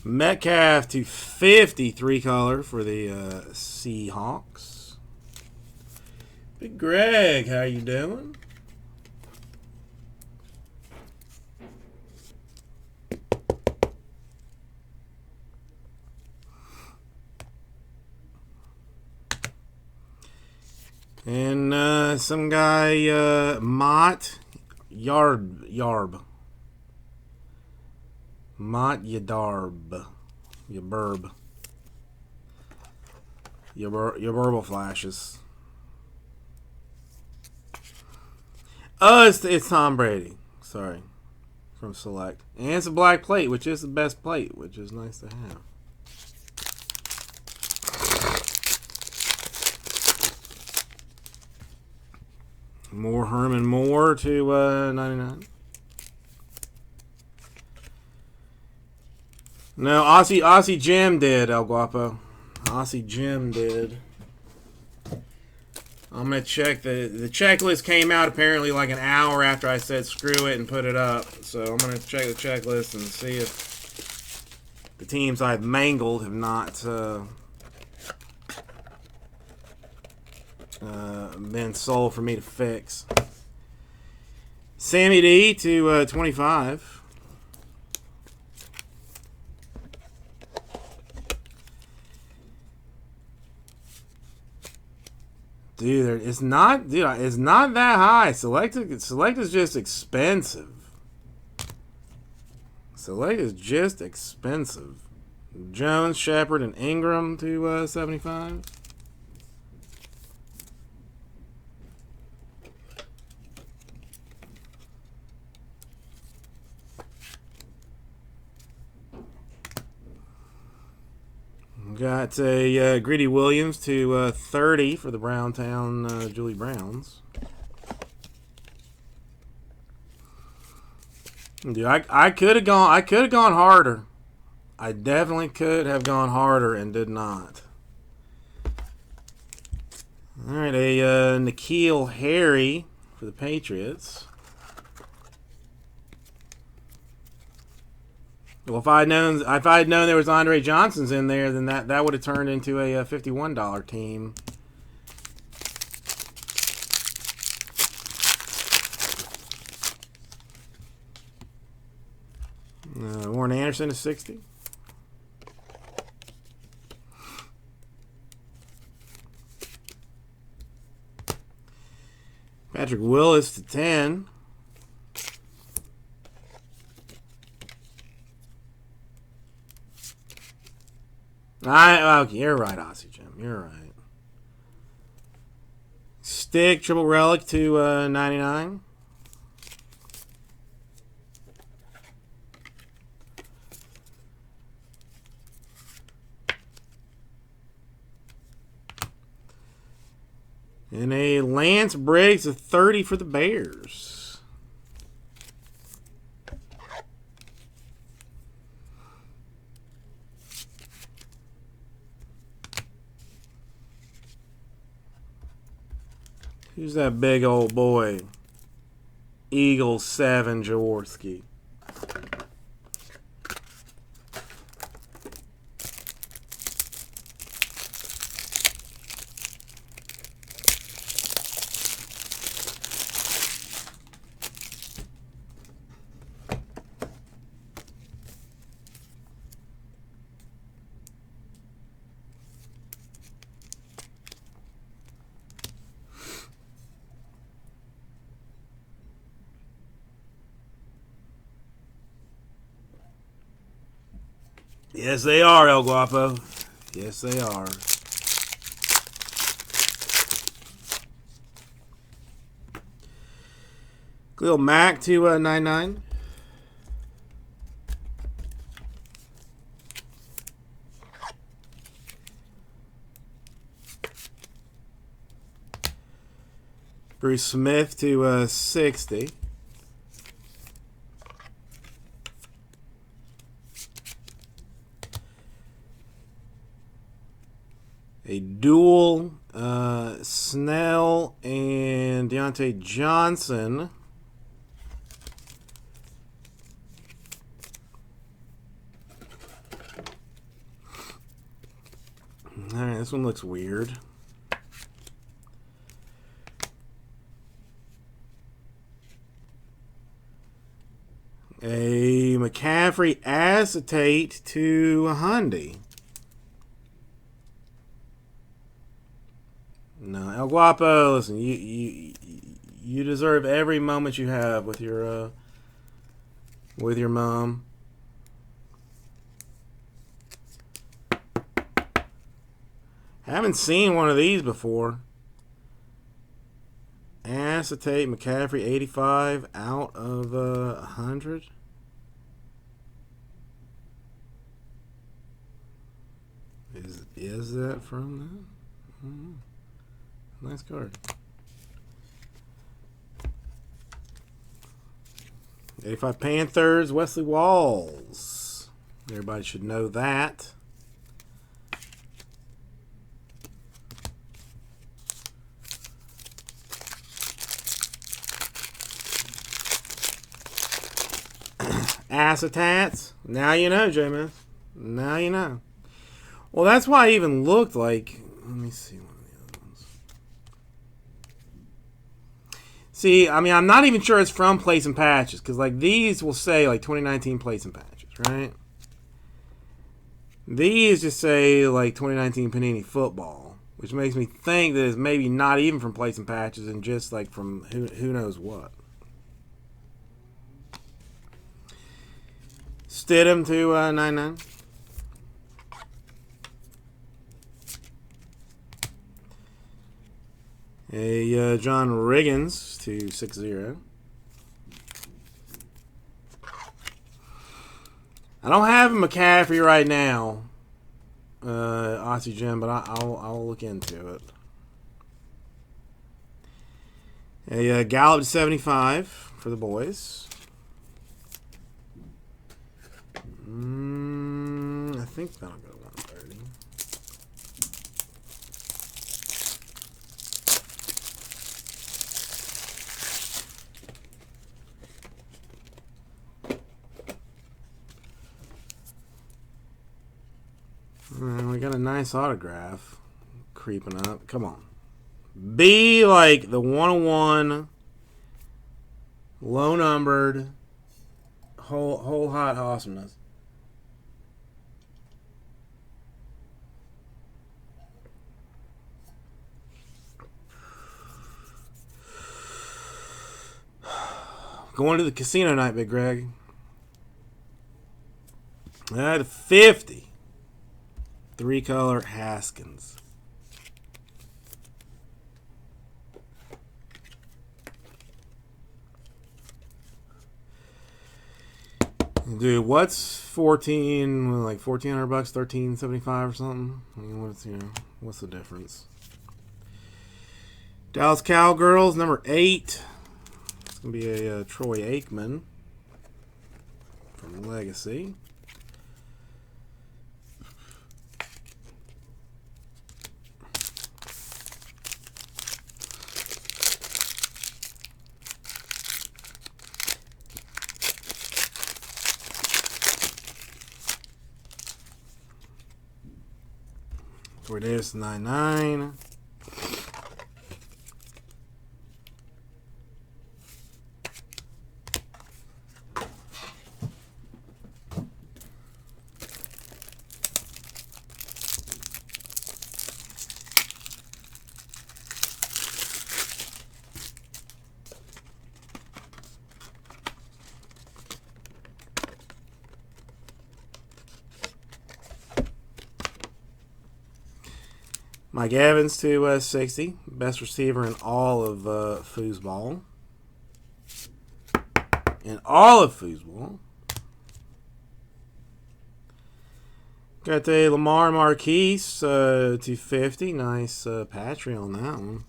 Metcalf to 50, 3-color for the Seahawks. Big Greg, how you doing? And some guy, Mott Yarb. Mott Yadarb. Yaburb. Yaburble flashes. Oh, it's Tom Brady. Sorry. From Select. And it's a black plate, which is the best plate, which is nice to have. More Herman Moore to 99. No, Aussie Jim did, El Guapo. Aussie Jim did. I'm going to check. The checklist came out apparently like an hour after I said screw it and put it up. So I'm going to check the checklist and see if the teams I've mangled have not been sold for me to fix. Sammy D to 25. Dude, it's not that high. Select is just expensive. Select is just expensive. Jones, Shepard, and Ingram to 75. Got a Greedy Williams to 30 for the Browntown Julie Browns. Dude, I could have gone harder. I definitely could have gone harder and did not. All right, a N'Keal Harry for the Patriots. Well, if I'd known there was Andre Johnson's in there, then that would have turned into a $51 team. Warren Anderson is 60. Patrick Willis to 10. Okay, you're right, Aussie Jim. You're right. Stick, triple relic to 99. And a Lance Briggs of 30 for the Bears. Who's that big old boy? Eagle 7 Jaworski. Yes, they are, El Guapo. Yes, they are. Khalil Mack to 99. Bruce Smith to 60. A dual Snell and Deontay Johnson. All right, this one looks weird. A McCaffrey acetate to Hyundai. No, El Guapo, listen, you deserve every moment you have with your mom. Haven't seen one of these before. Acetate McCaffrey 85 out of 100. Is that from that? Nice card. 85 Panthers, Wesley Walls. Everybody should know that. Acetats. Now you know, J-Man. Now you know. Well, that's why I even looked like... Let me see one of the other ones. See, I mean, I'm not even sure it's from Place and Patches, because, like, these will say, like, 2019 Place and Patches, right? These just say, like, 2019 Panini Football, which makes me think that it's maybe not even from Place and Patches and just, like, from who knows what. Stidham to 99. A John Riggins to 6-0. I don't have a McCaffrey right now, Aussie Jim, but I'll look into it. A Gallup to 75 for the boys. I think that'll go to 130. We got a nice autograph creeping up. Come on. Be like the 101 low numbered whole hot awesomeness. Going to the casino night, Big Greg. At 50. 3-color Haskins. Dude, what's 14? Like $1,400, $13.75 or something? I mean, what's the difference? Dallas Cowgirls, number 8. It's gonna be a Troy Aikman from Legacy. Cordes 99. Mike Evans to 60. Best receiver in all of foosball. In all of foosball. Got a Lamar Marquise to 50. Nice patry on that one.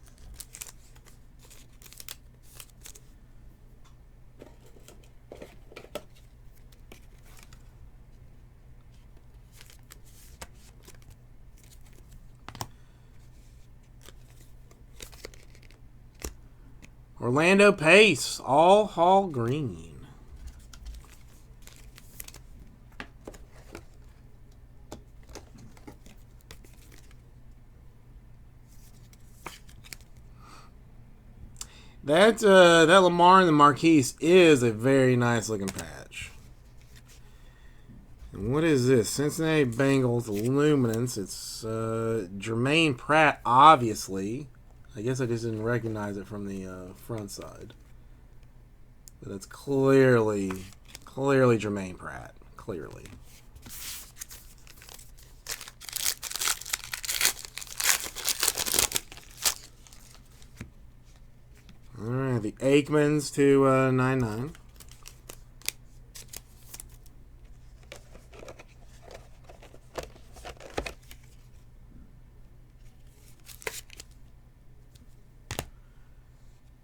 Orlando Pace, all Hall Green. That Lamar and the Marquise is a very nice looking patch. And what is this? Cincinnati Bengals Luminance. It's Jermaine Pratt, obviously. I guess I just didn't recognize it from the front side. But it's clearly Jermaine Pratt. Clearly. All right, the Aikmans to 99.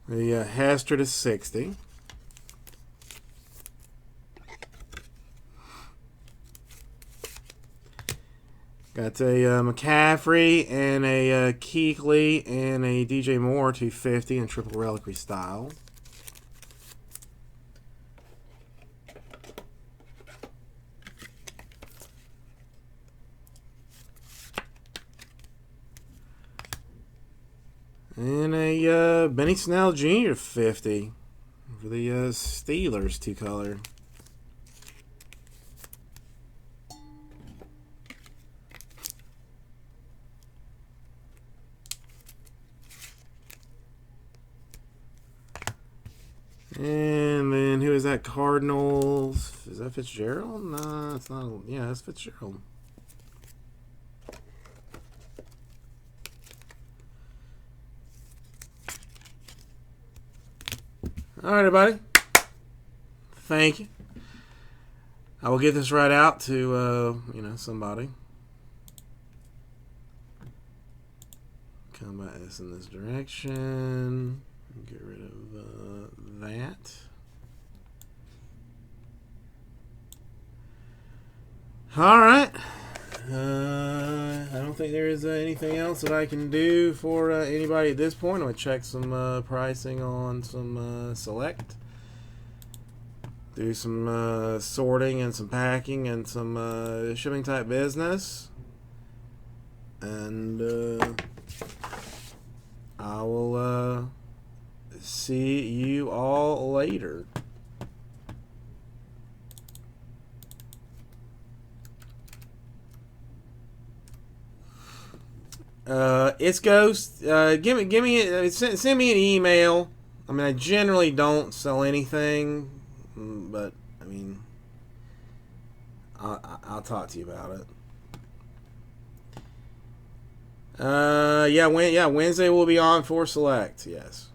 The Hester to 60. Got a McCaffrey and a Keekly and a DJ Moore 250 in triple reliquary style. And a Benny Snell Jr. 50 for the Steelers 2-color. And then who is that? Cardinals. Is that Fitzgerald? No, it's not. Yeah, that's Fitzgerald. All right, everybody. Thank you. I will get this right out to somebody. Come by this in this direction. Get rid of that. All right. I don't think there is anything else that I can do for anybody at this point. I'm going to check some pricing on some Select. Do some sorting and some packing and some shipping type business. And I will see you all later. It's Ghost. Send me an email. I mean, I generally don't sell anything, but I mean, I'll talk to you about it. Wednesday will be on for Select. Yes,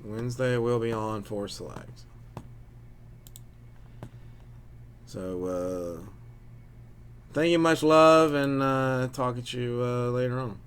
Wednesday will be on for Select. So, thank you, much love, and talk at you later on.